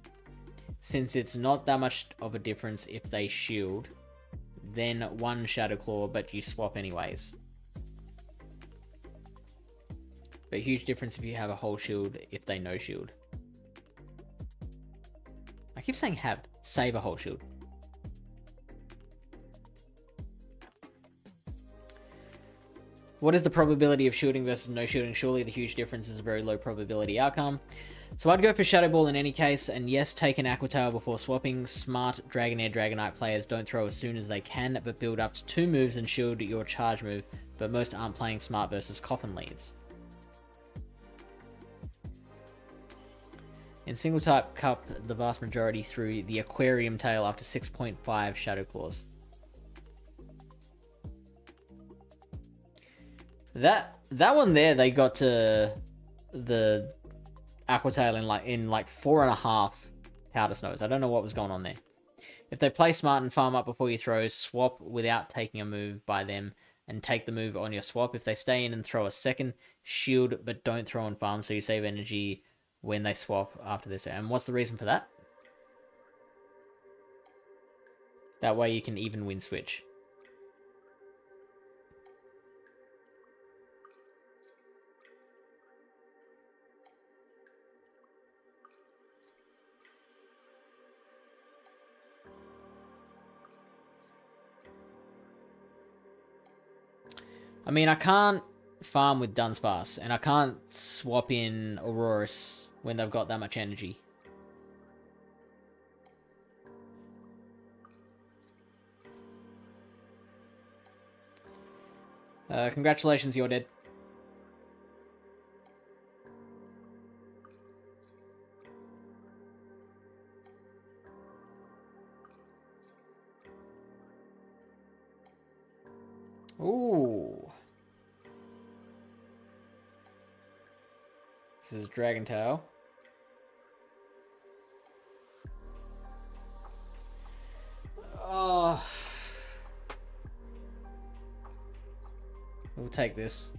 since it's not that much of a difference if they shield, then one Shadow Claw, but you swap anyways. But huge difference if you have a whole shield if they no shield. I keep saying have. Save a whole shield. What is the probability of shielding versus no shielding? Surely the huge difference is a very low probability outcome. So I'd go for Shadow Ball in any case, and yes, take an Aqua Tail before swapping. Smart Dragonair, Dragonite players don't throw as soon as they can, but build up to 2 moves and shield your charge move, but most aren't playing smart versus Coffin leads. In single type Cup, the vast majority threw the Aquarium Tail after 6.5 Shadow Claws. That one there, they got to the Aqua Tail in like 4.5 Powder Snows. I don't know what was going on there. If they play smart and farm up before you throw, swap without taking a move by them and take the move on your swap. If they stay in and throw a second, shield but don't throw and farm, so you save energy when they swap after this. And what's the reason for that? That way you can even win switch. I mean, I can't farm with Dunsparce, and I can't swap in Aurorus when they've got that much energy. Congratulations, you're dead. Ooh. This is Dragon Tail. Oh. We'll take this.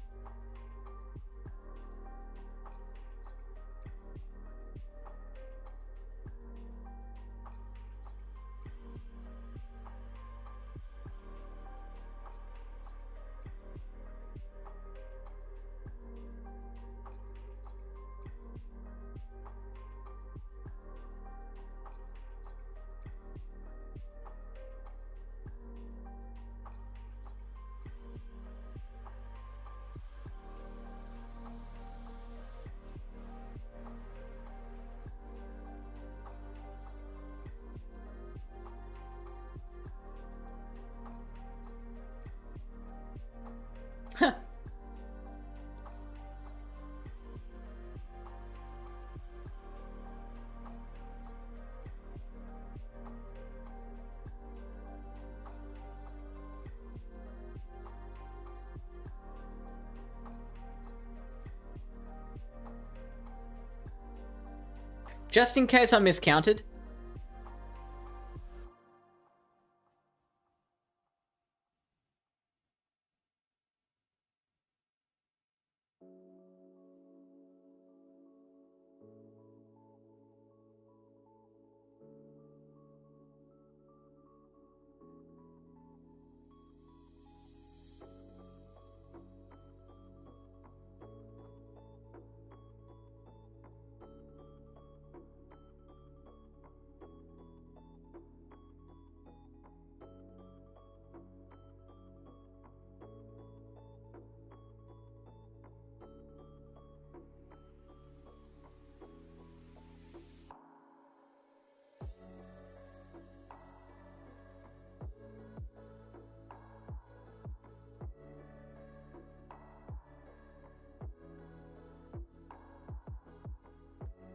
Just in case I miscounted.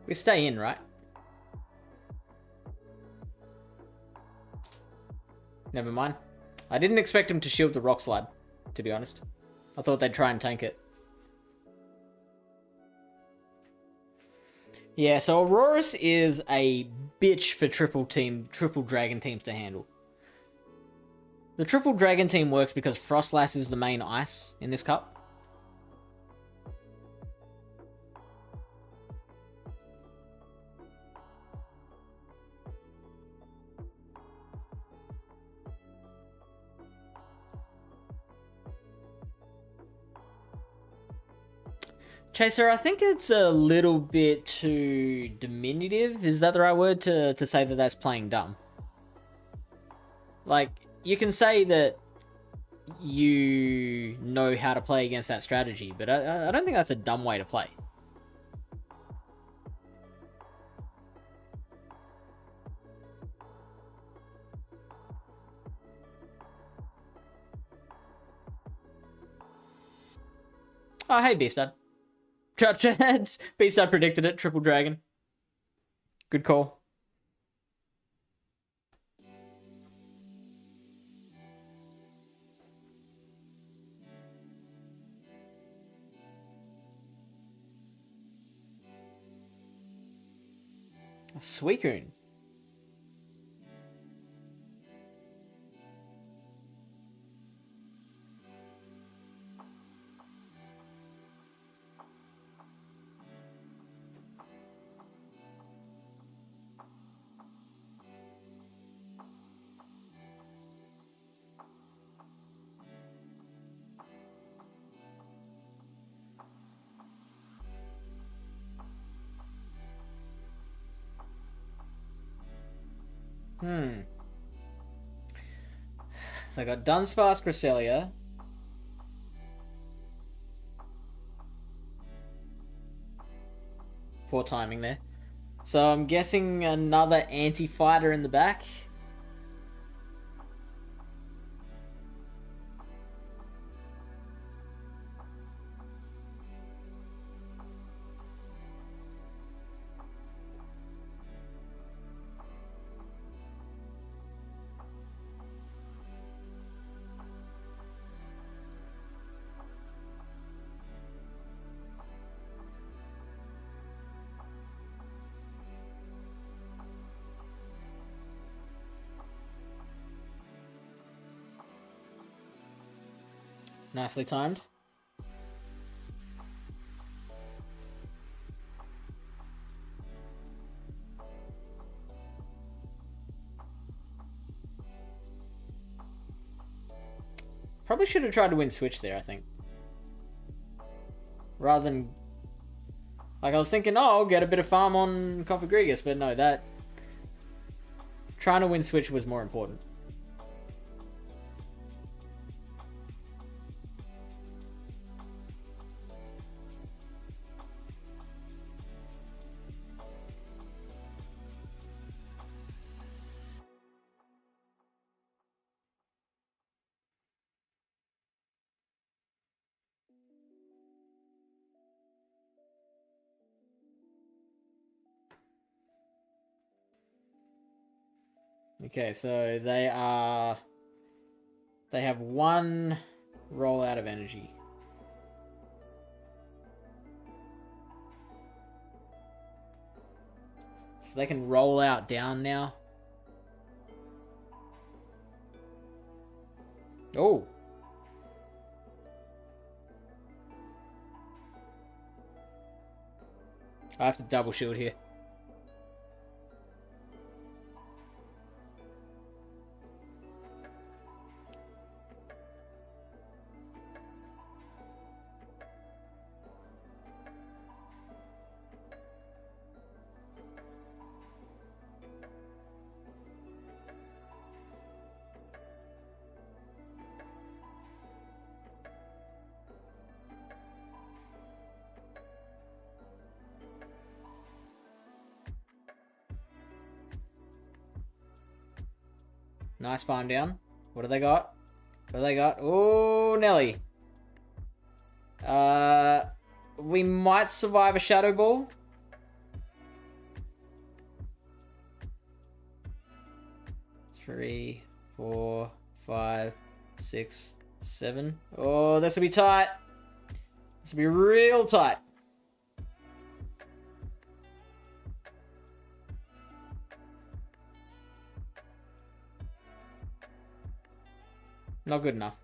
We stay in, right? Never mind. I didn't expect him to shield the rock slide, to be honest. I thought they'd try and tank it. Yeah, so Aurorus is a bitch for triple dragon teams to handle. The triple dragon team works because Frostlass is the main ice in this cup. Chaser, I think it's a little bit too diminutive. Is that the right word to say that that's playing dumb? Like, you can say that you know how to play against that strategy, but I don't think that's a dumb way to play. Oh, hey, Beastad. Beastad predicted it. Triple dragon. Good call. Suicune. So I got Dunsparce, Cresselia. Poor timing there. So I'm guessing another anti-fighter in the back. Nicely timed. Probably should have tried to win switch there, I think. Rather than... Like, I was thinking, oh, I'll get a bit of farm on Coffee Grigus, but no, that... Trying to win switch was more important. Okay, so they have one roll out of energy. So they can roll out down now. Oh. I have to double shield here. Nice farm down. What do they got? What do they got? Oh, Nelly. We might survive a Shadow Ball. Three, 4, 5, 6, 7. Oh, this will be tight. This will be real tight. Not good enough.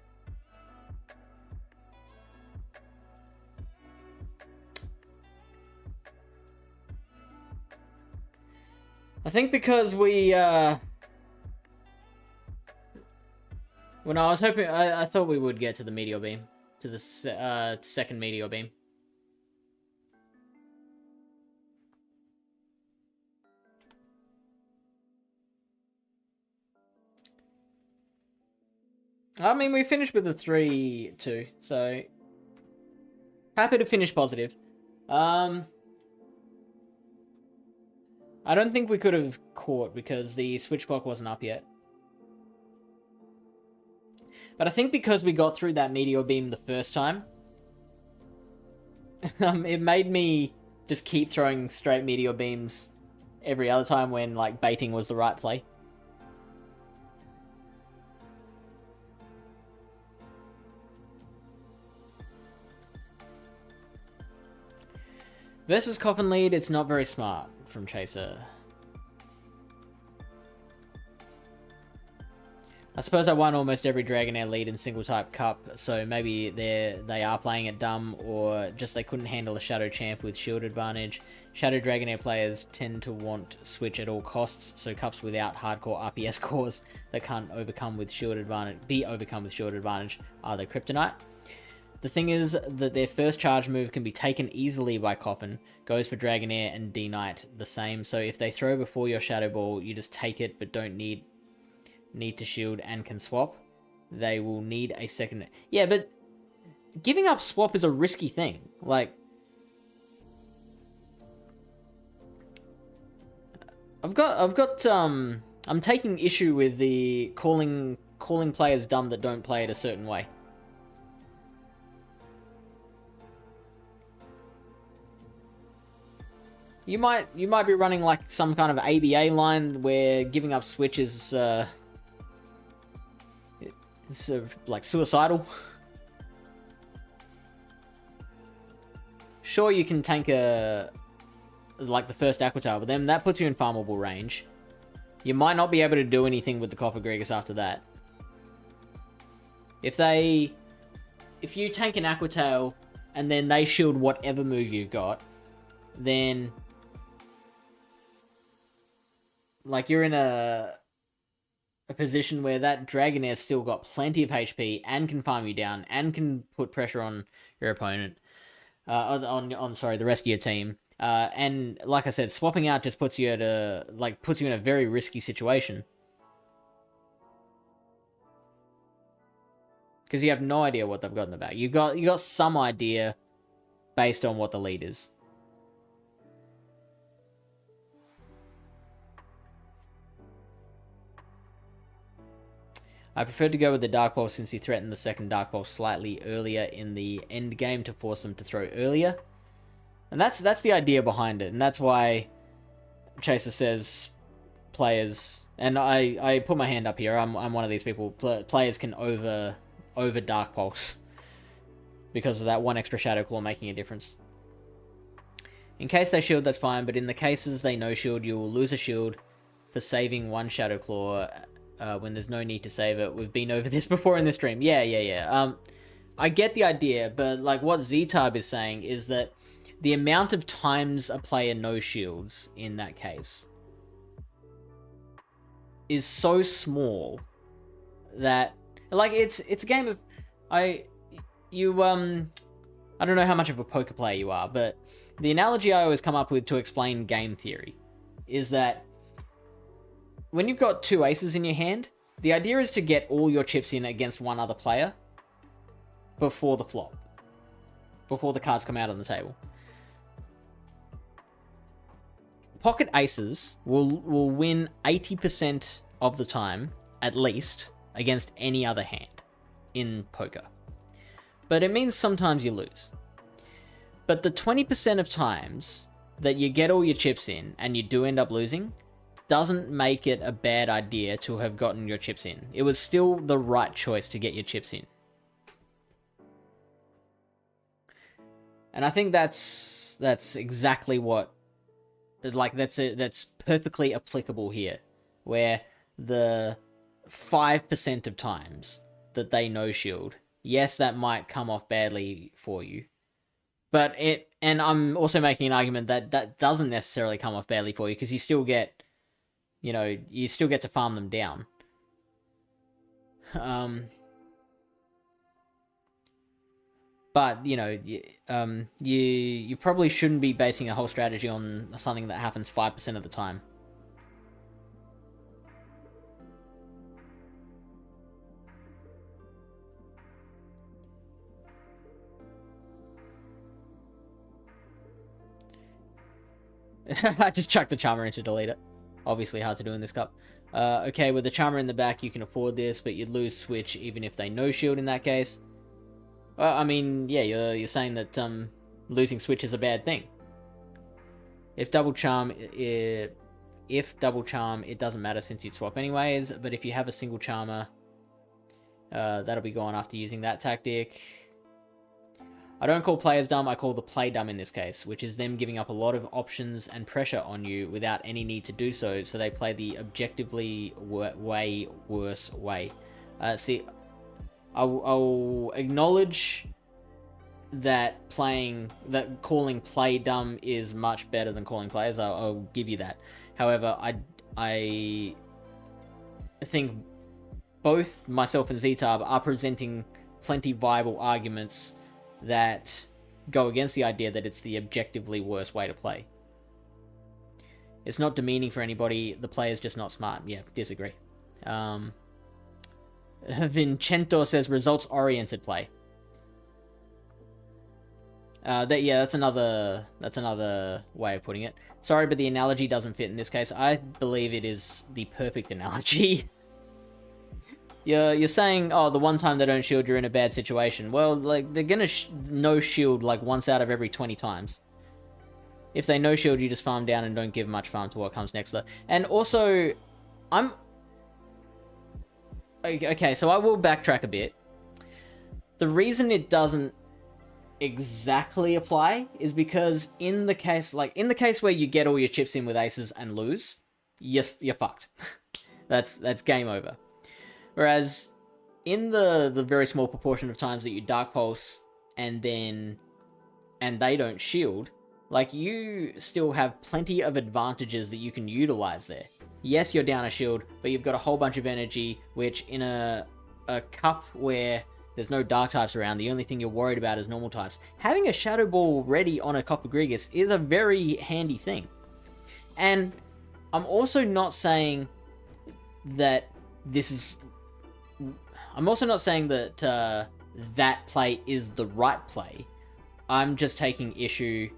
I think because we, when I was hoping, I thought we would get to the Meteor Beam. To the second Meteor Beam. I mean, we finished with a 3-2, so happy to finish positive. I don't think we could have caught because the switch clock wasn't up yet. But I think because we got through that Meteor Beam the first time, it made me just keep throwing straight Meteor Beams every other time when, like, baiting was the right play. Versus Coffin lead, it's not very smart from Chaser. I suppose I won almost every Dragonair lead in single type cup, so maybe they are playing it dumb, or just they couldn't handle a Shadow Champ with shield advantage. Shadow Dragonair players tend to want switch at all costs, so cups without hardcore RPS cores that can't be overcome with shield advantage are the Kryptonite. The thing is that their first charge move can be taken easily by Coffin, goes for Dragonair and D-Knight the same, so if they throw before your Shadow Ball, you just take it but don't need to shield and can swap. They will need a second... Yeah, but giving up swap is a risky thing. Like, I'm taking issue with the calling players dumb that don't play it a certain way. You might be running like some kind of ABA line where giving up switch is like suicidal. Sure, you can tank like the first Aqua Tower, but then that puts you in farmable range. You might not be able to do anything with the Cofagrigus after that. If you tank an Aqua Tail and then they shield whatever move you've got, then like you're in a position where that Dragonair's still got plenty of HP and can farm you down and can put pressure on your opponent. The rest of your team. And like I said, swapping out just puts you in a very risky situation. Because you have no idea what they've got in the bag. You got some idea based on what the lead is. I preferred to go with the Dark Pulse since he threatened the second Dark Pulse slightly earlier in the end game to force them to throw earlier. And that's the idea behind it. And that's why Chaser says players, and I put my hand up here, I'm one of these people, players can over Dark Pulse because of that one extra Shadow Claw making a difference. In case they shield, that's fine, but in the cases they no shield, you will lose a shield for saving one Shadow Claw when there's no need to save it. We've been over this before in the stream. Yeah. I get the idea, but like what Z-Tab is saying is that the amount of times a player no shields in that case is so small that like it's a game of I don't know how much of a poker player you are, but the analogy I always come up with to explain game theory is that when you've got two aces in your hand, the idea is to get all your chips in against one other player before the flop, before the cards come out on the table. Pocket aces will win 80% of the time, at least, against any other hand in poker. But it means sometimes you lose. But the 20% of times that you get all your chips in and you do end up losing doesn't make it a bad idea to have gotten your chips in. It was still the right choice to get your chips in. And I think that's exactly what, like, that's perfectly applicable here, where the 5% of times that they no shield, yes, that might come off badly for you, but and I'm also making an argument that that doesn't necessarily come off badly for you, because you still get, you still get to farm them down. But, you probably shouldn't be basing a whole strategy on something that happens 5% of the time. I just chucked the Charmer in to delete it. Obviously hard to do in this cup. Okay, with the Charmer in the back, you can afford this, but you'd lose Switch even if they no shield in that case. Well, I mean, yeah, you're saying that losing Switch is a bad thing. If double charm, it doesn't matter since you'd swap anyways. But if you have a single Charmer, that'll be gone after using that tactic. I don't call players dumb, I call the play dumb in this case, which is them giving up a lot of options and pressure on you without any need to do so, so they play the objectively way worse way. See, I'll acknowledge that calling play dumb is much better than calling players. I'll give you that. However, I think both myself and Z-Tab are presenting plenty viable arguments that go against the idea that it's the objectively worst way to play. It's not demeaning for anybody, the player's just not smart. Yeah, disagree. Vincento says results-oriented play. That's another way of putting it. Sorry, but the analogy doesn't fit in this case. I believe it is the perfect analogy. You're saying, oh, the one time they don't shield, you're in a bad situation. Well, like, they're gonna no shield like once out of every 20 times. If they no shield, you just farm down and don't give much farm to what comes next. And also, okay, so I will backtrack a bit. The reason it doesn't exactly apply is because in the case where you get all your chips in with aces and lose, yes, you're fucked. That's game over. Whereas in the very small proportion of times that you Dark Pulse and they don't shield, like, you still have plenty of advantages that you can utilize there. Yes, you're down a shield, but you've got a whole bunch of energy, which in a cup where there's no dark types around, the only thing you're worried about is normal types. Having a Shadow Ball ready on a Coppergrigus is a very handy thing. And I'm also not saying that that play is the right play. I'm just taking issue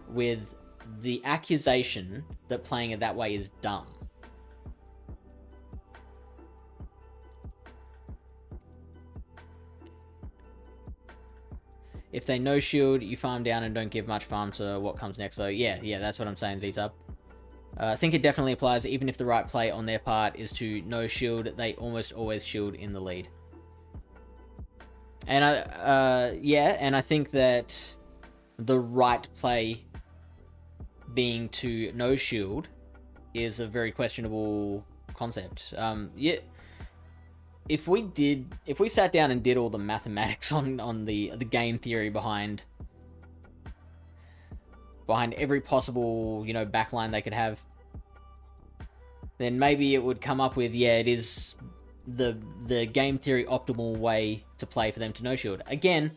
with the accusation that playing it that way is dumb. If they no shield, you farm down and don't give much farm to what comes next. So yeah, that's what I'm saying, Z-Tub. I think it definitely applies. Even if the right play on their part is to no shield, they almost always shield in the lead. And I think that the right play being to no shield is a very questionable concept. If we sat down and did all the mathematics on the game theory behind every possible, backline they could have, then maybe it would come up with, it is the game theory optimal way to play for them to no shield. Again,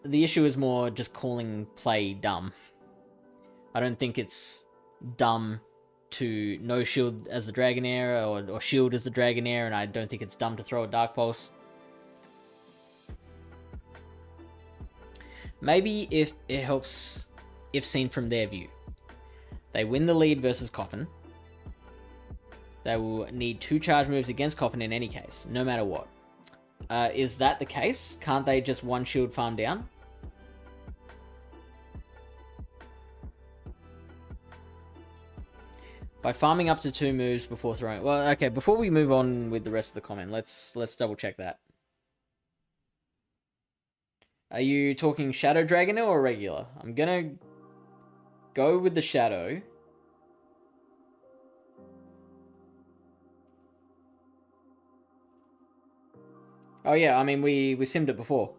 the issue is more just calling play dumb. I don't think it's dumb to no shield as the Dragonair or shield as the Dragonair, and I don't think it's dumb to throw a Dark Pulse. Maybe if it helps, if seen from their view. They win the lead versus Coffin. They will need 2 charge moves against Coffin in any case, no matter what. Is that the case? Can't they just one shield farm down? By farming up to 2 moves before throwing... Well, okay, before we move on with the rest of the comment, let's double check that. Are you talking Shadow Dragonair or regular? I'm gonna go with the Shadow. Oh yeah, I mean, we simmed it before.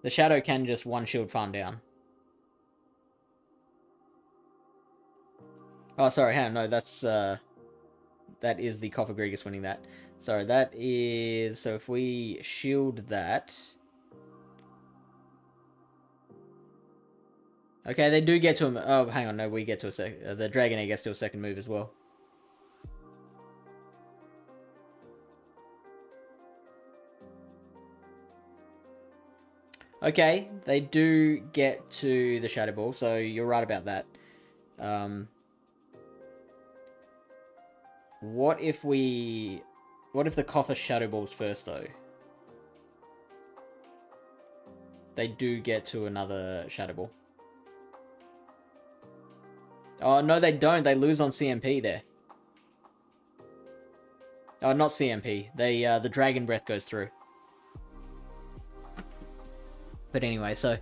The Shadow can just one shield farm down. Oh, sorry, hang on, no, that's, that is the Coppergrigus winning that. Sorry, that is, so if we shield that... Okay, they do get to a, oh, hang on, no, we get to a the Dragonair gets to a second move as well. Okay, they do get to the Shadow Ball, so you're right about that. What if the Coffer Shadow Balls first, though? They do get to another Shadow Ball. Oh, no, they don't. They lose on CMP there. Oh, not CMP. The Dragon Breath goes through. But anyway, so...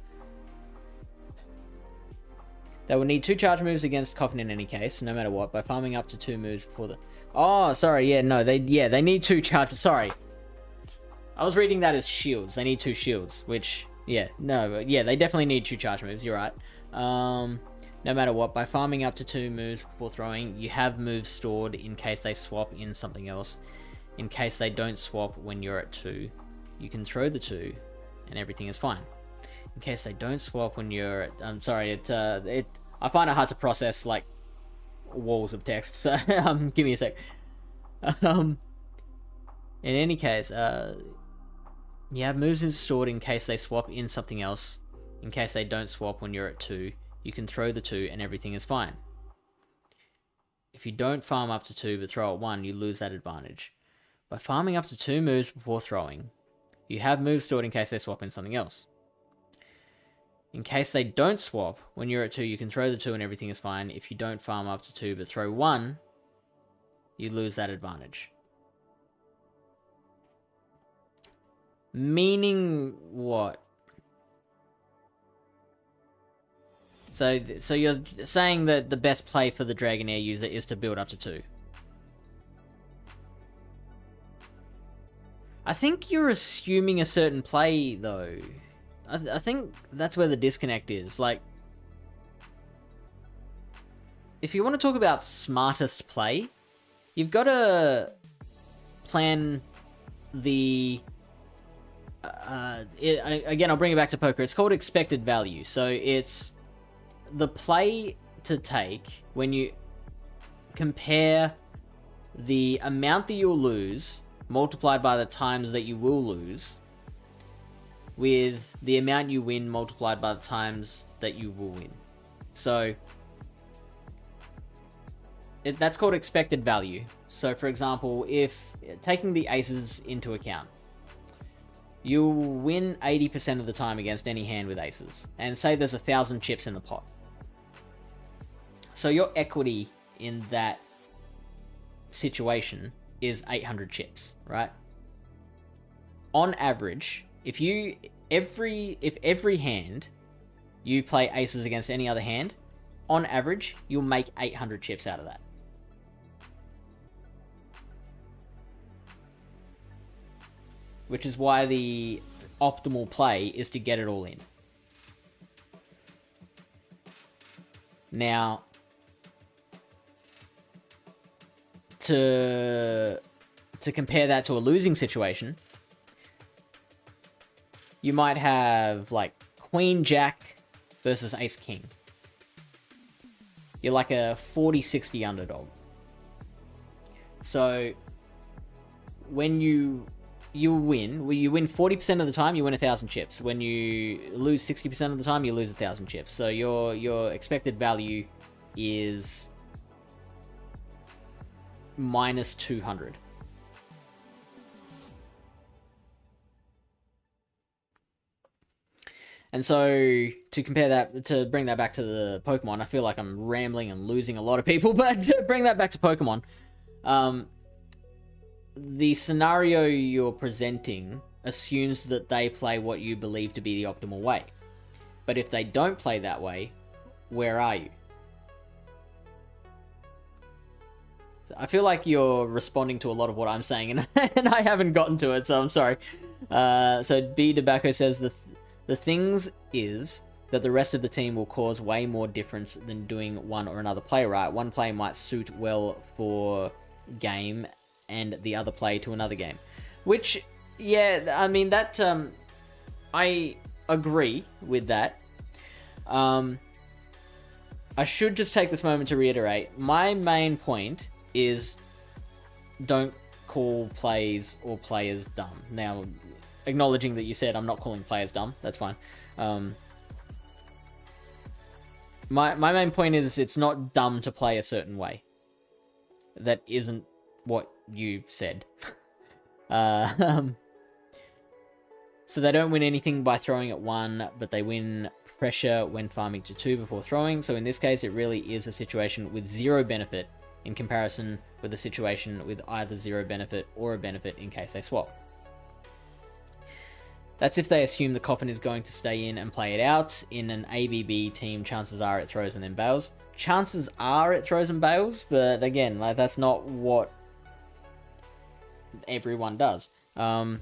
They will need 2 charge moves against Coffin in any case, no matter what, by farming up to 2 moves before the... Oh, sorry, yeah, no, they need 2 charge... Sorry. I was reading that as shields. They need 2 shields, which... Yeah, no, yeah, they definitely need 2 charge moves, you're right. No matter what, by farming up to 2 moves before throwing, you have moves stored in case they swap in something else. In case they don't swap when you're at 2, you can throw the 2, and everything is fine. In case they don't swap when you're at... I'm sorry, I find it hard to process, like, walls of text, so give me a sec. In any case, you have moves stored in case they swap in something else. In case they don't swap when you're at 2, you can throw the 2 and everything is fine. If you don't farm up to 2 but throw at 1, you lose that advantage. By farming up to 2 moves before throwing, you have moves stored in case they swap in something else. In case they don't swap, when you're at 2, you can throw the 2 and everything is fine. If you don't farm up to 2 but throw 1, you lose that advantage. Meaning what? So you're saying that the best play for the Dragonair user is to build up to 2. I think you're assuming a certain play, though. I think that's where the disconnect is. Like, if you want to talk about smartest play, you've got to plan the... again, I'll bring it back to poker. It's called expected value. So it's the play to take when you compare the amount that you'll lose multiplied by the times that you will lose with the amount you win multiplied by the times that you will win. So that's called expected value. So for example, if taking the aces into account, you'll win 80% of the time against any hand with aces. And say there's 1,000 chips in the pot. So your equity in that situation is 800 chips, right? On average, if every hand you play aces against any other hand, on average, you'll make 800 chips out of that. Which is why the optimal play is to get it all in. Now, to compare that to a losing situation, you might have like Queen Jack versus Ace King. You're like a 40-60 underdog. So when you win 40% of the time, you win 1,000 chips. When you lose 60% of the time, you lose 1,000 chips. So your expected value is minus 200. And so to compare that, to bring that back to the Pokemon, I feel like I'm rambling and losing a lot of people, but to bring that back to Pokemon, the scenario you're presenting assumes that they play what you believe to be the optimal way. But if they don't play that way, where are you? So I feel like you're responding to a lot of what I'm saying, and I haven't gotten to it, so I'm sorry. So B Tobacco says the things is that the rest of the team will cause way more difference than doing one or another play right. One play might suit well for game and the other play to another game. Which, yeah, I mean, that, I agree with that. I should just take this moment to reiterate. My main point is don't call plays or players dumb. Now, acknowledging that you said I'm not calling players dumb, that's fine. My main point is it's not dumb to play a certain way. That isn't what you said. So they don't win anything by throwing at 1, but they win pressure when farming to 2 before throwing. So in this case, it really is a situation with 0 benefit in comparison with a situation with either 0 benefit or a benefit in case they swap. That's if they assume the coffin is going to stay in and play it out. In an ABB team, chances are it throws and then bails. Chances are it throws and bails, but again, like, that's not what everyone does. Now,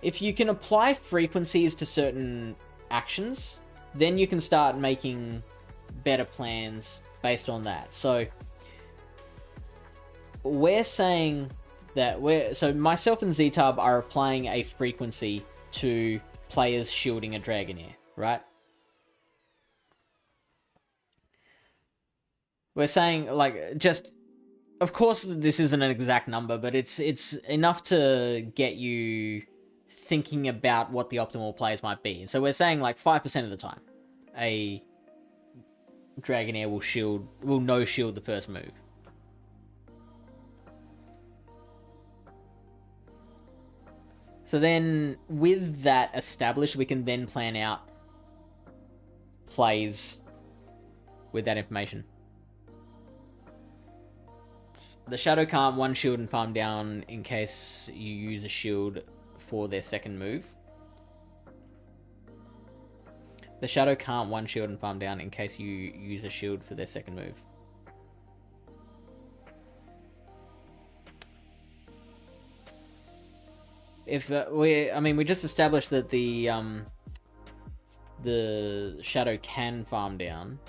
if you can apply frequencies to certain actions, then you can start making better plans based on that. So we're saying that so myself and ZTub are applying a frequency to players shielding a Dragonair, right? We're saying, like, just of course, this isn't an exact number, but it's enough to get you thinking about what the optimal plays might be. So we're saying like 5% of the time, a Dragonair will no shield the first move. So then, with that established, we can then plan out plays with that information. The Shadow can't one shield and farm down in case you use a shield for their second move. The Shadow can't one shield and farm down in case you use a shield for their second move. If we just established that the Shadow can farm down.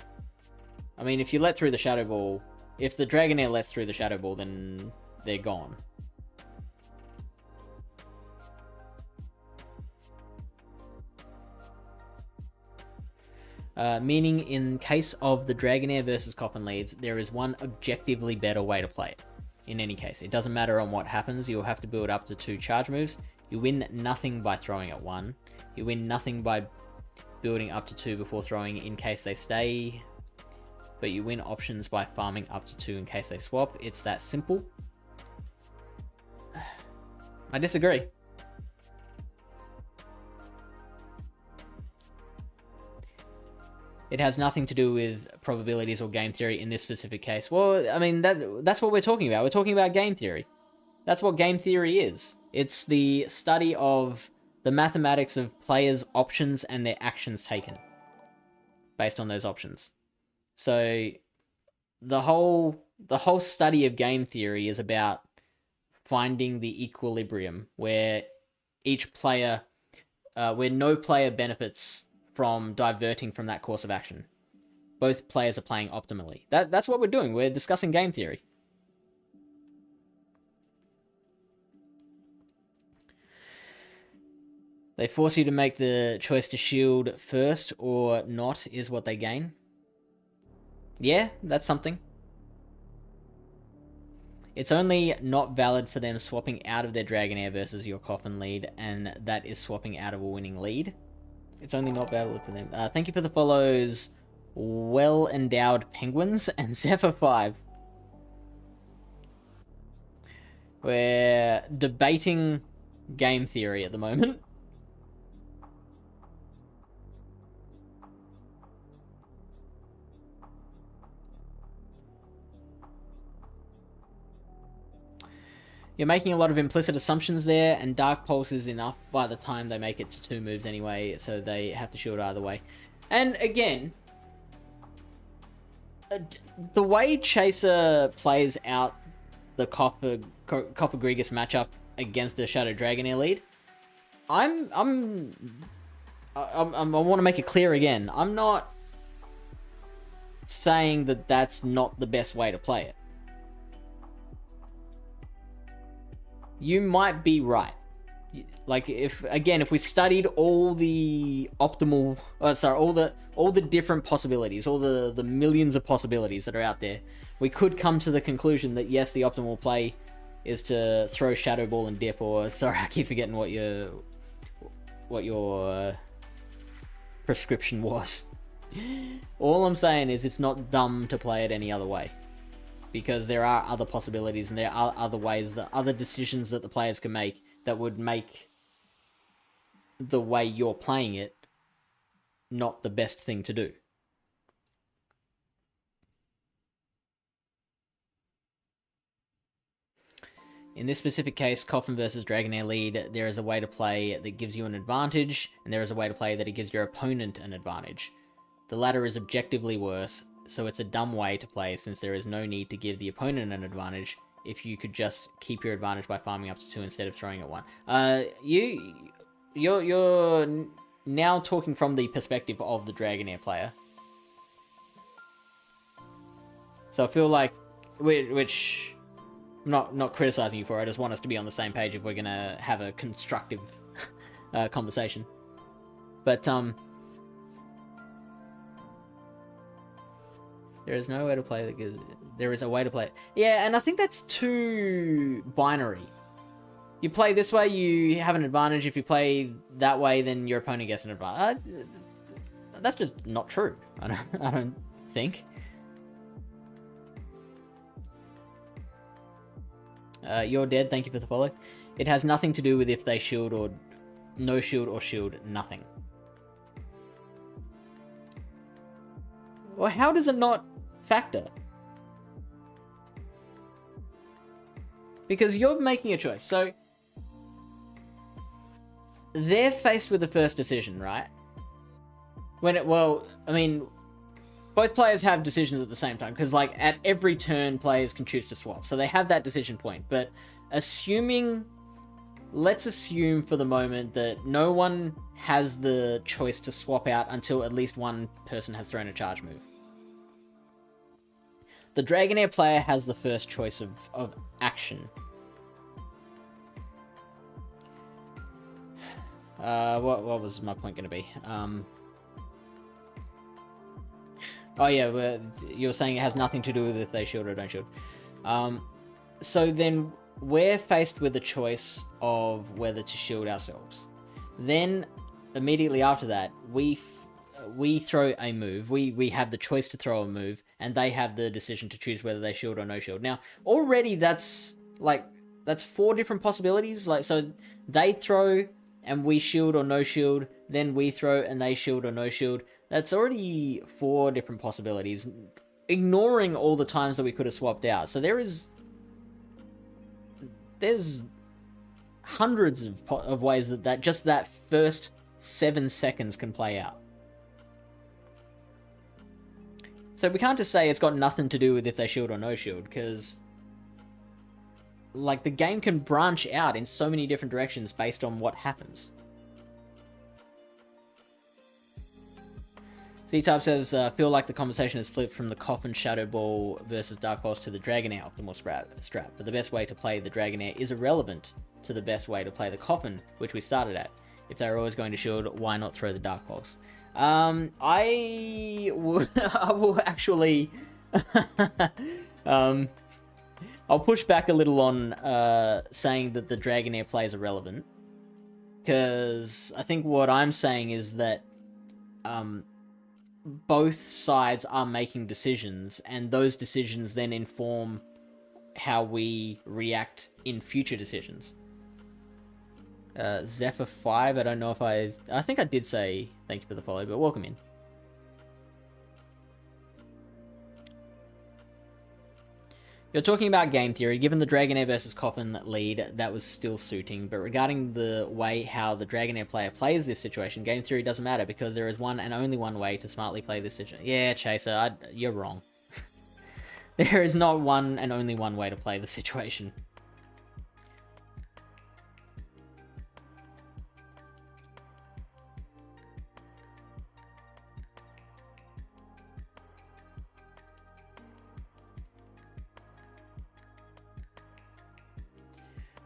I mean, if you let through the Shadow Ball, if the Dragonair lets through the Shadow Ball, then they're gone. Meaning, in case of the Dragonair versus Coffin leads, there is one objectively better way to play it. In any case, it doesn't matter on what happens, you'll have to build up to 2 charge moves. You win nothing by throwing at 1. You win nothing by building up to 2 before throwing in case they stay. But you win options by farming up to 2 in case they swap. It's that simple. I disagree. It has nothing to do with probabilities or game theory in this specific case. Well, I mean, that's what we're talking about. We're talking about game theory. That's what game theory is. It's the study of the mathematics of players' options and their actions taken based on those options. So the whole study of game theory is about finding the equilibrium where each player, where no player benefits from diverting from that course of action. Both players are playing optimally. That's what we're doing. We're discussing game theory. They force you to make the choice to shield first or not is what they gain. Yeah, that's something. It's only not valid for them swapping out of their Dragonair versus your Coffin lead, and that is swapping out of a winning lead. It's only not valid for them. Thank you for the follows, Well Endowed Penguins and Zephyr5. We're debating game theory at the moment. You're making a lot of implicit assumptions there, and Dark Pulse is enough by the time they make it to 2 moves anyway, so they have to shield either way. And again, the way Chaser plays out the Coffer Grigus matchup against a Shadow Dragonair lead, I want to make it clear again. I'm not saying that that's not the best way to play it. You might be right. Like, if we studied all the optimal, all the different possibilities, all the millions of possibilities that are out there, we could come to the conclusion that yes, the optimal play is to throw Shadow Ball and dip, or sorry, I keep forgetting what your prescription was. All I'm saying is it's not dumb to play it any other way. Because there are other possibilities and there are other ways, other decisions that the players can make that would make the way you're playing it not the best thing to do. In this specific case, Coffin versus Dragonair lead, there is a way to play that gives you an advantage, and there is a way to play that it gives your opponent an advantage. The latter is objectively worse, so it's a dumb way to play since there is no need to give the opponent an advantage if you could just keep your advantage by farming up to 2 instead of throwing at 1. You're now talking from the perspective of the Dragonair player. So I feel like, which I'm not criticizing you for, I just want us to be on the same page if we're going to have a constructive conversation. But, There is no way to play that gives... There is a way to play it. Yeah, and I think that's too binary. You play this way, you have an advantage. If you play that way, then your opponent gets an advantage. That's just not true. I don't think. You're dead. Thank you for the follow. It has nothing to do with if they shield or no shield or shield. Nothing. Well, how does it not factor? Because you're making a choice. So they're faced with the first decision, right? Well, I mean, both players have decisions at the same time, because like at every turn, players can choose to swap, so they have that decision point. But let's assume for the moment that no one has the choice to swap out until at least one person has thrown a charge move. The Dragonair player has the first choice of action. What was my point going to be? Oh yeah, you're saying it has nothing to do with if they shield or don't shield. So then we're faced with the choice of whether to shield ourselves. Then immediately after that, we throw a move. We have the choice to throw a move, and they have the decision to choose whether they shield or no shield. Now, already that's 4 different possibilities. Like, so they throw and we shield or no shield, then we throw and they shield or no shield. That's already 4 different possibilities, ignoring all the times that we could have swapped out. So there's hundreds of ways that just that first 7 seconds can play out. So we can't just say it's got nothing to do with if they shield or no shield, because like the game can branch out in so many different directions based on what happens. Z-Type says, feel like the conversation has flipped from the Coffin Shadow Ball versus Dark Pulse to the Dragonair optimal strat, but the best way to play the Dragonair is irrelevant to the best way to play the Coffin, which we started at. If they're always going to shield, why not throw the Dark Pulse? I will actually... I'll push back a little on saying that the Dragonair plays are relevant, because I think what I'm saying is that both sides are making decisions, and those decisions then inform how we react in future decisions. Zephyr 5, I don't know if I think I did say thank you for the follow, but welcome in. You're talking about game theory. Given the Dragonair versus Coffin lead, that was still suiting. But regarding the way how the Dragonair player plays this situation, game theory doesn't matter, because there is one and only one way to smartly play this situation. Yeah, Chaser, you're wrong. There is not one and only one way to play the situation.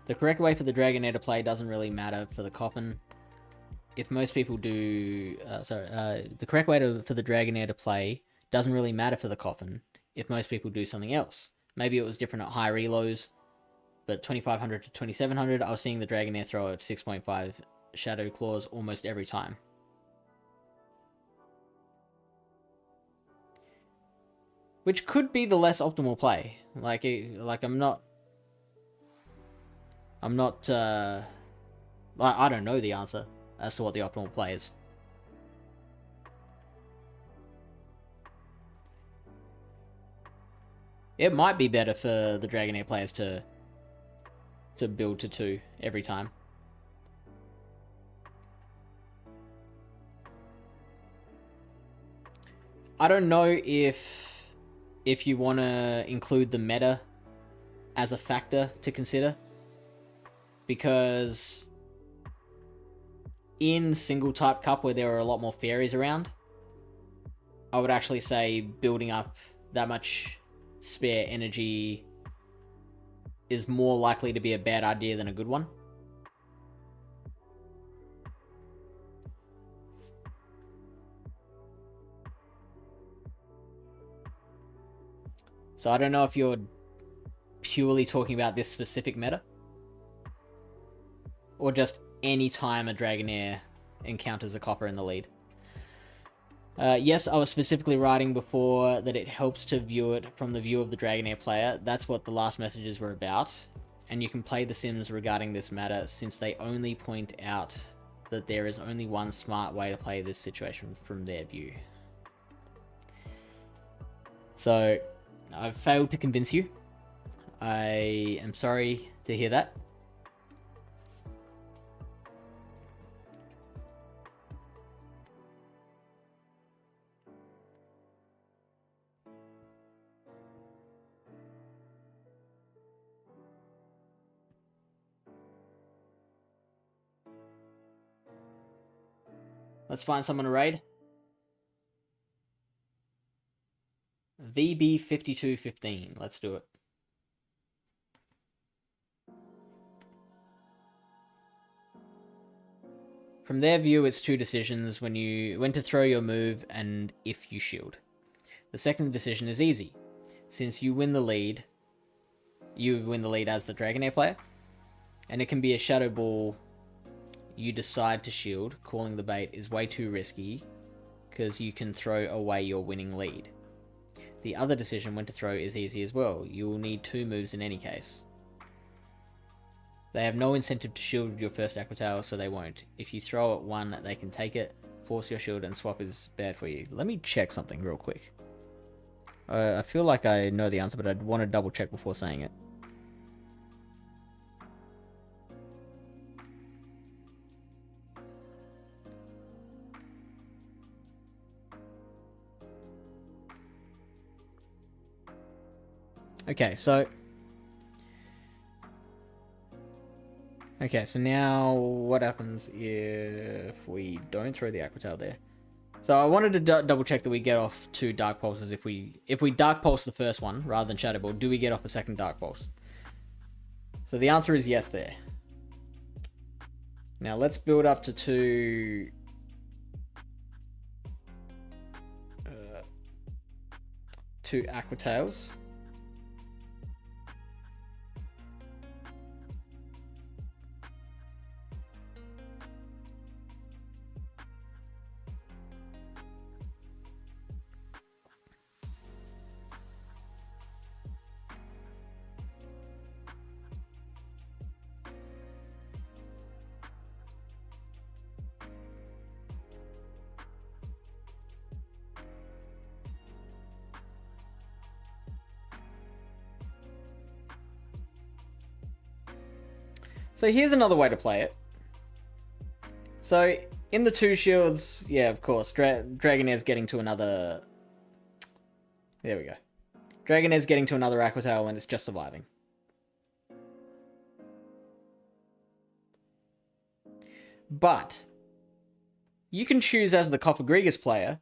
The correct way for the Dragonair to play doesn't really matter for the Coffin. If most people do... the correct way for the Dragonair to play doesn't really matter for the Coffin if most people do something else. Maybe it was different at high reloads, but 2500 to 2700, I was seeing the Dragonair throw at 6.5 Shadow Claws almost every time. Which could be the less optimal play. Like I'm not, I don't know the answer as to what the optimal play is. It might be better for the Dragonair players to build to 2 every time. I don't know if you want to include the meta as a factor to consider, because in single type cup where there are a lot more fairies around, I would actually say building up that much spare energy is more likely to be a bad idea than a good one. So I don't know if you're purely talking about this specific meta, or just any time a Dragonair encounters a coffer in the lead. Yes, I was specifically writing before that it helps to view it from the view of the Dragonair player. That's what the last messages were about. And you can play the sims regarding this matter, since they only point out that there is only one smart way to play this situation from their view. So, I've failed to convince you. I am sorry to hear that. Let's find someone to raid. VB5215. Let's do it. From their view, it's two decisions: when to throw your move and if you shield. The second decision is easy. Since you win the lead as the Dragonair player, and it can be a Shadow Ball. You decide to shield. Calling the bait is way too risky, because you can throw away your winning lead. The other decision, when to throw, is easy as well. You will need two moves in any case. They have no incentive to shield your first Aqua Tail, so they won't. If you throw at one, they can take it, force your shield, and swap is bad for you. Let me check something real quick. I feel like I know the answer, but I'd want to double check before saying it. Okay, so now what happens if we don't throw the Aqua Tail there? So I wanted to double check that we get off two Dark Pulses. If we Dark Pulse the first one rather than Shadow Ball, do we get off a second Dark Pulse? So the answer is yes there. Now let's build up to two Aqua Tails. So here's another way to play it. So in the two shields, yeah, of course, Dragonair's getting to another... There we go. Dragonair's getting to another Aqua Tail and it's just surviving. But you can choose as the Cofagrigus player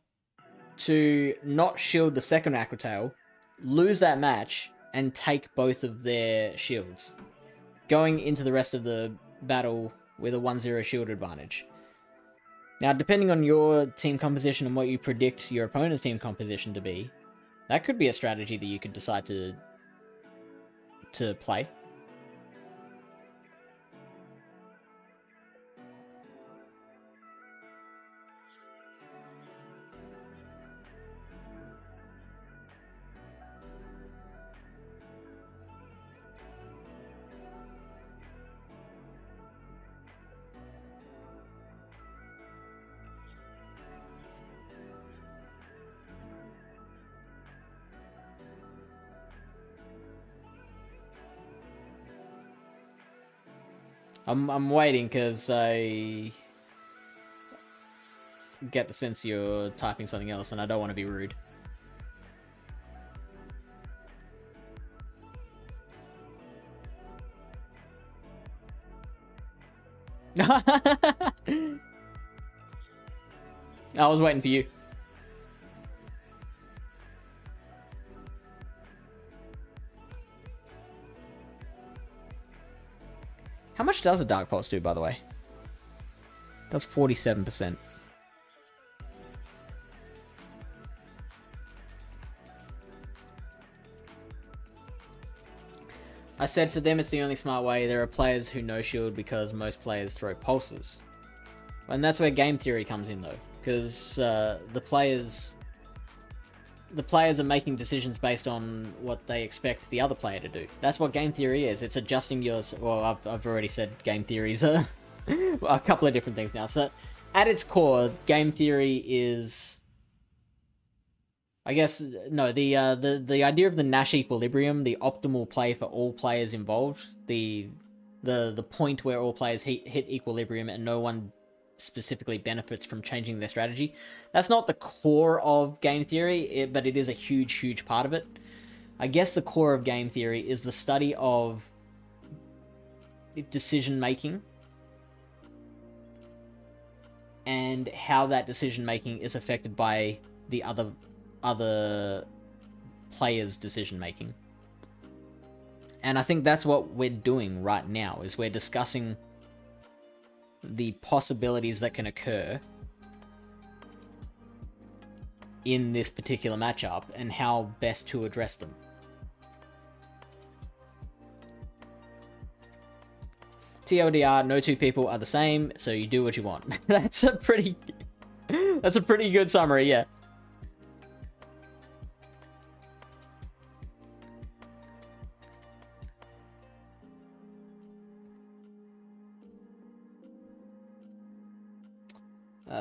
to not shield the second Aqua Tail, lose that match, and take both of their shields, going into the rest of the battle with a 1-0 shield advantage. Now, depending on your team composition and what you predict your opponent's team composition to be, that could be a strategy that you could decide to play. I'm waiting because I get the sense you're typing something else and I don't want to be rude. I was waiting for you. How much does a Dark Pulse do, by the way? It does 47%. I said for them it's the only smart way. There are players who no shield because most players throw pulses. And that's where game theory comes in though. Because the players are making decisions based on what they expect the other player to do. That's what game theory is. It's adjusting yours. Well, I've already said game theories are a couple of different things now. So at its core, game theory is, I guess, no, the idea of the Nash equilibrium, the optimal play for all players involved, the point where all players hit equilibrium and no one specifically benefits from changing their strategy. That's not the core of game theory, but it is a huge part of it. I guess the core of game theory is the study of decision making and how that decision making is affected by the other players' decision making. And I think that's what we're doing right now, is we're discussing the possibilities that can occur in this particular matchup and how best to address them. TLDR, no two people are the same, so you do what you want. That's a pretty good summary, yeah.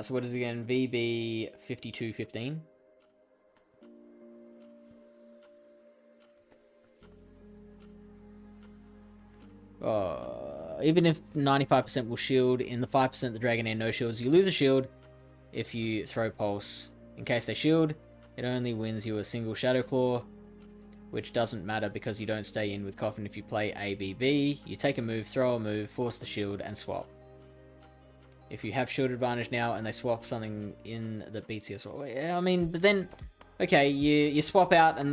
So what is it again? VB 5215. Even if 95% will shield, in the 5% the Dragonair no shields, you lose a shield if you throw Pulse. In case they shield, it only wins you a single Shadow Claw, which doesn't matter because you don't stay in with Coffin if you play ABB. You take a move, throw a move, force the shield, and swap. If you have shield advantage now and they swap something in that beats you as well. I mean, but then, okay, you swap out and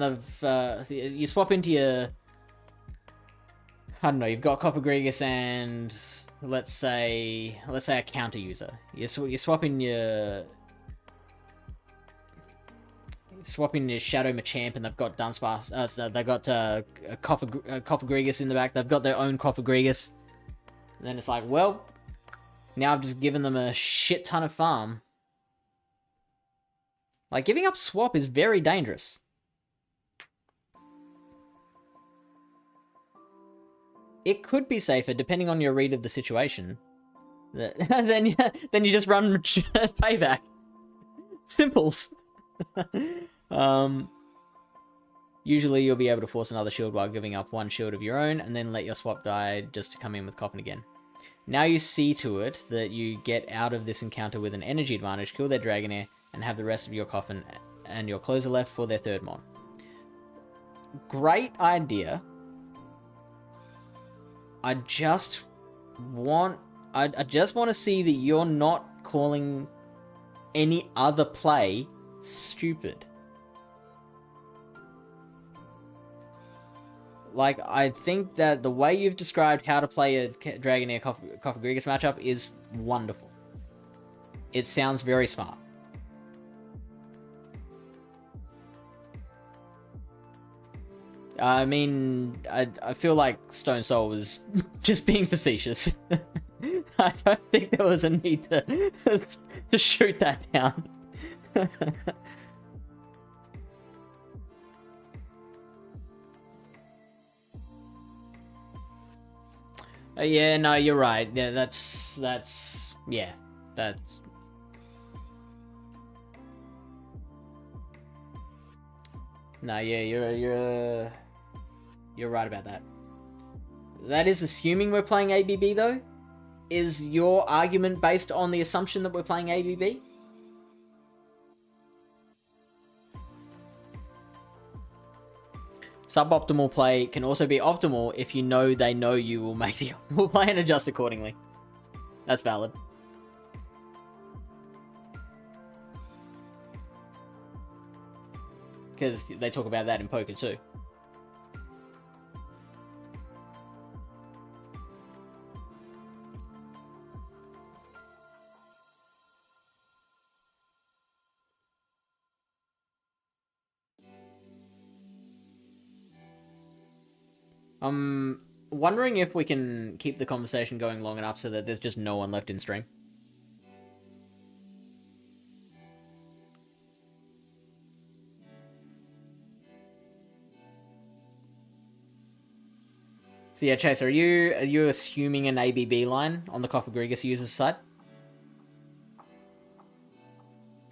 you swap into your, I don't know, you've got Copper Gregus and let's say a counter user. You swap in your Shadow Machamp and they've got Dunsparce. So they've got Copper Gregus in the back. They've got their own Copper Gregus. And then it's like, well, now I've just given them a shit ton of farm. Like, giving up swap is very dangerous. It could be safer, depending on your read of the situation. Then you just run payback. Simples. Usually you'll be able to force another shield while giving up one shield of your own, and then let your swap die just to come in with Coffin again. Now you see to it that you get out of this encounter with an energy advantage, kill their Dragonair, and have the rest of your Coffin and your closer left for their third mon. Great idea. I just want to see that you're not calling any other play stupid. Like, I think that the way you've described how to play a Dragonair Copper Gregus matchup is wonderful. It sounds very smart. I mean, I feel like Stone Soul was just being facetious. I don't think there was a need to shoot that down. Yeah, no, you're right. Yeah, that's yeah, that's. No, yeah, you're right about that. That is assuming we're playing ABB though. Is your argument based on the assumption that we're playing ABB? Suboptimal play can also be optimal if you know they know you will make the optimal play and adjust accordingly. That's valid. Because they talk about that in poker too. I'm wondering if we can keep the conversation going long enough so that there's just no one left in stream. So yeah, Chase, are you assuming an ABB line on the Coffee user's side?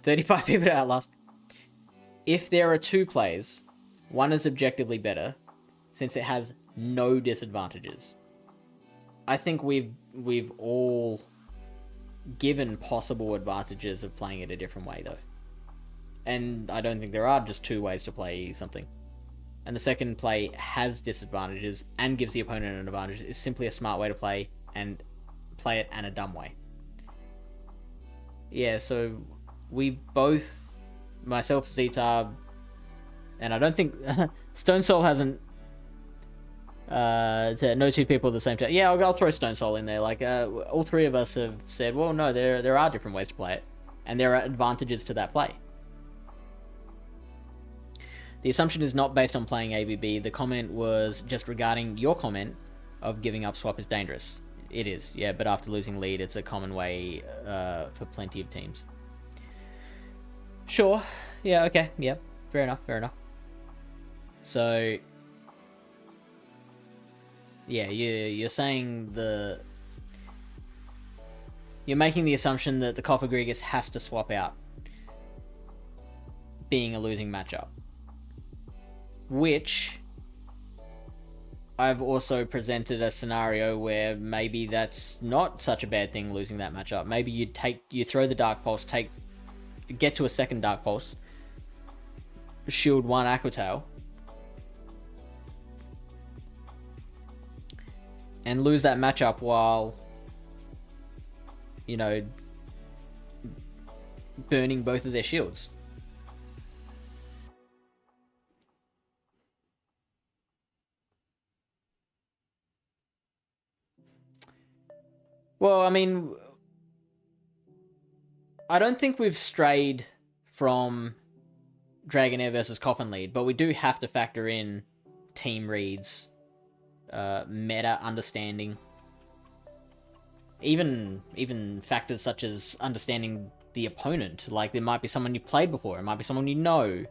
35 people to Outlast. If there are two plays, one is objectively better, since it has no disadvantages. I think we've all given possible advantages of playing it a different way, though. And I don't think there are just two ways to play something. And the second play has disadvantages and gives the opponent an advantage. It's simply a smart way to play it and a dumb way. Yeah, so we both, myself, Zetab, and I don't think Stone Soul hasn't no two people at the same time. Yeah, I'll throw Stone Soul in there. Like all three of us have said, well, no, there are different ways to play it, and there are advantages to that play. The assumption is not based on playing ABB. The comment was just regarding your comment of giving up swap is dangerous. It is, yeah, but after losing lead, it's a common way for plenty of teams. Sure, yeah, okay, yeah, fair enough. So, yeah, you're saying you're making the assumption that the Coffee has to swap out, being a losing matchup. Which I've also presented a scenario where maybe that's not such a bad thing, losing that matchup. Maybe you throw the Dark Pulse, get to a second Dark Pulse, shield one Aquatail, and lose that matchup while, you know, burning both of their shields. Well, I mean, I don't think we've strayed from Dragonair versus Coffin lead, but we do have to factor in team reads, meta understanding, even factors such as understanding the opponent. Like, there might be someone you've played before, it might be someone you know,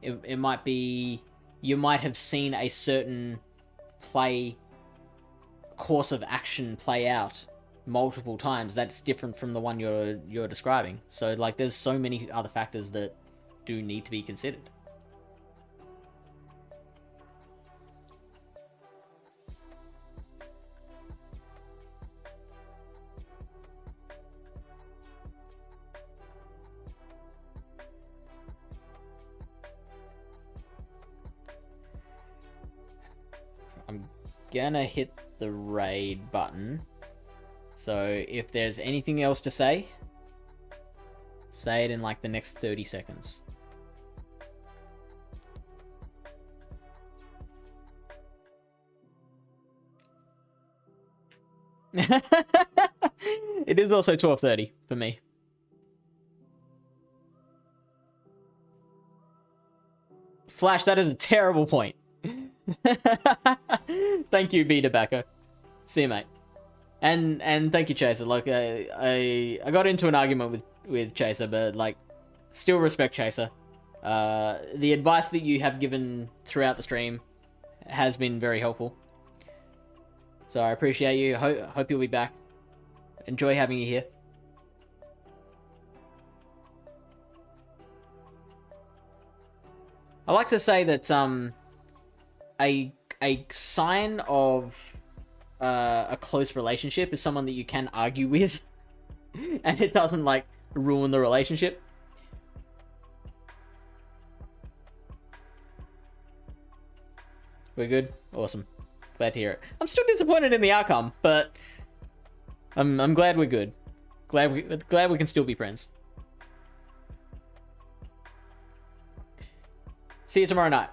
it might be you might have seen a certain course of action play out multiple times that's different from the one you're describing. So, like, there's so many other factors that do need to be considered. I'm gonna hit the raid button. So if there's anything else to say it in like the next 30 seconds. It is also 12:30 for me. Flash, that is a terrible point. Thank you, B Tobacco. See you, mate. And thank you, Chaser. Like, I got into an argument with Chaser, but like, still respect Chaser. The advice that you have given throughout the stream has been very helpful. So I appreciate you. Hope you'll be back. Enjoy having you here. I like to say that a sign of a close relationship is someone that you can argue with, and it doesn't like ruin the relationship. We're good? Awesome. Glad to hear it. I'm still disappointed in the outcome, but I'm glad we're good. Glad we can still be friends. See you tomorrow night.